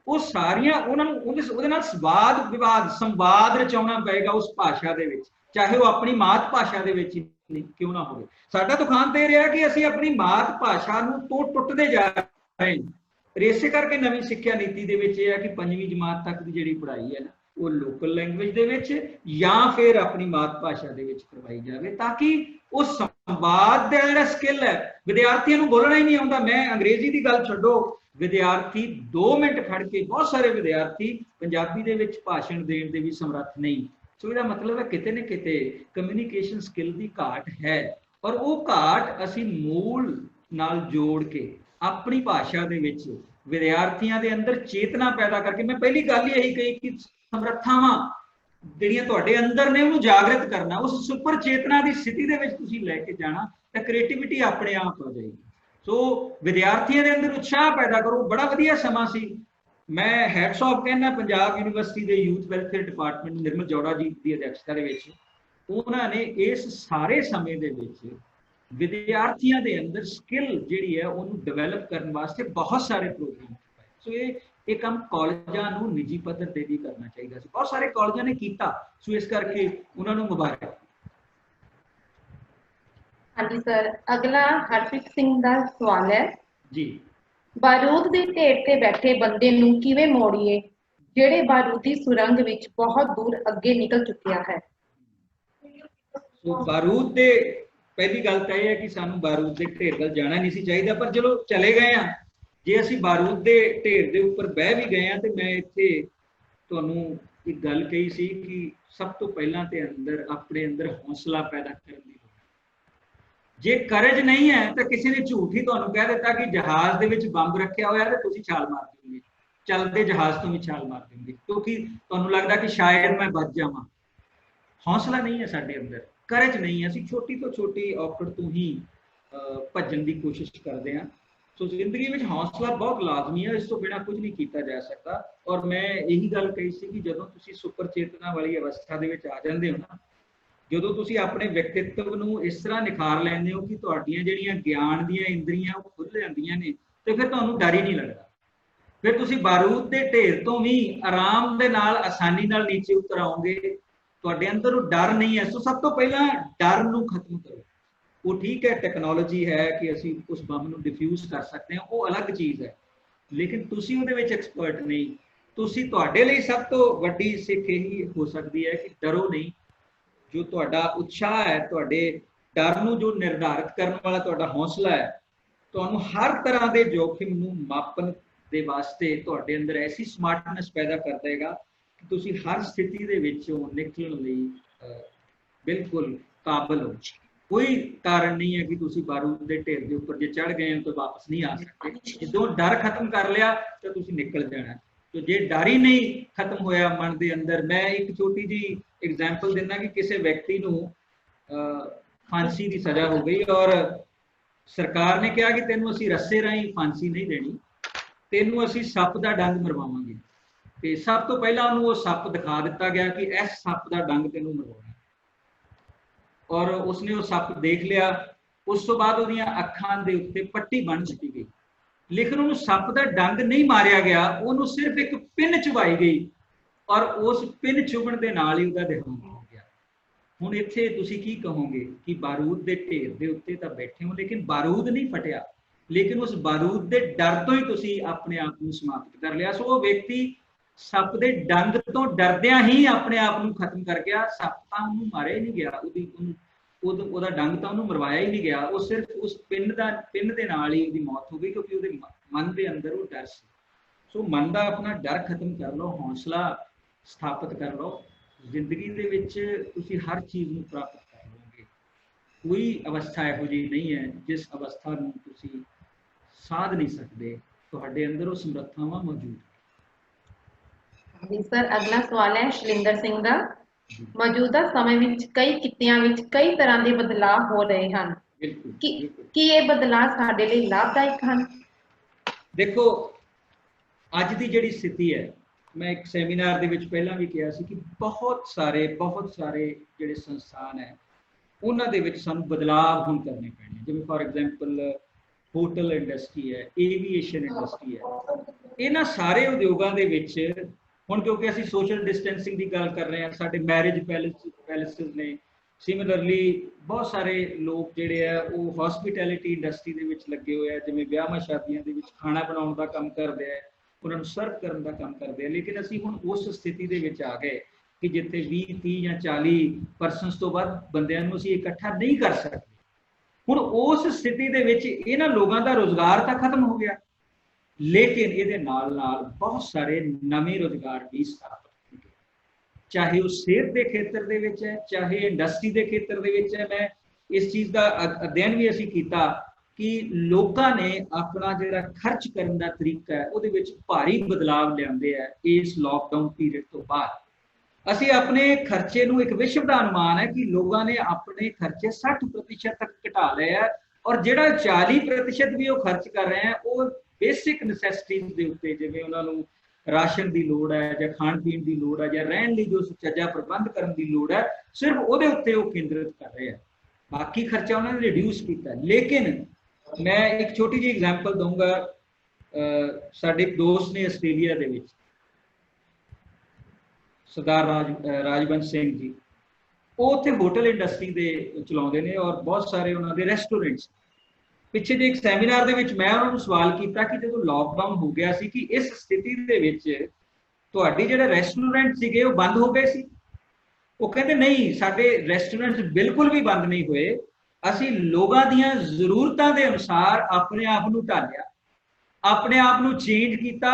वो सारियां उहदे नाल संवाद विवाद संवाद रचाउणा पएगा उस भाषा दे विच, चाहे वो अपनी मात भाषा दे विच क्यों ना हो। साडा दुखांत यह रहा कि असीं अपनी मात भाषा नूं तो टुटदे जा रहे हैं। इसे करके नवीं सिक्ख्या नीति दे विच है कि 5वीं जमात तक की जिहड़ी पढ़ाई है ना वो लोकल लैंग्वेज दे विच या फिर अपनी मात भाषा दे विच करवाई जाए, ताकि उस संवाद दा जिहड़ा स्किल है विद्यार्थियों नूं बोलना ही नहीं आउंदा। मैं अंग्रेजी की गल छड्डो, विद्यार्थी 2 मिनट खड़ के बहुत सारे विद्यार्थी पंजाबी दे विच भाषण देण दे भी समर्थ नहीं। सो इसका मतलब है किते न किते कम्यूनीकेशन स्किल की घाट है और वो घाट असी मूल नाल जोड़ के अपनी भाषा दे विच विद्यार्थियों के अंदर चेतना पैदा करके, मैं पहली गल यही कही कि समर्थावां जिहड़ियां तुहाडे अंदर ने उहनूं जागृत करना, उस सुपर चेतना की स्थिति दे विच तुसीं लैके जाना तो क्रिएटिविटी अपने आप हो जाएगी। सो विद्यार्थियों के अंदर उत्साह पैदा करो। बड़ा वधिया समा सी। मैं हैट्स ऑफ कहना पंजाब यूनिवर्सिटी के यूथ वैलफेयर डिपार्टमेंट निर्मल जौड़ा जी की अध्यक्षता के उन्होंने इस सारे समय दे विच विद्यार्थियों के अंदर स्किल जिहड़ी है उन्होंने डिवेलप करने वास्ते बहुत सारे प्रोग्राम। सो ये काम कॉलेजां नूं निजी पद्धर ते भी करना चाहिए, बहुत सारे कॉलेजां ने कीता। सो इस करके उन्होंने मुबारक। हाँ जी सर, अगला हरप्रीत सिंह का सवाल है जी। बारूद के ढेर ते बैठे बंदे नूं किवें मोड़ीए ਜਿਹੜੇ बारूदी सुरंग विच बहुत दूर अगे निकल चुकिया है। सो बारूद दे पहली गल तो यह है कि सानू बारूद के ढेर वल जाना नहीं सी चाहिए, पर चलो चले गए हैं। जे असी बारूद के ढेर के उपर बह भी गए हैं तो मैं इत्थे तुहानू एक गल कही सी कि सब तो पहला ते अंदर अपने अंदर हौसला पैदा करने की। जे करज नहीं है तो किसी ने झूठ ही तुहानू कह दिता कि जहाज दे विच बंब रखिया होया ते तुसीं छाल मार दोगे, चलते जहाज तो भी छाल मार देंगे, क्योंकि तुहानू लगता कि शायद मैं बच जावां। हौसला नहीं है साडे अंदर, करज नहीं है। असीं छोटी तो छोटी औकड़ तो ही भजन की कोशिश करते हैं। सो जिंदगी में हौसला बहुत लाजमी है, इस तो बिना कुछ नहीं किया जा सकता। और मैं यही गल कही सी कि जदों तुसीं सुपर चेतना वाली अवस्था दे विच आ जांदे हो ना, जदों तुसीं अपने व्यक्तित्व नूं इस तरह निखार लैंदे हो कि तुहाडीआं जिहड़ियां ज्ञान दीआं इंद्रियां वो खुल जांदियां ने, ते फिर तुहानू डर ही नहीं लगता। फिर तुसीं बारूद के ढेर तो भी आराम दे नाल आसानी नाल नीचे उतर आओगे। तुहाडे अंदर वो डर नहीं है। सो सब तो पहला डर नूं खत्म करो। वो ठीक है, टैक्नोलॉजी है कि असीं उस बम नूं डिफ्यूज कर सकते हैं, वो अलग चीज़ है, लेकिन तुसीं उहदे विच एक्सपर्ट नहीं। तुसीं तुहाडे लई सब तो वड्डी सिੱਖ यही हो सकती है कि डरो नहीं। जो तुहाडा उत्साह है, तुहाडे डर नूं जो निर्धारित करने वाला तुहाडा हौसला है, तुहानू हर तरह के जोखिम नूं मापन दे वास्ते तुहाडे अंदर ऐसी स्मार्टनेस पैदा कर देगा कि तुसीं हर स्थिति दे विचों निकलण लई बिल्कुल काबिल हो। कोई कारण नहीं है कि तुसीं बारूद के ढेर के उपर जे चढ़ गए हो तो वापस नहीं आ सकते। जो डर खत्म कर लिया तो तुसीं निकल जाना। तो जे डर ही नहीं खत्म होया मन के अंदर, मैं एक छोटी जी एग्जाम्पल दिना कि किसी व्यक्ति नूं फांसी की सज़ा हो गई और सरकार ने कहा कि तेनों असीं रस्से राही फांसी नहीं देनी, तेनों असीं सप का डंग मरवावांगे। तो सब तो पहला उन्होंने वो सप दिखा दिता गया कि इस सप का डंग तेनों मरवाना, और उसने वो सप देख लिया। उस तो बाद उहदियां अखां दे उत्ते पट्टी बन दी गई, लेकिन उन्होंने सप का डंग नहीं मारिया गया, उन्होंने सिर्फ एक पिन चुवाई गई और उस पिन चुभण के नाल ही उसका देहांत हो गया। हुण इत्थे तुसीं की कहोगे कि बारूद के ढेर के उत्ते तां बैठे हो, लेकिन बारूद नहीं फटिया, लेकिन उस बारूद के डर तो ही तुसीं अपने आप को समाप्त कर लिया। सो वो व्यक्ति सप के डंग तो डरदियां ही अपने आप को खत्म कर गया। सप तां उहनूं मारिया ही नहीं गया, ਉਹਦਾ ਡੰਗ ਤਾਂ ਉਹਨੂੰ ਮਰਵਾਇਆ ਹੀ ਨਹੀਂ ਗਿਆ, ਉਹ ਸਿਰਫ ਉਸ ਪਿੰਨ ਦੇ ਨਾਲ ਹੀ ਉਹਦੀ ਮੌਤ ਹੋ ਗਈ, ਕਿਉਂਕਿ ਉਹਦੇ ਮਨ ਦੇ ਅੰਦਰ ਉਹ ਡਰ ਸੀ। ਸੋ ਮਨ ਦਾ ਆਪਣਾ ਡਰ ਖਤਮ ਕਰ ਲਓ, ਹੌਸਲਾ ਸਥਾਪਿਤ ਕਰ ਲਓ। ਜ਼ਿੰਦਗੀ ਦੇ ਵਿੱਚ ਤੁਸੀਂ ਹਰ ਚੀਜ਼ ਨੂੰ ਪ੍ਰਾਪਤ ਕਰ ਲਓਗੇ। ਕੋਈ ਅਵਸਥਾ ਇਹੋ ਜਿਹੀ ਨਹੀਂ ਹੈ ਜਿਸ ਅਵਸਥਾ ਨੂੰ ਤੁਸੀਂ ਸਾਧ ਨਹੀਂ ਸਕਦੇ, ਤੁਹਾਡੇ ਅੰਦਰ ਉਹ ਸਮਰੱਥਾਵਾਂ ਮੌਜੂਦ ਹੈ। जी सर, अगला सवाल है शलिंदर सिंह का। मौजूदा समय विच कई कित्तियां विच कई तरह के बदलाव हो रहे हैं कि ये बदलाव साडे लई लाभदायक हैं? देखो अज की जिहड़ी स्थिति है, मैं एक सैमीनार दे विच पहलां भी कहा सी कि बहुत सारे जिहड़े संस्थान है उन्हां दे विच सानूं बदलाव हुण करने पैणे। जिवें फॉर एग्जाम्पल होटल इंडस्ट्री है, एवीएशन इंडस्ट्री है, इन्हां सारे उद्योगां दे विच हुण क्योंकि असीं सोशल डिस्टेंसिंग की गल कर रहे हैं, साडे मैरिज पैलेसिस ने, सिमिलरली बहुत सारे लोग जिहड़े है वो हॉस्पिटैलिटी इंडस्ट्री दे विच लगे हुए हैं, जिवें ब्याहां शादियां दे विच खाना बनाउण दा काम करदे हैं, उन्हां नूं सर्व करन दा काम करदे हैं। लेकिन असीं हुण उस स्थिति दे विच आ गए कि जिथे 20, 30 या 40 परसनस तो वध बंदिआं नूं असीं इकट्ठा नहीं कर सकते। हुण उस स्थिति दे विच इन्हां लोगां दा रोजगार तां खत्म हो गया, लेकिन ये नाल बहुत सारे नवे रोजगार भी स्थापित हो गए, चाहे वो सेहत के खेत्र दे विच है, चाहे इंडस्ट्री के खेत्र दे विच है। मैं इस चीज़ का अध्ययन भी असीं कीता कि लोगों ने अपना जिहड़ा खर्च करने का तरीका है उहदे विच भारी बदलाव लिआंदे है। इस लॉकडाउन पीरियड तो बाद असीं अपने खर्चे नूं, एक विश्व का अनुमान है कि लोगों ने अपने खर्चे 60% तक घटा लए है और ਜਿਹੜਾ 40% ਵੀ ਉਹ ਖਰਚ ਕਰ ਰਹੇ ਆ ਉਹ ਬੇਸਿਕ ਨੈਸੈਸਿਟੀਜ਼ ਦੇ ਉੱਤੇ, ਜਿਵੇਂ ਉਹਨਾਂ ਨੂੰ ਰਾਸ਼ਨ ਦੀ ਲੋੜ ਹੈ ਜਾਂ ਖਾਣ ਪੀਣ ਦੀ ਲੋੜ ਹੈ ਜਾਂ ਰਹਿਣ ਲਈ ਜੋ ਸੁਚੱਜਾ ਪ੍ਰਬੰਧ ਕਰਨ ਦੀ ਲੋੜ ਹੈ, ਸਿਰਫ ਉਹਦੇ ਉੱਤੇ ਉਹ ਕੇਂਦਰਿਤ ਕਰ ਰਹੇ ਆ। ਬਾਕੀ ਖਰਚਾ ਉਹਨਾਂ ਨੇ ਰਿਡਿਊਸ ਕੀਤਾ। ਲੇਕਿਨ मैं एक छोटी जी एग्जाम्पल दूंगा, साडे एक दोस्त ने आस्ट्रेलिया दे विच सरदार राजवंश सिंह जी, वो उत्थे होटल इंडस्ट्री दे चलाउंदे ने और बहुत सारे उन्हां दे रेस्टोरेंट्स। पिछे जे एक सैमीनार दे विच मैं उन्हां नूं सवाल कीता कि जदों लॉकडाउन हो गया सी कि इस स्थिति दे विच तुहाडी जिहड़े रेस्टोरेंट सीगे वो बंद हो गए सी? वो कहते नहीं, साडे रेस्टोरेंट बिल्कुल भी बंद नहीं होए, ਅਸੀਂ ਲੋਕਾਂ ਦੀਆਂ ਜ਼ਰੂਰਤਾਂ ਦੇ ਅਨੁਸਾਰ ਆਪਣੇ ਆਪ ਨੂੰ ਢਾਲਿਆ, ਆਪਣੇ ਆਪ ਨੂੰ ਚੇਂਜ ਕੀਤਾ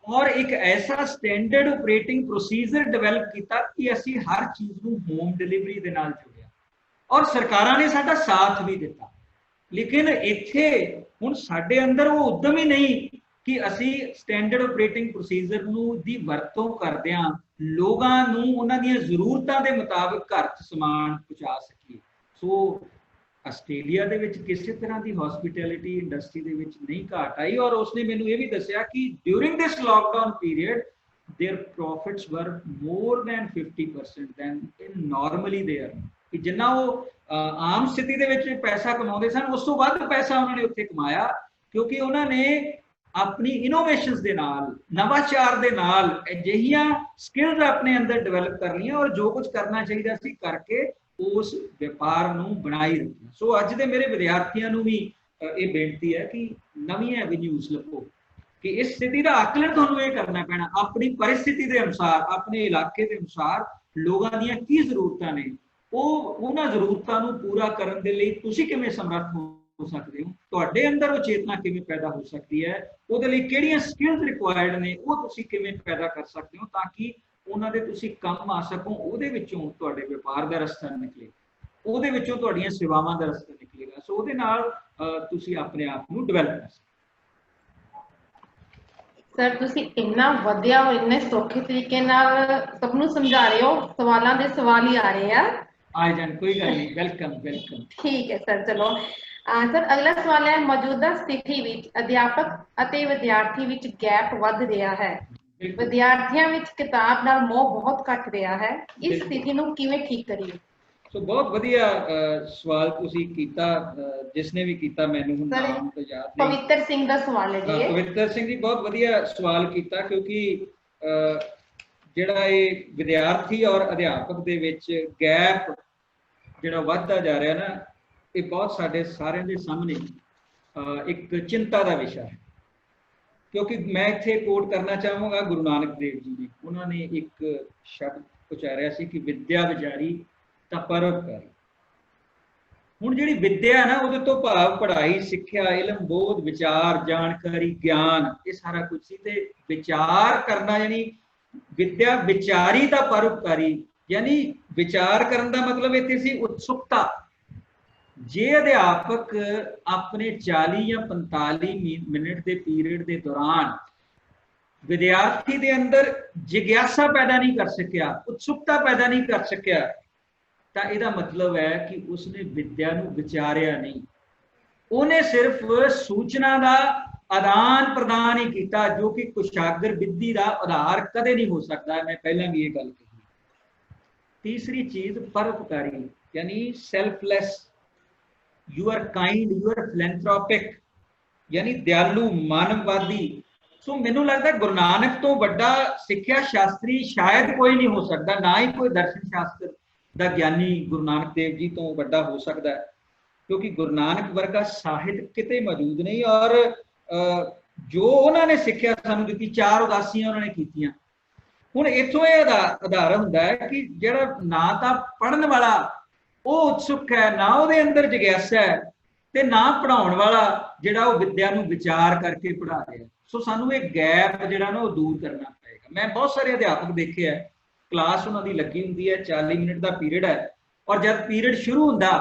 ਔਰ ਇੱਕ ਐਸਾ ਸਟੈਂਡਰਡ ਆਪਰੇਟਿੰਗ ਪ੍ਰੋਸੀਜਰ ਡਿਵੈਲਪ ਕੀਤਾ ਕਿ ਅਸੀਂ ਹਰ ਚੀਜ਼ ਨੂੰ ਹੋਮ ਡਿਲੀਵਰੀ ਦੇ ਨਾਲ ਜੋੜਿਆ ਔਰ ਸਰਕਾਰਾਂ ਨੇ ਸਾਡਾ ਸਾਥ ਵੀ ਦਿੱਤਾ। ਲੇਕਿਨ ਇੱਥੇ ਹੁਣ ਸਾਡੇ ਅੰਦਰ ਉਹ ਉਦਮ ਹੀ ਨਹੀਂ ਕਿ ਅਸੀਂ ਸਟੈਂਡਰਡ ਆਪਰੇਟਿੰਗ ਪ੍ਰੋਸੀਜਰ ਨੂੰ ਦੀ ਵਰਤੋਂ ਕਰਦਿਆਂ ਲੋਕਾਂ ਨੂੰ ਉਹਨਾਂ ਦੀਆਂ ਜ਼ਰੂਰਤਾਂ ਦੇ ਮੁਤਾਬਕ ਘਰ 'ਚ ਸਮਾਨ ਪਹੁੰਚਾ ਸਕੀਏ। ਸੋ ਆਸਟ੍ਰੇਲੀਆ ਦੇ ਵਿੱਚ ਕਿਸੇ ਤਰ੍ਹਾਂ ਦੀ ਹੌਸਪਿਟੈਲਿਟੀ ਇੰਡਸਟਰੀ ਦੇ ਵਿੱਚ ਨਹੀਂ ਘਾਟ ਆਈ ਔਰ ਉਸਨੇ ਮੈਨੂੰ ਇਹ ਵੀ ਦੱਸਿਆ ਕਿ during this lockdown period their profits were more than 50% than in normally there, कि जिन्ना वो आम स्थिति ਦੇ ਵਿੱਚ ਪੈਸਾ ਕਮਾਉਂਦੇ ਸਨ ਉਸ ਤੋਂ ਵੱਧ ਪੈਸਾ ਉਹਨਾਂ ਨੇ ਉੱਥੇ ਕਮਾਇਆ, ਕਿਉਂਕਿ ਉਹਨਾਂ ਨੇ ਆਪਣੀ ਇਨੋਵੇਸ਼ਨਸ ਦੇ ਨਾਲ, ਨਵਾਚਾਰ ਦੇ ਨਾਲ ਅਜਿਹੀਆਂ ਸਕਿੱਲਸ ਆਪਣੇ ਅੰਦਰ ਡਿਵੈਲਪ ਕਰ ਲਈਆਂ ਔਰ ਜੋ ਕੁਝ ਕਰਨਾ ਚਾਹੀਦਾ ਸੀ ਕਰਕੇ ਉਸ ਵਪਾਰ ਨੂੰ ਬਣਾਈ ਰੱਖਿਆ। ਸੋ ਅੱਜ ਦੇ ਮੇਰੇ ਵਿਦਿਆਰਥੀਆਂ ਨੂੰ ਵੀ ਇਹ ਬੇਨਤੀ ਹੈ ਕਿ ਨਵੀਆਂ ਐਵੇਨਿਊਜ਼ ਲੱਭੋ, ਕਿ ਇਸ ਸਥਿਤੀ ਦਾ ਆਕਲਨ ਤੁਹਾਨੂੰ ਇਹ ਕਰਨਾ ਪੈਣਾ ਆਪਣੀ ਪਰਿਸਥਿਤੀ ਦੇ ਅਨੁਸਾਰ, ਆਪਣੇ ਇਲਾਕੇ ਦੇ ਅਨੁਸਾਰ ਲੋਕਾਂ ਦੀਆਂ ਕੀ ਜ਼ਰੂਰਤਾਂ ਨੇ, ਉਹਨਾਂ ਜ਼ਰੂਰਤਾਂ ਨੂੰ ਪੂਰਾ ਕਰਨ ਦੇ ਲਈ ਤੁਸੀਂ ਕਿਵੇਂ ਸਮਰੱਥ ਹੋ ਸਕਦੇ ਹੋ, ਤੁਹਾਡੇ ਅੰਦਰ ਉਹ ਚੇਤਨਾ ਕਿਵੇਂ ਪੈਦਾ ਹੋ ਸਕਦੀ ਹੈ, ਉਹਦੇ ਲਈ ਕਿਹੜੀਆਂ ਸਕਿੱਲਸ ਰਿਕੁਆਇਰਡ ਨੇ ਉਹ ਤੁਸੀਂ ਕਿਵੇਂ ਪੈਦਾ ਕਰ ਸਕਦੇ ਹੋ ਤਾਂ ਕਿ ਉਹਨਾਂ ਦੇ ਤੁਸੀਂ ਕੰਮ ਆ ਸਕੋ, ਉਹਦੇ ਵਿੱਚੋਂ ਤੁਹਾਡੇ ਵਪਾਰ ਦਾ ਰਸਤਾ ਨਿਕਲੇ, ਉਹਦੇ ਵਿੱਚੋਂ ਤੁਹਾਡੀਆਂ ਸੇਵਾਵਾਂ ਦਾ ਰਸਤਾ ਨਿਕਲੇਗਾ। ਸੋ ਉਹਦੇ ਨਾਲ ਤੁਸੀਂ ਆਪਣੇ ਆਪ ਨੂੰ ਡਿਵੈਲਪ ਕਰ ਸਕਦੇ। ਸਰ ਤੁਸੀਂ ਇੰਨਾ ਵਧੀਆ ਔਰ ਇੰਨੇ ਸੌਖੇ ਤਰੀਕੇ ਨਾਲ ਸਭ ਨੂੰ ਸਮਝਾ ਰਹੇ ਹੋ, ਸਵਾਲਾਂ ਦੇ ਸਵਾਲ ਹੀ ਆ ਰਹੇ ਆ ਜਾਣ, ਕੋਈ ਗੱਲ ਨਹੀਂ, ਵੈਲਕਮ ਵੈਲਕਮ। ਠੀਕ ਹੈ ਸਰ, ਚਲੋ ਸਰ ਅਗਲਾ ਸਵਾਲ ਹੈ, ਮੌਜੂਦਾ ਸਥਿਤੀ ਵਿੱਚ ਅਧਿਆਪਕ ਅਤੇ ਵਿਦਿਆਰਥੀ ਵਿੱਚ ਗੈਪ ਵੱਧ ਰਿਹਾ ਹੈ, ਵਿਦਿਆਰਥੀਆਂ ਵਿੱਚ ਕਿਤਾਬ ਨਾਲ ਮੋਹ ਬਹੁਤ ਘਟ ਰਿਹਾ ਹੈ, ਇਸ ਸਥਿਤੀ ਨੂੰ ਕਿਵੇਂ ਠੀਕ ਕਰੀਏ? ਸੋ ਬਹੁਤ ਵਧੀਆ ਸਵਾਲ ਤੁਸੀਂ ਕੀਤਾ, ਜਿਸਨੇ ਵੀ ਕੀਤਾ ਮੈਨੂੰ ਹੁਣ ਨਾਮ ਤਾਂ ਯਾਦ ਨਹੀਂ। ਪਵਿੱਤਰ ਸਿੰਘ ਦਾ ਸਵਾਲ ਹੈ ਜੀ। ਪਵਿੱਤਰ ਸਿੰਘ ਜੀ ਬਹੁਤ ਵਧੀਆ ਸਵਾਲ ਕੀਤਾ, ਕਿਉਂਕਿ ਜਿਹੜਾ ਇਹ ਵਿਦਿਆਰਥੀ ਔਰ ਅਧਿਆਪਕ ਦੇ ਵਿੱਚ ਗੈਪ ਜਿਹੜਾ ਵੱਧਦਾ ਜਾ ਰਿਹਾ ਨਾ, ਇਹ ਬਹੁਤ ਸਾਡੇ ਸਾਰਿਆਂ ਦੇ ਸਾਹਮਣੇ ਇੱਕ ਚਿੰਤਾ ਦਾ ਵਿਸ਼ਾ ਹੈ। ਕਿਉਂਕਿ ਮੈਂ ਇੱਥੇ ਕੋਟ ਕਰਨਾ ਚਾਹਾਂਗਾ ਗੁਰੂ ਨਾਨਕ ਦੇਵ ਜੀ ਨੇ, ਉਹਨਾਂ ਨੇ ਇੱਕ ਸ਼ਬਦ ਉਚਾਰਿਆ ਸੀ ਕਿ ਵਿਦਿਆ ਵਿਚਾਰੀ ਤਾਂ ਪਰਉਪਕਾਰੀ। ਹੁਣ ਜਿਹੜੀ ਵਿਦਿਆ ਨਾ, ਉਹਦੇ ਤੋਂ ਭਾਵ ਪੜ੍ਹਾਈ, ਸਿੱਖਿਆ, ਇਲਮ, ਬੋਧ, ਵਿਚਾਰ, ਜਾਣਕਾਰੀ, ਗਿਆਨ, ਇਹ ਸਾਰਾ ਕੁਝ ਸੀ। ਤੇ ਵਿਚਾਰ ਕਰਨਾ ਯਾਨੀ ਵਿਦਿਆ ਵਿਚਾਰੀ ਤਾਂ ਪਰਉਪਕਾਰੀ, ਯਾਨੀ ਵਿਚਾਰ ਕਰਨ ਦਾ ਮਤਲਬ ਇੱਥੇ ਸੀ ਉਤਸੁਕਤਾ। ਜੇ ਅਧਿਆਪਕ ਆਪਣੇ 40 ਜਾਂ 45 ਮਿੰਟ ਦੇ ਪੀਰੀਅਡ ਦੇ ਦੌਰਾਨ ਵਿਦਿਆਰਥੀ ਦੇ ਅੰਦਰ ਜਿਗਿਆਸਾ ਪੈਦਾ ਨਹੀਂ ਕਰ ਸਕਿਆ, ਉਤਸੁਕਤਾ ਪੈਦਾ ਨਹੀਂ ਕਰ ਸਕਿਆ, ਤਾਂ ਇਹਦਾ ਮਤਲਬ ਹੈ ਕਿ ਉਸਨੇ ਵਿਦਿਆ ਨੂੰ ਵਿਚਾਰਿਆ ਨਹੀਂ, ਉਹਨੇ ਸਿਰਫ ਸੂਚਨਾ ਦਾ ਆਦਾਨ ਪ੍ਰਦਾਨ ਹੀ ਕੀਤਾ, ਜੋ ਕਿ ਕੁਸ਼ਾਗਰ ਵਿਧੀ ਦਾ ਆਧਾਰ ਕਦੇ ਨਹੀਂ ਹੋ ਸਕਦਾ। ਮੈਂ ਪਹਿਲਾਂ ਵੀ ਇਹ ਗੱਲ ਕਹੀ। ਤੀਸਰੀ ਚੀਜ਼ ਪਰਉਪਕਾਰੀ, ਯਾਨੀ selfless, you are kind, you are philanthropic, ਯਾਨੀ ਦਿਆਲੂ, ਮਾਨਵਵਾਦੀ। ਸੋ ਮੈਨੂੰ ਲੱਗਦਾ ਗੁਰੂ ਨਾਨਕ ਤੋਂ ਵੱਡਾ ਸਿੱਖਿਆ ਸ਼ਾਸਤਰੀ ਸ਼ਾਇਦ ਕੋਈ ਨਹੀਂ ਹੋ ਸਕਦਾ, ਨਾ ਹੀ ਕੋਈ ਦਰਸ਼ਨ ਸ਼ਾਸਤਰ ਦਾ ਗਿਆਨੀ ਗੁਰੂ ਨਾਨਕ ਦੇਵ ਜੀ ਤੋਂ ਵੱਡਾ ਹੋ ਸਕਦਾ ਹੈ, ਕਿਉਂਕਿ ਗੁਰੂ ਨਾਨਕ ਵਰਗਾ ਸਾਹਿਤ ਕਿਤੇ ਮੌਜੂਦ ਨਹੀਂ। ਔਰ ਜੋ ਉਹਨਾਂ ਨੇ ਸਿੱਖਿਆ ਸਾਨੂੰ ਦਿੱਤੀ, 4 ਉਦਾਸੀਆਂ ਉਹਨਾਂ ਨੇ ਕੀਤੀਆਂ। ਹੁਣ ਇੱਥੋਂ ਇਹ ਆਧਾਰ ਹੁੰਦਾ ਹੈ ਕਿ ਜਿਹੜਾ ਨਾ ਤਾਂ ਪੜ੍ਹਨ ਵਾਲਾ ਉਹ ਉਤਸੁਕ ਹੈ, ਨਾ ਉਹਦੇ ਅੰਦਰ ਜਿਗਿਆਸਾ ਹੈ, ਤੇ ਨਾ ਪੜ੍ਹਾਉਣ ਵਾਲਾ ਜਿਹੜਾ ਉਹ ਵਿਦਿਆ ਨੂੰ ਵਿਚਾਰ ਕਰਕੇ ਪੜ੍ਹਾ ਰਿਹਾ। ਸੋ ਸਾਨੂੰ ਇਹ ਗੈਪ ਜਿਹੜਾ ਨਾ ਉਹ ਦੂਰ ਕਰਨਾ ਪਏਗਾ। ਮੈਂ ਬਹੁਤ ਸਾਰੇ ਅਧਿਆਪਕ ਦੇਖੇ ਹੈ, ਕਲਾਸ ਉਹਨਾਂ ਦੀ ਲੱਗੀ ਹੁੰਦੀ ਹੈ, 40 ਮਿੰਟ ਦਾ ਪੀਰੀਅਡ ਹੈ, ਔਰ ਜਦ ਪੀਰੀਅਡ ਸ਼ੁਰੂ ਹੁੰਦਾ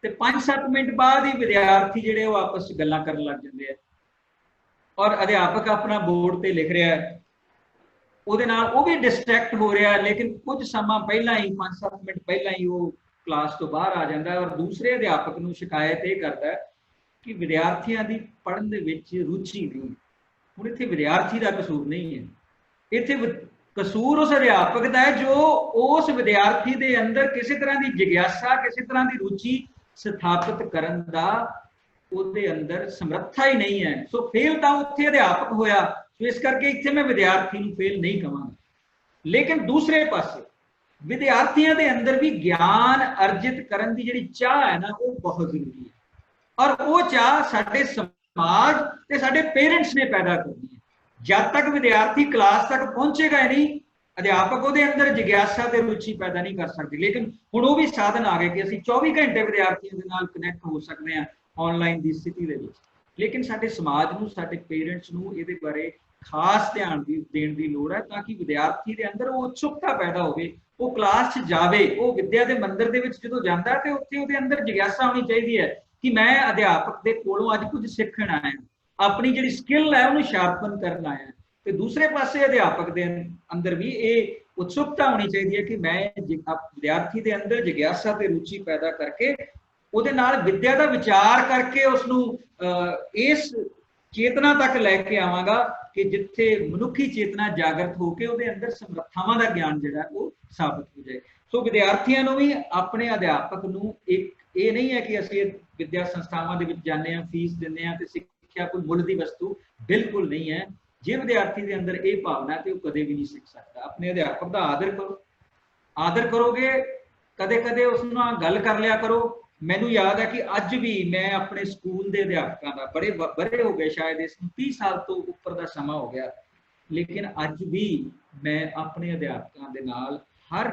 ਤੇ 5-7 ਮਿੰਟ ਬਾਅਦ ਹੀ ਵਿਦਿਆਰਥੀ ਜਿਹੜੇ ਉਹ ਆਪਸ 'ਚ ਗੱਲਾਂ ਕਰਨ ਲੱਗ ਜਾਂਦੇ ਆ, ਔਰ ਅਧਿਆਪਕ ਆਪਣਾ ਬੋਰਡ ਤੇ ਲਿਖ ਰਿਹਾ ਹੈ, ਉਹਦੇ ਨਾਲ ਉਹ ਵੀ ਡਿਸਟਰੈਕਟ ਹੋ ਰਿਹਾ, ਲੇਕਿਨ ਕੁਝ ਸਮਾਂ ਪਹਿਲਾਂ ਹੀ, 5-7 ਮਿੰਟ ਪਹਿਲਾਂ ਹੀ ਉਹ ਕਲਾਸ ਤੋਂ ਬਾਹਰ ਆ ਜਾਂਦਾ ਹੈ ਔਰ ਦੂਸਰੇ ਅਧਿਆਪਕ ਨੂੰ ਸ਼ਿਕਾਇਤ ਇਹ ਕਰਦਾ ਹੈ कि विद्यार्थियों की पढ़न दे विच रुचि नहीं। हुण इत्थे विद्यार्थी का कसूर नहीं है, इत्थे कसूर उस अध्यापक का है जो उस विद्यार्थी के अंदर किसी तरह की जिग्यासा, किसी तरह की रुचि स्थापित करन दा उहदे अंदर समर्था ही नहीं है। सो फेल तो उत्थे अध्यापक होया, सो इस करके इत्थे मैं विद्यार्थी नूं फेल नहीं कहांगा। लेकिन दूसरे पासे विद्यार्थियों के अंदर भी ज्ञान अर्जित करन दी जिहड़ी चाह है ना, वो बहुत जरूरी है। और वो चाह साडे समाज ते साडे पेरेंट्स ने पैदा करनी है। जब तक विद्यार्थी क्लास तक पहुंचेगा ही नहीं, अध्यापक ਉਹਦੇ अंदर जिग्यासा ते रुचि पैदा नहीं कर सकते। लेकिन हुण वो भी साधन आ गए कि ਅਸੀਂ 24 घंटे विद्यार्थियों के नाल कनैक्ट हो सकते हैं ऑनलाइन की स्थिति दे विच। लेकिन साडे समाज नूं, साडे पेरेंट्स नूं इहदे बारे खास ध्यान देण दी लोड़ है, ताकि विद्यार्थी के अंदर वो उत्सुकता पैदा होवे, वो क्लास च जावे, वो विद्या के मंदिर दे विच जदों जांदा ते उत्थे ਉਹਦੇ अंदर जिग्यासा होनी चाहिए है कि मैं अध्यापक के कोलों अज कुछ सीखण आया, अपनी जिहड़ी स्किल है उन्हें शार्पन करन आया। तो दूसरे पासे अध्यापक के अंदर भी ये उत्सुकता होनी चाहिए है कि मैं विद्यार्थी के अंदर जिग्यासा ते रुचि पैदा करके ਉਹਦੇ ਨਾਲ विद्या का विचार करके उसनूं इस चेतना तक लैके आवांगा कि जिथे मनुखी चेतना जागृत होकर ਉਹਦੇ अंदर समर्थावां का ज्ञान जिहड़ा वो साबित हो जाए। सो विद्यार्थियों नूं भी अपने अध्यापक नूं एक ये नहीं है कि असीं विद्या संस्थावां दे विच जाने हैं, फीस दिंदे हैं ते सिੱਖਿਆ कोई मुल दी वस्तु, बिल्कुल नहीं है। जे विद्यार्थी के अंदर ये भावना है तो वह कदे भी नहीं सीख सकता। अपने अध्यापक का आदर करो, आदर करोगे कदे कदे उस नाल गल कर लिया करो। मैनू याद है कि अज भी मैं अपने स्कूल के अध्यापकों का बड़े बड़े हो गए, शायद इस 30 साल तो उपर का समा हो गया, लेकिन अज भी मैं अपने अध्यापकों के नाल हर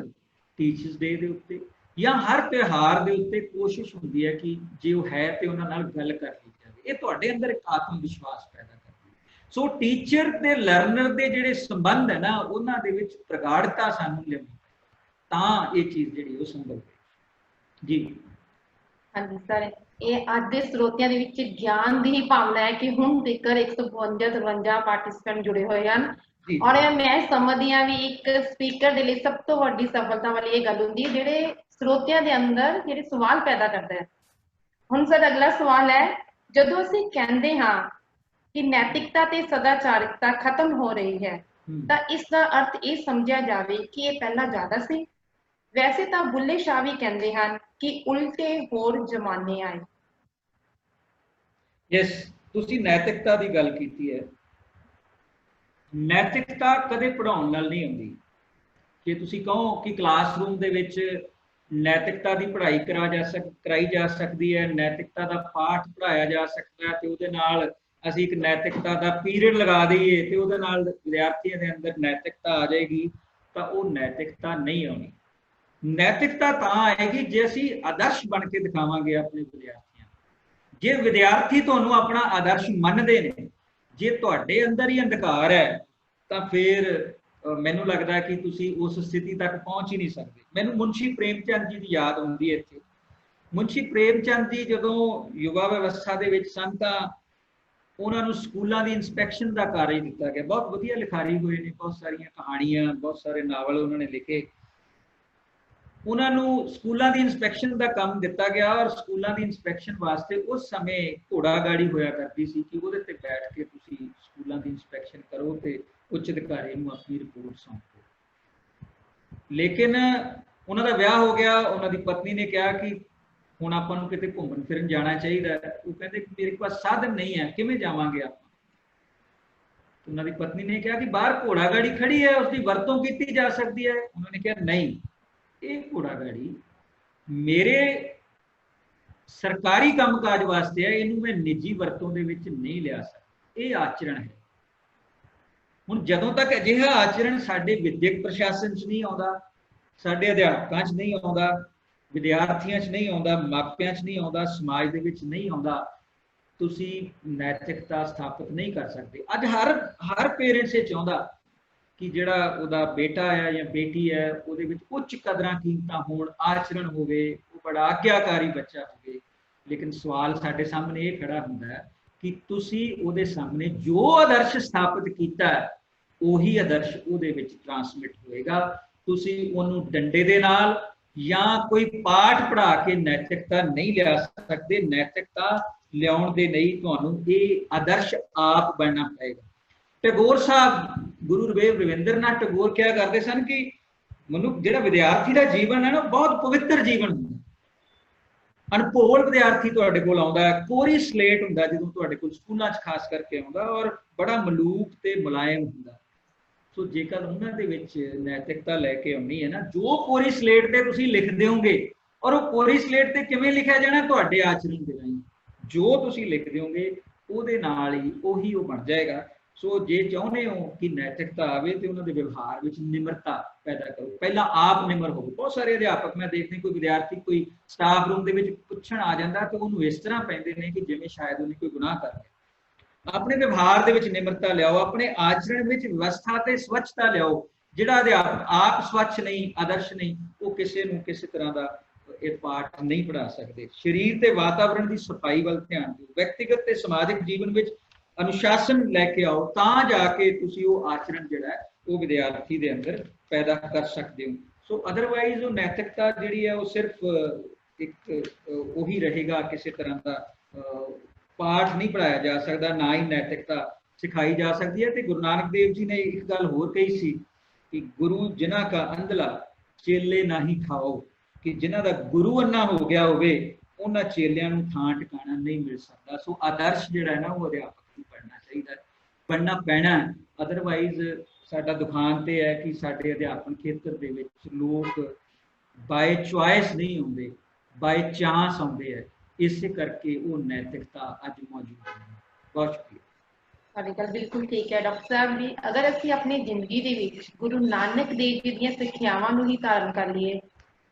टीचर्स डे के उत्ते या हर त्यौहार के उत्ते कोशिश होती है कि जो है तो उन्होंने नाल गल कर ली जाए। ये तुहाडे अंदर एक आत्म विश्वास पैदा करती है। सो टीचर ते लर्नर के जिहड़े संबंध है ना, उन्हां दे विच प्रगाढ़ता सानूं लिआउणी तां ये चीज़ जिहड़ी वो संभव है। जी हाँ जी सर, ये अज के ਸਰੋਤਿਆਂ ਦੇ ਵਿੱਚ ਗਿਆਨ ਦੀ ਹੀ ਭਾਵਨਾ है कि ਹੁਣ ਤੱਕ 152 ਪਾਰਟਿਸਪੈਂਟ जुड़े हुए हैं। और मैं समझदी हाँ भी एक स्पीकर के लिए सब तो वड्डी सफलता वाली ये गल हुंदी जिहड़े ਸਰੋਤਿਆਂ ਦੇ अंदर जिहड़े सवाल पैदा करदा है। हुण सर अगला सवाल है, जदों असीं कहंदे हाँ कि नैतिकता ते सदाचारिकता खत्म हो रही है, तां इसका अर्थ ये समझिया जावे कि ये पहला ज़्यादा सी। वैसे तो बुल्ले शाह भी कहते हैं कि उल्टे होर जमाने आए। यस, तुसी नैतिकता की गल की है। नैतिकता कदे पढ़ाउण नाल नहीं आउंदी कि तुसी कहो कि क्लासरूम दे विच नैतिकता की पढ़ाई कराई जा सकती है, नैतिकता का पाठ पढ़ाया जा सकता है, तो उहदे नाल असीं एक नैतिकता का पीरियड लगा दईए तो उहदे नाल विद्यार्थियों के अंदर नैतिकता आ जाएगी। तो वो नैतिकता नहीं आउणी। नैतिकता तां आएगी जे असीं आदर्श बन के दिखावांगे अपने विद्यार्थियों। जे विद्यार्थी तुहानूं अपना आदर्श मनदे ने, जे तुहाडे अंदर ही अंधकार है तो फिर मैनूं लगदा है कि तुसीं उस स्थिति तक पहुंच ही नहीं सकते। मैनूं मुंशी प्रेमचंद जी की याद आउंदी है इत्थे। मुंशी प्रेमचंद जी जदों युवा व्यवस्था दे विच सन तां उन्होंने स्कूलों की इंस्पैक्शन का कार्य दिता गया। बहुत वधिया लिखारी हुए ने, बहुत सारिया कहानियां, बहुत सारे नावल उन्होंने लिखे। उन्होंने स्कूलों की इंस्पैक्शन का काम दिता गया और स्कूलों की इंस्पैक्शन वास्ते उस समय घोड़ा गाड़ी होया करती सी कि उहदे ते बैठ के तुसी स्कूलों की इंस्पैक्शन करो तो उच्च अधिकारी नूं अपनी रिपोर्ट सौंपो। लेकिन उन्होंने ब्याह हो गया, उन्होंने पत्नी ने कहा कि हुण आपां नूं किते घूमण फिरन जाना चाहिए। वो कहते कि मेरे पास साधन नहीं है, किवें जावांगे आपां। तो उन्होंने पत्नी ने कहा कि बाहर घोड़ा गाड़ी खड़ी है, उसकी वरतों की जा सकती है। उन्होंने कहा नहीं, ये घोड़ा गाड़ी मेरे सरकारी कामकाज वास्ते है, इनू मैं निजी वरतों दे विच नहीं लिया सकता। ये आचरण है। हुण जदों तक अजिहा आचरण साडे विद्यक प्रशासन च नहीं आउंदा, साडे अध्यापकां च नहीं आउंदा, विद्यार्थियों च नहीं आउंदा, मापियां च नहीं आउंदा, समाज दे विच नहीं आउंदा, तुसी नैतिकता स्थापित नहीं कर सकते। अज हर पेरेंट्स ये चाहुंदा कि जिहड़ा उहदा बेटा है या बेटी है उहदे विच उच्च कदरां कीमतां होण, आचरण होवे, वो बड़ा आग्याकारी बच्चा होवे। लेकिन सवाल साडे सामने ये खड़ा हुंदा है कि तुसी उहदे सामने जो आदर्श स्थापित कीता है उही आदर्श उहदे विच ट्रांसमिट होएगा। तुसी उहनूं डंडे दे नाल या कोई पाठ पढ़ा के नैतिकता नहीं लिया सकते। नैतिकता ਲਿਆਉਣ ਦੇ ਲਈ ਤੁਹਾਨੂੰ ਇਹ ਆਦਰਸ਼ ਆਪ ਬਣਨਾ ਪਏਗਾ। ਟੈਗੋਰ ਸਾਹਿਬ, ਗੁਰੂ ਰਵਿੰਦਰਨਾਥ ਟੈਗੋਰ ਕਿਹਾ ਕਰਦੇ ਸਨ ਕਿ ਮਨੁੱਖ ਜਿਹੜਾ ਵਿਦਿਆਰਥੀ ਦਾ ਜੀਵਨ ਹੈ ਨਾ, ਬਹੁਤ ਪਵਿੱਤਰ ਜੀਵਨ ਹੁੰਦਾ। ਅਨਭੋਲ ਵਿਦਿਆਰਥੀ ਤੁਹਾਡੇ ਕੋਲ ਆਉਂਦਾ, ਕੋਰੀ ਸਲੇਟ ਹੁੰਦਾ ਜਦੋਂ ਤੁਹਾਡੇ ਕੋਲ ਸਕੂਲਾਂ 'ਚ ਖਾਸ ਕਰਕੇ ਆਉਂਦਾ, ਔਰ ਬੜਾ ਮਲੂਕ ਤੇ ਮੁਲਾਇਮ ਹੁੰਦਾ। ਸੋ ਜੇਕਰ ਉਹਨਾਂ ਦੇ ਵਿੱਚ ਨੈਤਿਕਤਾ ਲੈ ਕੇ ਆਉਣੀ ਹੈ ਨਾ, ਜੋ ਕੋਰੀ ਸਲੇਟ ਤੇ ਤੁਸੀਂ ਲਿਖਦੇ ਹੋਗੇ, ਔਰ ਉਹ ਕੋਰੀ ਸਲੇਟ ਤੇ ਕਿਵੇਂ ਲਿਖਿਆ ਜਾਣਾ, ਤੁਹਾਡੇ ਆਚਰਣ ਦੇ ਰਾਹੀਂ ਜੋ ਤੁਸੀਂ ਲਿਖਦੇ ਹੋਗੇ ਉਹਦੇ ਨਾਲ ਹੀ ਉਹੀ ਉਹ ਬਣ ਜਾਏਗਾ। ਸੋ ਜੇ ਚਾਹੁੰਦੇ ਹੋ ਕਿ ਨੈਤਿਕਤਾ ਆਵੇ ਤੇ ਉਹਨਾਂ ਦੇ ਵਿਵਹਾਰ ਵਿੱਚ ਨਿਮਰਤਾ ਪੈਦਾ ਕਰੋ। ਪਹਿਲਾਂ ਆਪ ਨਿਮਰ ਹੋਵੋ। ਬਹੁਤ ਸਾਰੇ ਅਧਿਆਪਕ ਮੈਂ ਦੇਖਦੇ, ਕੋਈ ਵਿਦਿਆਰਥੀ ਕੋਈ ਸਟਾਫ ਰੂਮ ਦੇ ਵਿੱਚ ਪੁੱਛਣ ਆ ਜਾਂਦਾ ਤੇ ਉਹਨੂੰ ਇਸ ਤਰ੍ਹਾਂ ਪੈਂਦੇ ਨੇ ਕਿ ਜਿਵੇਂ ਸ਼ਾਇਦ ਉਹਨੇ ਕੋਈ ਗੁਨਾਹ ਕਰ ਲਿਆ। ਆਪਣੇ ਵਿਵਹਾਰ ਦੇ ਵਿੱਚ ਨਿਮਰਤਾ ਲਿਆਓ, ਆਪਣੇ ਆਚਰਣ ਵਿੱਚ ਵਿਵਸਥਾ ਤੇ ਸਵੱਛਤਾ ਲਿਆਓ। ਜਿਹੜਾ ਅਧਿਆਪਕ ਆਪ ਸਵੱਛ ਨਹੀਂ, ਆਦਰਸ਼ ਨਹੀਂ, ਉਹ ਕਿਸੇ ਨੂੰ ਕਿਸੇ ਤਰ੍ਹਾਂ ਦਾ ਇਹ ਪਾਠ ਨਹੀਂ ਪੜ੍ਹਾ ਸਕਦੇ। ਸਰੀਰ ਤੇ ਵਾਤਾਵਰਣ ਦੀ ਸਫਾਈ ਵੱਲ ਧਿਆਨ ਦਿਓ। ਵਿਅਕਤੀਗਤ ਤੇ ਸਮਾਜਿਕ ਜੀਵਨ ਵਿੱਚ ਅਨੁਸ਼ਾਸਨ ਲੈ ਕੇ ਆਓ, ਤਾਂ ਜਾ ਕੇ ਤੁਸੀਂ ਉਹ ਆਚਰਣ ਜਿਹੜਾ ਹੈ ਉਹ ਵਿਦਿਆਰਥੀ ਦੇ ਅੰਦਰ ਪੈਦਾ ਕਰ ਸਕਦੇ ਹੋ। ਸੋ ਅਦਰਵਾਈਜ਼ ਉਹ ਨੈਤਿਕਤਾ ਜਿਹੜੀ ਹੈ ਉਹ ਸਿਰਫ ਇੱਕ ਉਹੀ ਰਹੇਗਾ, ਕਿਸੇ ਤਰ੍ਹਾਂ ਦਾ ਪਾਠ ਨਹੀਂ ਪੜ੍ਹਾਇਆ ਜਾ ਸਕਦਾ, ਨਾ ਹੀ ਨੈਤਿਕਤਾ ਸਿਖਾਈ ਜਾ ਸਕਦੀ ਹੈ। ਤੇ ਗੁਰੂ ਨਾਨਕ ਦੇਵ ਜੀ ਨੇ ਇੱਕ ਗੱਲ ਹੋਰ ਕਹੀ ਸੀ ਕਿ ਗੁਰੂ ਜਿਨ੍ਹਾਂ ਕਾ ਅੰਧਲਾ ਚੇਲੇ ਨਹੀਂ ਖਾਓ, ਕਿ ਜਿਨ੍ਹਾਂ ਦਾ ਗੁਰੂ ਅੰਨਾ ਹੋ ਗਿਆ ਹੋਵੇ ਉਹਨਾਂ ਚੇਲਿਆਂ ਨੂੰ ਥਾਂ ਟਿਕਾਣਾ ਨਹੀਂ ਮਿਲ ਸਕਦਾ। ਸੋ ਆਦਰਸ਼ ਜਿਹੜਾ ਹੈ ਨਾ ਉਹ ਅਧਿਆਪਕ ਨੂੰ ਪੜ੍ਹਨਾ ਚਾਹੀਦਾ, ਪੜ੍ਹਨਾ ਪੈਣਾ। ਅਦਰਵਾਈਜ਼ ਸਾਡਾ ਦੁਖਾਂਤ ਇਹ ਹੈ ਕਿ ਸਾਡੇ ਅਧਿਆਪਨ ਖੇਤਰ ਦੇ ਵਿੱਚ ਲੋਕ ਬਾਏ ਚੁਆਇਸ ਨਹੀਂ ਆਉਂਦੇ, ਬਾਏ ਚਾਂਸ ਆਉਂਦੇ ਹੈ। ਇਸੇ ਕਰਕੇ ਉਹ ਨੈਤਿਕਤਾ ਅੱਜ ਮੌਜੂਦ ਨਹੀਂ। ਬਹੁਤ ਸ਼ੁਕਰੀਆ। ਤੁਹਾਡੀ ਗੱਲ ਬਿਲਕੁਲ ਠੀਕ ਹੈ ਡਾਕਟਰ ਸਾਹਿਬ ਜੀ। ਅਗਰ ਅਸੀਂ ਆਪਣੀ ਜ਼ਿੰਦਗੀ ਦੇ ਵਿੱਚ ਗੁਰੂ ਨਾਨਕ ਦੇਵ ਜੀ ਦੀਆਂ ਸਿੱਖਿਆਵਾਂ ਨੂੰ ਹੀ ਧਾਰਨ ਕਰ ਲਈਏ,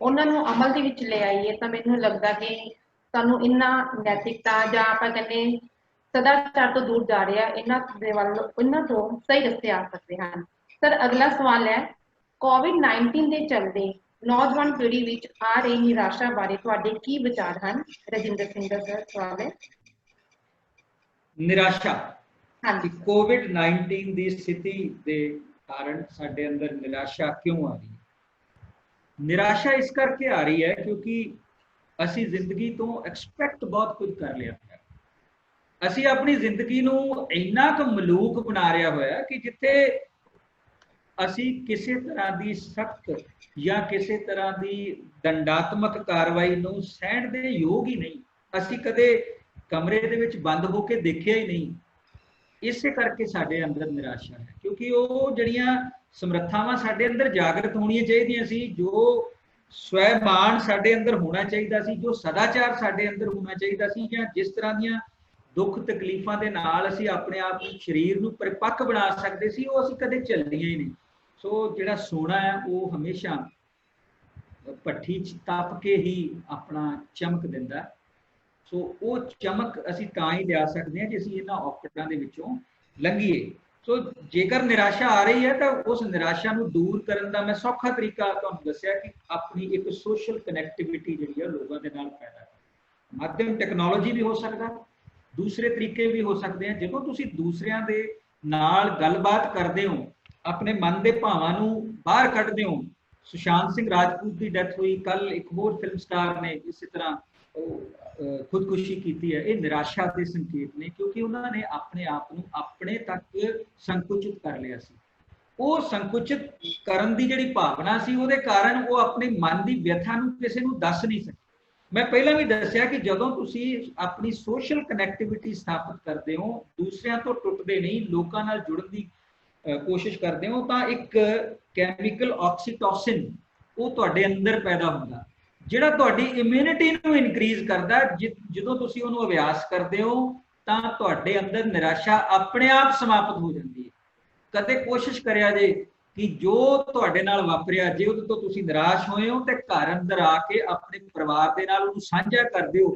ਉਹਨਾਂ ਨੂੰ ਅਮਲ ਦੇ ਵਿੱਚ ਲੈ ਆਈਏ, ਤਾਂ ਮੈਨੂੰ ਲੱਗਦਾ ਕਿ ਸਾਨੂੰ ਇਹਨਾਂ ਨੈਤਿਕਤਾ ਜਾਂ ਆਪਾਂ ਕਹਿੰਦੇ ਸਦਾਚਾਰ ਤੋਂ ਦੂਰ ਜਾ ਰਿਹਾ, ਇਹਨਾਂ ਦੇ ਵੱਲ ਇਹਨਾਂ ਤੋਂ ਸਹੀ ਰਸਤੇ ਆ ਸਕਦੇ ਹਨ। ਸਰ, ਅਗਲਾ ਸਵਾਲ ਹੈ, ਕੋਵਿਡ-19 ਦੇ ਚਲਦੇ ਨੌਜਵਾਨ ਪੀੜ੍ਹੀ ਵਿੱਚ ਆ ਰਹੀ ਨਿਰਾਸ਼ਾ ਬਾਰੇ ਤੁਹਾਡੇ ਕੀ ਵਿਚਾਰ ਹਨ? ਰਜਿੰਦਰ ਸਿੰਘ ਦਾ ਸਰ ਸਵਾਲ ਹੈ। ਨਿਰਾਸ਼ਾ, ਹਾਂਜੀ, ਕੋਵਿਡ-19 ਦੀ ਸਥਿਤੀ ਦੇ ਕਾਰਨ ਸਾਡੇ ਅੰਦਰ ਨਿਰਾਸ਼ਾ ਕਿਉਂ ਆ ਰਹੀ ਹੈ? ਨਿਰਾਸ਼ਾ ਇਸ ਕਰਕੇ ਆ ਰਹੀ ਹੈ ਕਿਉਂਕਿ ਅਸੀਂ ਜ਼ਿੰਦਗੀ ਤੋਂ ਐਕਸਪੈਕਟ ਬਹੁਤ ਕੁਝ ਕਰ ਲਿਆ ਹੈ। ਅਸੀਂ ਆਪਣੀ ਜ਼ਿੰਦਗੀ ਨੂੰ ਇੰਨਾ ਕੁ ਮਲੂਕ ਬਣਾ ਰਿਹਾ ਹੋਇਆ ਕਿ ਜਿੱਥੇ ਅਸੀਂ ਕਿਸੇ ਤਰ੍ਹਾਂ ਦੀ ਸਖਤ ਜਾਂ ਕਿਸੇ ਤਰ੍ਹਾਂ ਦੀ ਦੰਡਾਤਮਕ ਕਾਰਵਾਈ ਨੂੰ ਸਹਿਣ ਦੇ ਯੋਗ ਹੀ ਨਹੀਂ। ਅਸੀਂ ਕਦੇ ਕਮਰੇ ਦੇ ਵਿੱਚ ਬੰਦ ਹੋ ਕੇ ਦੇਖਿਆ ਹੀ ਨਹੀਂ। ਇਸੇ ਕਰਕੇ ਸਾਡੇ ਅੰਦਰ ਨਿਰਾਸ਼ਾ ਹੈ, ਕਿਉਂਕਿ ਉਹ ਜਿਹੜੀਆਂ ਸਮਰੱਥਾਵਾਂ ਸਾਡੇ ਅੰਦਰ ਜਾਗਰਤ ਹੋਣੀਆਂ ਚਾਹੀਦੀਆਂ ਸੀ, ਜੋ ਸਵੈਮਾਨ ਸਾਡੇ ਅੰਦਰ ਹੋਣਾ ਚਾਹੀਦਾ ਸੀ, ਜੋ ਸਦਾਚਾਰ ਸਾਡੇ ਅੰਦਰ ਹੋਣਾ ਚਾਹੀਦਾ ਸੀ, ਜਾਂ ਜਿਸ ਤਰ੍ਹਾਂ ਦੀਆਂ ਦੁੱਖ ਤਕਲੀਫਾਂ ਦੇ ਨਾਲ ਅਸੀਂ ਆਪਣੇ ਆਪ ਨੂੰ ਸਰੀਰ ਨੂੰ ਪਰਿਪੱਕ ਬਣਾ ਸਕਦੇ ਸੀ, ਉਹ ਅਸੀਂ ਕਦੇ ਝੱਲੀਆਂ ਹੀ ਨਹੀਂ। ਸੋ ਜਿਹੜਾ ਸੋਨਾ ਹੈ ਉਹ ਹਮੇਸ਼ਾ ਭੱਠੀ 'ਚ ਤਪ ਕੇ ਹੀ ਆਪਣਾ ਚਮਕ ਦਿੰਦਾ। ਸੋ ਉਹ ਚਮਕ ਅਸੀਂ ਤਾਂ ਹੀ ਲਿਆ ਸਕਦੇ ਹਾਂ ਜੇ ਅਸੀਂ ਇਹਨਾਂ ਔਕੜਾਂ ਦੇ ਵਿੱਚੋਂ ਲੰਘੀਏ। ਸੋ ਜੇਕਰ ਨਿਰਾਸ਼ਾ ਆ ਰਹੀ ਹੈ ਤਾਂ ਉਸ ਨਿਰਾਸ਼ਾ ਨੂੰ ਦੂਰ ਕਰਨ ਦਾ ਮੈਂ ਸੌਖਾ ਤਰੀਕਾ ਤੁਹਾਨੂੰ ਦੱਸਿਆ ਕਿ ਆਪਣੀ ਇੱਕ ਸੋਸ਼ਲ ਕਨੈਕਟੀਵਿਟੀ ਜਿਹੜੀ ਹੈ ਲੋਕਾਂ ਦੇ ਨਾਲ ਪੈਦਾ ਕਰੋ। ਮਾਧਿਅਮ ਟੈਕਨੋਲੋਜੀ ਵੀ ਹੋ ਸਕਦਾ, ਦੂਸਰੇ ਤਰੀਕੇ ਵੀ ਹੋ ਸਕਦੇ ਆ। ਜਦੋਂ ਤੁਸੀਂ ਦੂਸਰਿਆਂ ਦੇ ਨਾਲ ਗੱਲਬਾਤ ਕਰਦੇ ਹੋ, ਆਪਣੇ ਮਨ ਦੇ ਭਾਵਾਂ ਨੂੰ ਬਾਹਰ ਕੱਢਦੇ ਹੋ। ਸੁਸ਼ਾਂਤ ਸਿੰਘ ਰਾਜਪੂਤ ਦੀ ਡੈਥ ਹੋਈ, ਕੱਲ ਇੱਕ ਹੋਰ ਫਿਲਮ ਸਟਾਰ ਨੇ ਇਸੇ ਤਰ੍ਹਾਂ ਖੁਦਕੁਸ਼ੀ ਕੀਤੀ ਹੈ। ਇਹ ਨਿਰਾਸ਼ਾ ਦੇ ਸੰਕੇਤ ਨੇ, ਕਿਉਂਕਿ ਉਹਨਾਂ ਨੇ ਆਪਣੇ ਆਪ ਨੂੰ ਆਪਣੇ ਤੱਕ ਸੰਕੁਚਿਤ ਕਰ ਲਿਆ ਸੀ। ਉਹ ਸੰਕੁਚਿਤ ਕਰਨ ਦੀ ਜਿਹੜੀ ਭਾਵਨਾ ਸੀ, ਉਹਦੇ ਕਾਰਨ ਉਹ ਆਪਣੇ ਮਨ ਦੀ ਵਿਅਥਾ ਨੂੰ ਕਿਸੇ ਨੂੰ ਦੱਸ ਨਹੀਂ ਸਕੇ। ਮੈਂ ਪਹਿਲਾਂ ਵੀ ਦੱਸਿਆ ਕਿ ਜਦੋਂ ਤੁਸੀਂ ਆਪਣੀ ਸੋਸ਼ਲ ਕਨੈਕਟੀਵਿਟੀ ਸਥਾਪਿਤ ਕਰਦੇ ਹੋ, ਦੂਸਰਿਆਂ ਤੋਂ ਟੁੱਟਦੇ ਨਹੀਂ, ਲੋਕਾਂ ਨਾਲ ਜੁੜਨ ਦੀ ਕੋਸ਼ਿਸ਼ ਕਰਦੇ ਹੋ, ਤਾਂ ਇੱਕ ਕੈਮੀਕਲ ਆਕਸੀਟੋਸਿਨ ਉਹ ਤੁਹਾਡੇ ਅੰਦਰ ਪੈਦਾ ਹੁੰਦਾ, ਜਿਹੜਾ ਤੁਹਾਡੀ ਇਮਿਊਨਿਟੀ ਨੂੰ ਇਨਕਰੀਜ਼ ਕਰਦਾ। ਜਦੋਂ ਤੁਸੀਂ ਉਹਨੂੰ ਅਭਿਆਸ ਕਰਦੇ ਹੋ ਤਾਂ ਤੁਹਾਡੇ ਅੰਦਰ ਨਿਰਾਸ਼ਾ ਆਪਣੇ ਆਪ ਸਮਾਪਤ ਹੋ ਜਾਂਦੀ ਹੈ। ਕਦੇ ਕੋਸ਼ਿਸ਼ ਕਰਿਆ ਜੇ ਕਿ ਜੋ ਤੁਹਾਡੇ ਨਾਲ ਵਾਪਰਿਆ, ਜੇ ਉਹਦੇ ਤੋਂ ਤੁਸੀਂ ਨਿਰਾਸ਼ ਹੋਏ ਹੋ ਤੇ ਘਰ ਅੰਦਰ ਆ ਕੇ ਆਪਣੇ ਪਰਿਵਾਰ ਦੇ ਨਾਲ ਉਹਨੂੰ ਸਾਂਝਾ ਕਰ ਦਿਓ,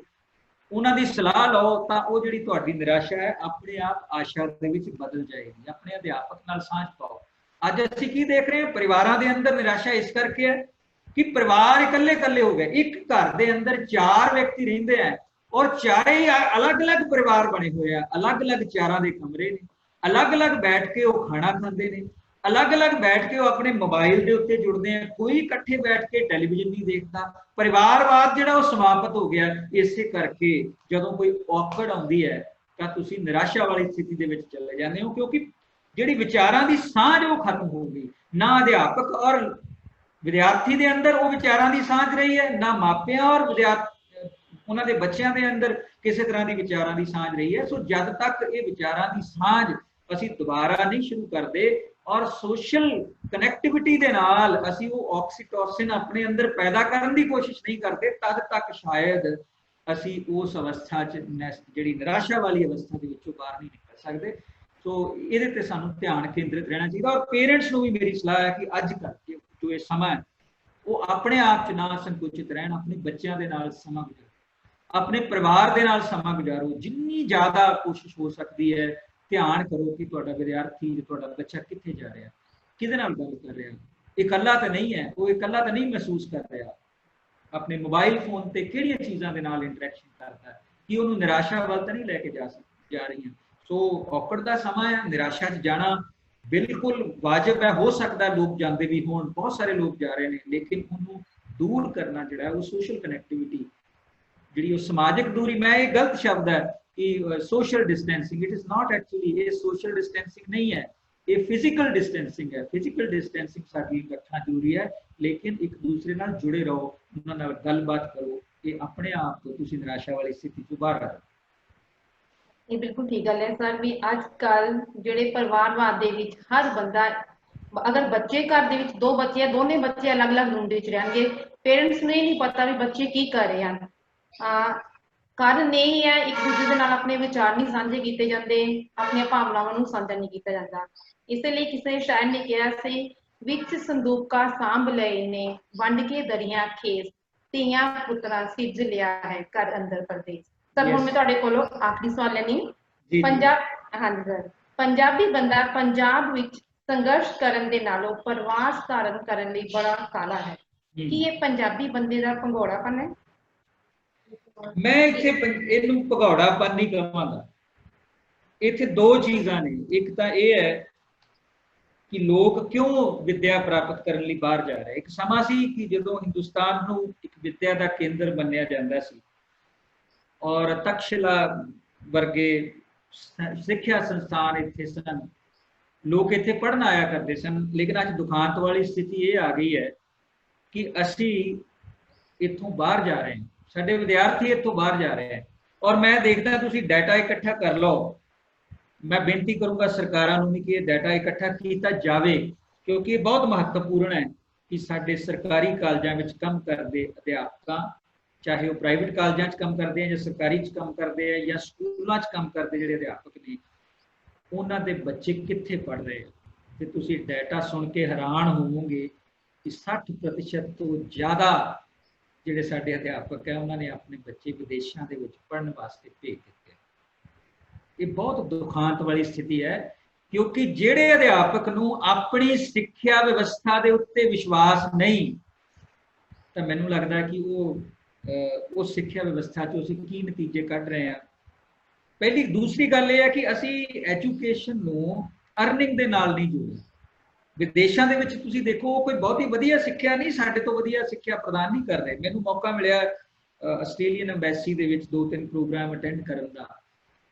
ਉਹਨਾਂ ਦੀ ਸਲਾਹ ਲਓ, ਤਾਂ ਉਹ ਜਿਹੜੀ ਤੁਹਾਡੀ ਨਿਰਾਸ਼ਾ ਹੈ ਆਪਣੇ ਆਪ ਆਸ਼ਾ ਦੇ ਵਿੱਚ ਬਦਲ ਜਾਏਗੀ। ਆਪਣੇ ਅਧਿਆਪਕ ਨਾਲ ਸਾਂਝ ਪਾਓ। ਅੱਜ ਅਸੀਂ ਕੀ ਦੇਖ ਰਹੇ ਹਾਂ? ਪਰਿਵਾਰਾਂ ਦੇ ਅੰਦਰ ਨਿਰਾਸ਼ਾ ਇਸ ਕਰਕੇ ਹੈ ਕਿ ਪਰਿਵਾਰ ਇਕੱਲੇ ਇਕੱਲੇ ਹੋ ਗਏ। ਇੱਕ ਘਰ ਦੇ ਅੰਦਰ 4 ਵਿਅਕਤੀ ਰਹਿੰਦੇ ਆ ਔਰ ਚਾਰੇ ਹੀ ਅਲੱਗ-ਅਲੱਗ ਪਰਿਵਾਰ ਬਣੇ ਹੋਏ ਆ, ਅਲੱਗ-ਅਲੱਗ ਚਾਰਾਂ ਦੇ ਕਮਰੇ ਨੇ, ਅਲੱਗ-ਅਲੱਗ ਬੈਠ ਕੇ ਉਹ ਖਾਣਾ ਖਾਂਦੇ ਨੇ, अलग अलग बैठ के अपने मोबाइल के उत्ते जुड़ते हैं, कोई इकट्ठे बैठ के टैलीविजन नहीं देखता। परिवारवाद जो समाप्त हो गया। इस करके जो कोई औकड़ आती है तो तुम निराशा वाली स्थिति के चले जाते हो, क्योंकि जी विचारों की सांझ वो खत्म हो गई। ना अध्यापक और विद्यार्थी के अंदर वो विचारों की सांझ रही है, ना मापिया और विद्यार्थी उन्होंने बच्चों के अंदर किसी तरह की विचारों की सांझ रही है। सो जब तक ये विचारों की सांझ असी दोबारा नहीं शुरू करते और सोशल कनैक्टिविटी के नाल असी वो ऑक्सीटोसिन अपने अंदर पैदा करने की कोशिश नहीं करते, तद तक शायद असी उस अवस्था जी निराशा वाली अवस्था के विचों बाहर नहीं निकल सकते। तो ये सानू ध्यान केंद्रित रहना चाहिए। और पेरेंट्स को भी मेरी सलाह है कि अजकल जो ये समा है वो अपने आप च ना संकुचित रहन, अपने बच्चों के नाल समा गुजारो, अपने परिवार के नाल समा गुजारो, जिन्नी ज़्यादा कोशिश हो सकती है ध्यान करो कि तुहाडा विद्यार्थी तुहाडा बच्चा कित्थे जा रहा, किहदे नाल गल कर रहा, इकल्ला तो नहीं है, वो इकल्ला तो नहीं महसूस कर रहा, अपने मोबाइल फोन से किहड़ियां चीज़ों के नाल इंटरैक्शन करता है कि उन्होंने निराशा वाल तो नहीं लैके जा रही हैं। सो औकड़ का समा है, निराशा च जाना बिल्कुल वाजिब है। हो सकता है लोग जाते भी हो, बहुत सारे लोग जा रहे हैं, लेकिन उन्होंने दूर करना जोड़ा वो सोशल कनैक्टिविटी जी समाजिक दूरी, मैं ये गलत शब्द है कि social distancing, it is not actually, ये सोशल डिस्टेंसिंग नहीं है, ये फिजिकल डिस्टेंसिंग है। फिजिकल डिस्टेंसिंग साडी रखना जरूरी है, लेकिन एक दूसरे नाल जुड़े रहो, उन्हां नाल गलबात करो, ये अपने आप को तुसीं निराशा वाली स्थिति तो बाहर आ जाओ। ये बिल्कुल ठीक गल है सर भी अजकल जिहड़े परिवारवाद दे विच हर बंदा, अगर बच्चे घर दे विच दो बच्चे है, दोने बच्चे अलग अलग रूम दे विच रहणगे, पेरेंट्स ने नहीं पता भी बच्चे की कर रहे हैं। कारण यही है एक दूसरे के नाल अपने विचार नहीं साझे किए जाते, अपन भावनावां साझा नहीं किया जाता। इसलिए किसी शायर ने कहा सी विच संदूका सांभ लए ने वंड के दरिया खेस, धीआं पुत्तरां सिरज लिया है घर अंदर परदेस। सर हुण मैं तुहाडे कोलों आखिरी सवाल लैनी, पंजाब हाँ जी सर, पंजाबी बंदा पंजाब विच संघर्ष करन दे नालों प्रवास धारण करन लई बड़ा काला है, कि ये पंजाबी बंदे दा भंगौड़ापन है? मैं इत्थे भगौड़ापन नहीं कहांगा, इत्थे दो चीज़ां ने, एक तो यह है कि लोग क्यों विद्या प्राप्त करने लई बाहर जा रहे। एक समा सी कि जदों हिंदुस्तान नूं एक विद्या का केंद्र मन्निया जांदा सी और तक्षशिला वर्गे सिक्ख्या संस्थान इत्थे सन, लोग इत्थे पढ़न आया करते सन, लेकिन अज दुखांत वाली स्थिति ये आ गई है कि असी इत्थों बाहर जा रहे हैं, साडे विद्यार्थी इत्थों बाहर जा रहे हैं। और मैं देखदा तुसीं डाटा इकट्ठा कर लो, मैं बेनती करूंगा सरकारां नूं कि डाटा इकट्ठा किया जाए, क्योंकि ये बहुत महत्वपूर्ण है कि साडे सरकारी कॉलेजां विच काम करदे अध्यापकां, चाहे वो प्राइवेट कॉलेजां च काम करते हैं या सरकारी च काम करते हैं या स्कूलों च काम करते जिहड़े अध्यापक ने, उन्हां दे बच्चे कित्थे पढ़ रहे हैं। ते तुसीं डाटा सुन के हैरान होवोगे कि 60% तो ज़्यादा जिहड़े साडे अध्यापक है उन्होंने अपने बच्चे विदेशों के पढ़ने वास्ते भेज दिते। ये बहुत दुखांत वाली स्थिति है, क्योंकि जिहड़े अध्यापक नूं अपनी सिक्ख्या व्यवस्था के उत्ते विश्वास नहीं, तो मैनूं लगदा कि वो उस सिक्ख्या व्यवस्था चों असीं की नतीजे कढ रहे हैं। पहली दूसरी गल यह है कि असीं एजुकेशन नूं अर्निंग दे नाल नहीं जोड़िया। विदेशों के तुसीं देखो कोई बहुत ही वधिया सिक्ख्या नहीं, साडे तो वधिया सिक्ख्या प्रदान नहीं कर रहे। मैनूं मौका मिलिया आस्ट्रेलियन अंबैसी दे विच 2-3 प्रोग्राम अटेंड करन दा,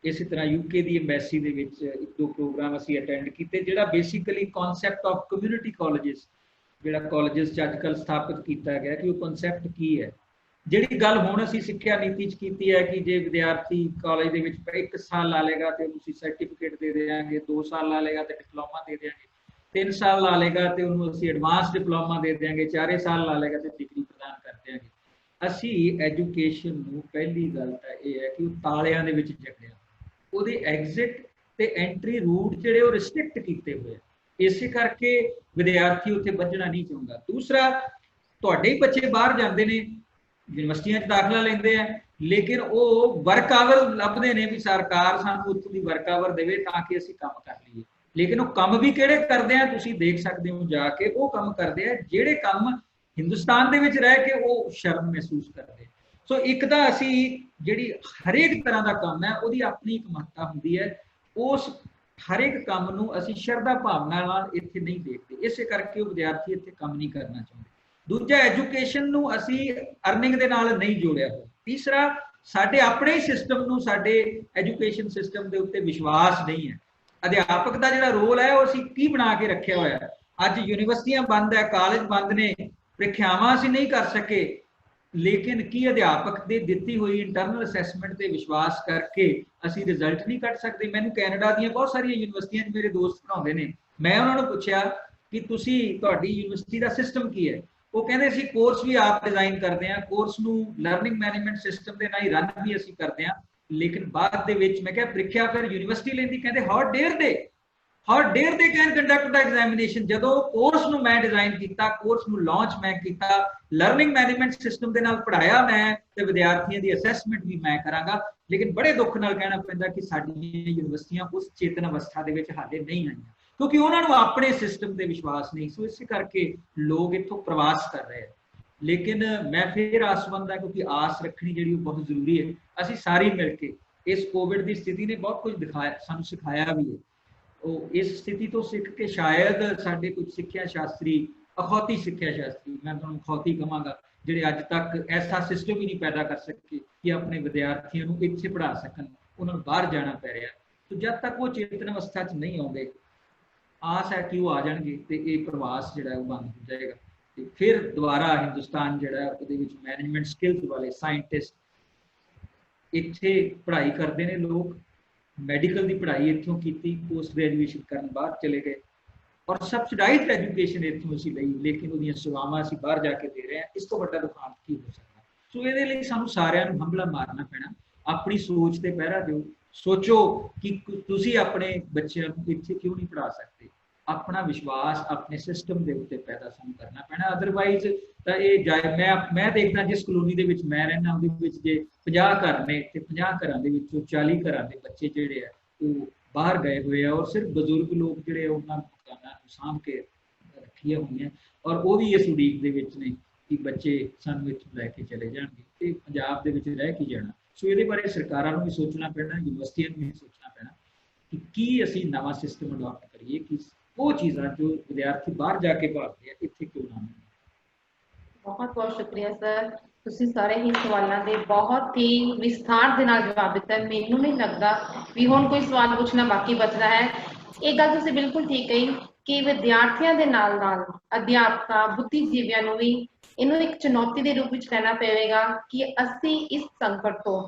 इस तरह यूके की अंबैसी दे विच 1-2 प्रोग्राम असीं अटेंड कीते, जिहड़ा basically concept of community colleges, जिहड़ा कॉलेजिस अजकल स्थापित किया गया कि वो कॉन्सैप्ट की है। जिहड़ी गल हुण असीं सिक्ख्या नीति च कीती है कि जे विद्यार्थी कॉलेज दे विच 1 साल ला लेगा तो उन्हें सर्टिफिकेट दे देंगे, 2 साल ला लेगा तो डिप्लोमा दे देंगे, 3 साल ला लेगा तो उन्होंने एडवांस डिप्लोमा दे देंगे, 4 साल ला लेगा तो डिग्री प्रदान कर देंगे। असी एजुकेशन नूं पहली गल तो यह है कि तालियां दे विच जकड़िया, उहदे एग्जिट ते एंट्री रूट जिहड़े वो रिस्ट्रिक्ट किए हुए, इस करके विद्यार्थी उत्थे बजना नहीं चाहता। दूसरा, तुहाडे ही बच्चे बाहर जाते हैं, यूनिवर्सिटियां दाखला लेंदे हैं, लेकिन वो वर्क आवर लभदे ने भी सरकार सानूं उत्थों दी वर्क आवर देवे ताकि असीं काम कर लईए, लेकिन वो काम भी किहड़े करते हैं तुसीं देख सकते हो जाके, वो काम करते हैं जिहड़े काम हिंदुस्तान दे विच रह के वो शर्म महसूस करते हैं। सो एक तां असीं जिहड़ी हरेक तरह का काम है उहदी अपनी एक महत्ता हुंदी है, उस ਹਰ ਇੱਕ ਕੰਮ ਨੂੰ ਅਸੀਂ ਸ਼ਰਧਾ ਭਾਵਨਾ ਨਾਲ ਇੱਥੇ ਨਹੀਂ ਦੇਖਦੇ, ਇਸੇ ਕਰਕੇ ਉਹ ਵਿਦਿਆਰਥੀ ਇੱਥੇ ਕੰਮ ਨਹੀਂ ਕਰਨਾ ਚਾਹੁੰਦੇ। ਦੂਜਾ, ਐਜੂਕੇਸ਼ਨ ਨੂੰ ਅਸੀਂ ਅਰਨਿੰਗ ਦੇ ਨਾਲ ਨਹੀਂ ਜੋੜਿਆ ਹੋਇਆ। ਤੀਸਰਾ, ਸਾਡੇ ਆਪਣੇ ਸਿਸਟਮ ਨੂੰ, ਸਾਡੇ ਐਜੂਕੇਸ਼ਨ ਸਿਸਟਮ ਦੇ ਉੱਤੇ ਵਿਸ਼ਵਾਸ ਨਹੀਂ ਹੈ। ਅਧਿਆਪਕ ਦਾ ਜਿਹੜਾ ਰੋਲ ਹੈ ਉਹ ਅਸੀਂ ਕੀ ਬਣਾ ਕੇ ਰੱਖਿਆ ਹੋਇਆ ਹੈ। ਅੱਜ ਯੂਨੀਵਰਸਿਟੀਆਂ ਬੰਦ ਹੈ, ਕਾਲਜ ਬੰਦ ਨੇ, ਪ੍ਰੀਖਿਆਵਾਂ ਅਸੀਂ ਨਹੀਂ ਕਰ ਸਕੇ, ਲੇਕਿਨ ਕੀ ਅਧਿਆਪਕ ਦੀ ਦਿੱਤੀ ਹੋਈ ਇੰਟਰਨਲ ਅਸੈਸਮੈਂਟ ਤੇ ਵਿਸ਼ਵਾਸ ਕਰਕੇ ਅਸੀਂ ਰਿਜ਼ਲਟ ਨਹੀਂ ਕੱਢ ਸਕਦੇ? ਮੈਨੂੰ ਕੈਨੇਡਾ ਦੀਆਂ ਬਹੁਤ ਸਾਰੀਆਂ ਯੂਨੀਵਰਸਿਟੀਆਂ 'ਚ ਮੇਰੇ ਦੋਸਤ ਪੜ੍ਹਾਉਂਦੇ ਨੇ, ਮੈਂ ਉਹਨਾਂ ਨੂੰ ਪੁੱਛਿਆ ਕਿ ਤੁਸੀਂ, ਤੁਹਾਡੀ ਯੂਨੀਵਰਸਿਟੀ ਦਾ ਸਿਸਟਮ ਕੀ ਹੈ? ਉਹ ਕਹਿੰਦੇ ਅਸੀਂ ਕੋਰਸ ਵੀ ਆਪ ਡਿਜ਼ਾਈਨ ਕਰਦੇ ਹਾਂ, ਕੋਰਸ ਨੂੰ ਲਰਨਿੰਗ ਮੈਨੇਜਮੈਂਟ ਸਿਸਟਮ ਦੇ ਨਾਲ ਹੀ ਰਨ ਵੀ ਅਸੀਂ ਕਰਦੇ ਹਾਂ, ਲੇਕਿਨ ਬਾਅਦ ਦੇ ਵਿੱਚ ਮੈਂ ਕਿਹਾ ਪ੍ਰੀਖਿਆ ਫਿਰ ਯੂਨੀਵਰਸਿਟੀ ਲੈਂਦੀ? ਕਹਿੰਦੇ how dare they can conduct the examination. ਜਦੋਂ ਕੋਰਸ ਨੂੰ ਮੈਂ ਡਿਜ਼ਾਈਨ ਕੀਤਾ, ਕੋਰਸ ਨੂੰ ਲਾਂਚ ਮੈਂ ਕੀਤਾ, ਲਰਨਿੰਗ ਮੈਨੇਜਮੈਂਟ ਸਿਸਟਮ ਦੇ ਨਾਲ ਪੜਾਇਆ ਮੈਂ, ਤੇ ਵਿਦਿਆਰਥੀਆਂ ਦੀ ਅਸੈਸਮੈਂਟ ਵੀ ਮੈਂ ਕਰਾਂਗਾ, ਲੇਕਿਨ ਬੜੇ ਦੁੱਖ ਨਾਲ ਕਹਿਣਾ ਪੈਂਦਾ ਕਿ ਸਾਡੀਆਂ ਯੂਨੀਵਰਸਿਟੀਆਂ ਉਸ ਚੇਤਨ ਅਵਸਥਾ ਦੇ ਵਿੱਚ ਹਾਲੇ ਨਹੀਂ ਆਈਆਂ, ਕਿਉਂਕਿ ਉਹਨਾਂ ਨੂੰ ਆਪਣੇ ਸਿਸਟਮ ਤੇ ਵਿਸ਼ਵਾਸ ਨਹੀਂ। ਸੋ ਇਸੇ ਕਰਕੇ ਲੋਕ ਇੱਥੋਂ ਪ੍ਰਵਾਸ ਕਰ ਰਹੇ ਆ। ਲੇਕਿਨ ਮੈਂ ਫਿਰ ਆਸਵੰਦ ਹਾਂ, ਕਿਉਂਕਿ ਆਸ ਰੱਖਣੀ ਜਿਹੜੀ ਉਹ ਬਹੁਤ ਜ਼ਰੂਰੀ ਹੈ। ਅਸੀਂ ਸਾਰੇ ਮਿਲ ਕੇ, ਇਸ ਕੋਵਿਡ ਦੀ ਸਥਿਤੀ ਨੇ ਬਹੁਤ ਕੁਝ ਦਿਖਾਇਆ, ਸਾਨੂੰ ਸਿਖਾਇਆ ਵੀ ਹੈ। ਉਹ ਇਸ ਸਥਿਤੀ ਤੋਂ ਸਿੱਖ ਕੇ ਸ਼ਾਇਦ ਸਾਡੇ ਕੁਝ ਸਿੱਖਿਆ ਸ਼ਾਸਤਰੀ, ਅਖੌਤੀ ਸਿੱਖਿਆ ਸ਼ਾਸਤਰੀ, ਮੈਂ ਤੁਹਾਨੂੰ ਅਖੌਤੀ ਕਹਾਂਗਾ, ਜਿਹੜੇ ਅੱਜ ਤੱਕ ਐਸਾ ਸਿਸਟਮ ਹੀ ਨਹੀਂ ਪੈਦਾ ਕਰ ਸਕੇ ਕਿ ਆਪਣੇ ਵਿਦਿਆਰਥੀਆਂ ਨੂੰ ਇੱਥੇ ਪੜ੍ਹਾ ਸਕਣ, ਉਹਨਾਂ ਨੂੰ ਬਾਹਰ ਜਾਣਾ ਪੈ ਰਿਹਾ। तो जब तक वो चेतन अवस्था च नहीं आते, आस है कि वो आ जाएंगे तो ये प्रवास जो है वो बंद हो जाएगा। तो फिर दोबारा हिंदुस्तान जो है मैनेजमेंट स्किल्स वाले साइंटिस्ट इत्थे पढ़ाई करते हैं, लोग मैडिकल की पढ़ाई इत्थों की, पोस्ट ग्रेजुएशन करने बाहर चले गए और सबसिडाइज्ड एजुकेशन इत्थों असीं लई, लेकिन उहदियां सेवावां असीं बाहर जाके दे रहे हैं। इस तो वड्डा दुखांत की हो सकता? सो इहदे लई सानूं सारिआं नूं हंभला मारना पैना, अपनी सोच ते पहरा दिओ, सोचो कि तुसीं अपने बच्चों को इत्थे क्यों नहीं पढ़ा सकते। अपना विश्वास अपने सिस्टम के उत्ते पैदा सानूं करना पैना। अदरवाइज तो ये मैं देखदा जिस कलोनी दे विच मैं रहना उहदे विच जे 50 घर ने ते 50 घरां दे विचों 40 घरां दे बच्चे जिहड़े आ वो बाहर गए हुए हैं और सिर्फ बजुर्ग लोग जिहड़े उन्हां मकानां नूं सांभ के रखियां होईयां और वो भी इस उड़ीक दे विच ने कि बच्चे सानूं इत्थों लैके चले जाणगे ते पंजाब दे विच रह के जाना। सो ये बारे सरकारां नूं भी सोचना पैना, यूनिवर्सिटियां नूं भी सोचना पैना कि की असीं नवां सिस्टम अडॉप्ट करिए कि वो चीज़ां जो विद्यार्थी बाहर जाके भालदे आ इत्थे क्यों ना। बहुत बहुत शुक्रिया सर, ਤੁਸੀਂ ਸਾਰੇ ਹੀ ਸਵਾਲਾਂ ਦੇ ਬਹੁਤ ਹੀ ਵਿਸਥਾਰ ਦੇ ਨਾਲ ਜਵਾਬ ਦਿੱਤਾ। ਮੈਨੂੰ ਨਹੀਂ ਲੱਗਦਾ ਵੀ ਹੁਣ ਕੋਈ ਸਵਾਲ ਪੁੱਛਣਾ ਬਾਕੀ ਬਚਦਾ ਹੈ। ਇਹ ਗੱਲ ਤੁਸੀਂ ਬਿਲਕੁਲ ਠੀਕ ਕਹੀ ਕਿ ਵਿਦਿਆਰਥੀਆਂ ਦੇ ਨਾਲ ਨਾਲ ਅਧਿਆਪਕਾਂ, ਬੁੱਧੀਜੀਵੀਆਂ ਨੂੰ ਵੀ ਇਹਨੂੰ ਇੱਕ ਚੁਣੌਤੀ ਦੇ ਰੂਪ ਵਿੱਚ ਲੈਣਾ ਪਵੇਗਾ ਕਿ ਅਸੀਂ ਇਸ ਸੰਕਟ ਤੋਂ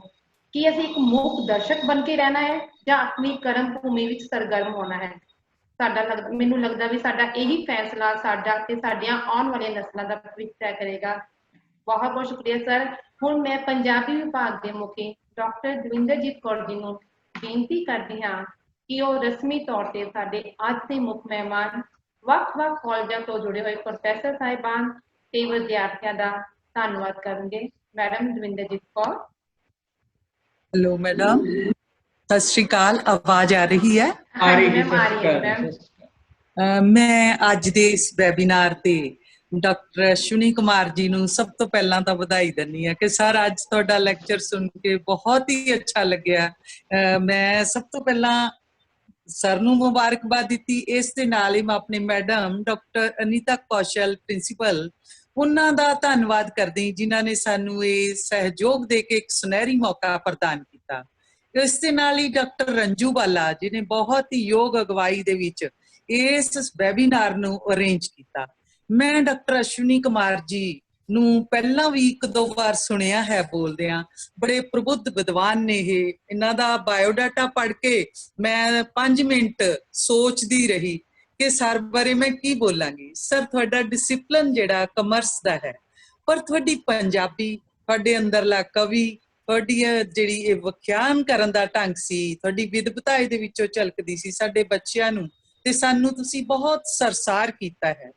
ਕਿ ਅਸੀਂ ਇੱਕ ਮੂਕ ਦਰਸ਼ਕ ਬਣ ਕੇ ਰਹਿਣਾ ਹੈ ਜਾਂ ਆਪਣੀ ਕਰਮ ਭੂਮੀ ਵਿੱਚ ਸਰਗਰਮ ਹੋਣਾ ਹੈ। ਮੈਨੂੰ ਲੱਗਦਾ ਵੀ ਸਾਡਾ ਇਹੀ ਫੈਸਲਾ ਸਾਡਾ ਤੇ ਸਾਡੀਆਂ ਆਉਣ ਵਾਲੀਆਂ ਨਸਲਾਂ ਦਾ ਭਵਿੱਖ ਤੈਅ ਕਰੇਗਾ। बहुत बहुत शुक्रिया सर। हुण मैं पंजाबी विभाग के मुखी डॉक्टर दविंदरजीत कौर जी नूं बेनती करदी हां कि वो रस्मी तौर ते साडे अज दे मुख मेहमान ਵੱਖ-ਵੱਖ कॉलेजां तो जुड़े हुए प्रोफैसर साहिबान ते विद्यार्थियों का धन्यवाद करेंगे। Madam Davinderjit Kaur. Hello madam, सत श्री अकाल। आवाज आ रही है? आ रही है मैम। मैं अज दे इस वैबीनार ते डॉक्टर अश्विनी कुमार जी नूं सब तो पहला तो बधाई दिंदी हां कि सर अज तुहाडा लैक्चर सुन के बहुत ही अच्छा लग्या। मैं सब तो पहला सर नूं मुबारकबाद दित्ती, इस दे नाल ही मैं अपनी मैडम डॉक्टर अनीता कौशल प्रिंसीपल उन्हां दा धन्नवाद करदी जिन्हां ने सानू ये सहयोग दे के एक सुनहरी मौका प्रदान किया। इस दे नाल ही डॉक्टर रंजू बाला जिन्हें बहुत ही योग अगवाई दे विच इस वैबीनार नूं अरेंज किया। मैं डॉक्टर अश्विनी कुमार जी नूं पहला भी एक दो बार सुनिया है बोलदियां, बड़े प्रबुद्ध विद्वान ने। इन्हां दा बायोडाटा पढ़ के मैं 5 मिनट सोचदी रही कि सर बारे मैं की बोलांगी। सर तुहाडा डिसिपलिन जिहड़ा कमर्स दा है, पर तुहाडी पंजाबी, तुहाडे अंदरला कवि, तुहाडी जिहड़ी ये व्याख्यान करन दा ढंग सी, तुहाडी विदवता इहदे विचों झलकदी सी। साडे बच्चिआं नूं ते सानूं तुसीं बहुत सरसार कीता है।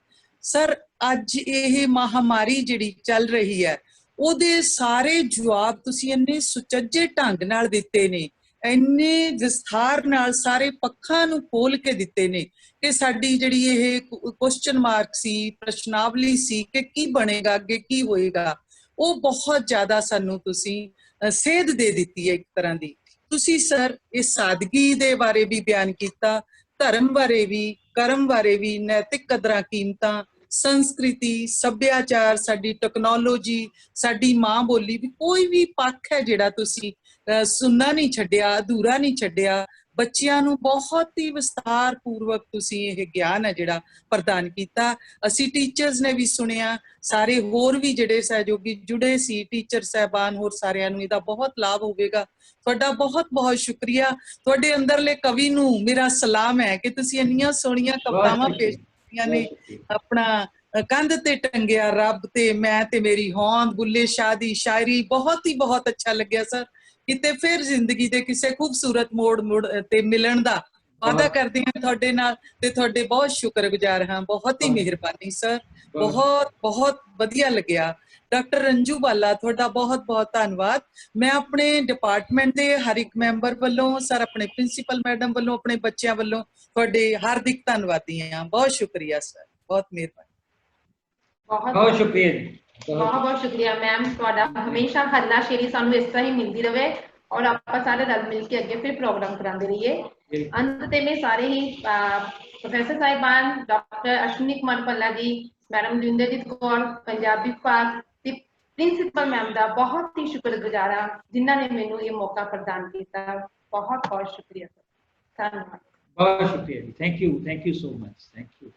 सर अज ये महामारी जिहड़ी चल रही है ਉਹਦੇ ਸਾਰੇ ਜਵਾਬ ਤੁਸੀਂ ਇੰਨੇ ਸੁਚੱਜੇ ਢੰਗ ਨਾਲ ਦਿੱਤੇ ਨੇ, ਇੰਨੇ ਵਿਸਥਾਰ ਨਾਲ ਸਾਰੇ ਪੱਖਾਂ ਨੂੰ ਖੋਲ ਕੇ ਦਿੱਤੇ ਨੇ ਕਿ ਸਾਡੀ ਜਿਹੜੀ ਇਹ ਕੁਐਸਚਨ ਮਾਰਕ ਸੀ, ਪ੍ਰਸ਼ਨਾਵਲੀ ਸੀ ਕਿ ਕੀ ਬਣੇਗਾ ਅੱਗੇ, ਕੀ ਹੋਏਗਾ, ਉਹ ਬਹੁਤ ਜ਼ਿਆਦਾ ਸਾਨੂੰ ਤੁਸੀਂ ਸੇਧ ਦੇ ਦਿੱਤੀ ਹੈ ਇੱਕ ਤਰ੍ਹਾਂ ਦੀ ਤੁਸੀਂ ਸਰ ਇਸ ਸਾਦਗੀ ਦੇ ਬਾਰੇ ਵੀ ਬਿਆਨ ਕੀਤਾ, ਧਰਮ ਬਾਰੇ ਵੀ, ਕਰਮ ਬਾਰੇ ਵੀ, ਨੈਤਿਕ ਕਦਰਾਂ ਕੀਮਤਾਂ, ਸੰਸਕ੍ਰਿਤੀ, ਸੱਭਿਆਚਾਰ, ਸਾਡੀ ਟੈਕਨੋਲੋਜੀ, ਸਾਡੀ ਮਾਂ ਬੋਲੀ ਵੀ, ਕੋਈ ਵੀ ਪੱਖ ਹੈ ਜਿਹੜਾ ਤੁਸੀਂ ਸੁਣਨਾ ਨਹੀਂ ਛੱਡਿਆ, ਅਧੂਰਾ ਨਹੀਂ ਛੱਡਿਆ। ਬੱਚਿਆਂ ਨੂੰ ਬਹੁਤ ਹੀ ਵਿਸਤਾਰ ਪੂਰਵਕ ਤੁਸੀਂ ਇਹ ਗਿਆਨ ਹੈ ਜਿਹੜਾ ਪ੍ਰਦਾਨ ਕੀਤਾ। ਅਸੀਂ ਟੀਚਰਸ ਨੇ ਵੀ ਸੁਣਿਆ, ਸਾਰੇ ਹੋਰ ਵੀ ਜਿਹੜੇ ਸਹਿਯੋਗੀ ਜੁੜੇ ਸੀ, ਟੀਚਰ ਸਾਹਿਬਾਨ, ਹੋਰ ਸਾਰਿਆਂ ਨੂੰ ਇਹਦਾ ਬਹੁਤ ਲਾਭ ਹੋਵੇਗਾ। ਤੁਹਾਡਾ ਬਹੁਤ ਬਹੁਤ ਸ਼ੁਕਰੀਆ। ਤੁਹਾਡੇ ਅੰਦਰਲੇ ਕਵੀ ਨੂੰ ਮੇਰਾ ਸਲਾਮ ਹੈ ਕਿ ਤੁਸੀਂ ਇੰਨੀਆਂ ਸੋਹਣੀਆਂ ਕਵਿਤਾਵਾਂ ਪੇਸ਼ ਕੀਤੀਆਂ ਨੇ। ਆਪਣਾ ਕੰਧ ਤੇ ਟੰਗਿਆ ਰੱਬ ਤੇ ਮੈਂ ਤੇ ਮੇਰੀ ਹੋਂਦ, ਬੁੱਲੇ ਸ਼ਾਹ ਦੀ ਸ਼ਾਇਰੀ ਬਹੁਤ ਅੱਛਾ ਲੱਗਿਆ ਸਰ। ਕਿਤੇ ਫਿਰ ਜ਼ਿੰਦਗੀ ਦੇ ਕਿਸੇ ਖੂਬਸੂਰਤ ਮੋੜ ਤੇ ਮਿਲਣ ਦਾ ਵਾਅਦਾ ਕਰਦੇ ਹਾਂ ਤੁਹਾਡੇ ਨਾਲ, ਤੇ ਤੁਹਾਡੇ ਬਹੁਤ ਸ਼ੁਕਰਗੁਜ਼ਾਰ ਹਾਂ। ਬਹੁਤ ਹੀ ਮਿਹਰਬਾਨੀ ਸਰ, ਬਹੁਤ ਵਧੀਆ ਲੱਗਿਆ। ਡਾਕਟਰ ਰੰਜੂ ਬਾਲਾ, ਤੁਹਾਡਾ ਬਹੁਤ ਧੰਨਵਾਦ। ਮੈਂ ਆਪਣੇ ਡਿਪਾਰਟਮੈਂਟ ਦੇ ਹਰ ਇੱਕ ਮੈਂਬਰ ਵੱਲੋਂ, ਸਰ ਆਪਣੇ ਪ੍ਰਿੰਸੀਪਲ ਮੈਡਮ ਵੱਲੋਂ, ਆਪਣੇ ਬੱਚਿਆਂ ਵੱਲੋਂ ਤੁਹਾਡੇ ਹਾਰਦਿਕ ਧੰਨਵਾਦੀ ਹਾਂ। ਬਹੁਤ ਸ਼ੁਕਰੀਆ ਸਰ, ਬਹੁਤ ਮਿਹਰਬਾਨੀ। ਬਹੁਤ ਸ਼ੁਕਰੀਆ ਜੀ, ਬਹੁਤ ਸ਼ੁਕਰੀਆ ਮੈਮ ਤੁਹਾਡਾ। ਹਮੇਸ਼ਾ ਹੱਲਾਸ਼ੇਰੀ ਸਾਨੂੰ ਇਸ ਤਰ੍ਹਾਂ ਹੀ ਮਿਲਦੀ ਰਹੇ ਔਰ ਆਪਾਂ ਸਾਰੇ ਰਲ ਮਿਲ ਕੇ ਅੱਗੇ ਫਿਰ ਪ੍ਰੋਗਰਾਮ ਕਰਾਉਂਦੇ ਰਹੀਏ। ਅੰਤ ਤੇ ਮੈਂ ਸਾਰੇ ਹੀ ਪ੍ਰੋਫੈਸਰ ਸਾਹਿਬਾਨ, ਡਾਕਟਰ ਅਸ਼ਵਨੀ ਕੁਮਾਰ ਭੱਲਾ ਜੀ, ਮੈਡਮ ਜਿੰਦਰਜੀਤ ਕੌਰ, ਪੰਜਾਬੀ ਵਿਭਾਗ ਦੀ ਪ੍ਰਿੰਸੀਪਲ ਮੈਮ ਦਾ ਬਹੁਤ ਹੀ ਸ਼ੁਕਰਗੁਜ਼ਾਰ ਹਾਂ ਜਿਨ੍ਹਾਂ ਨੇ ਮੈਨੂੰ ਇਹ ਮੌਕਾ ਪ੍ਰਦਾਨ ਕੀਤਾ। ਬਹੁਤ ਸ਼ੁਕਰੀਆ ਸਰ, ਧੰਨਵਾਦ। ਬਹੁਤ ਸ਼ੁਕਰੀਆ ਜੀ, thank you so much, thank you.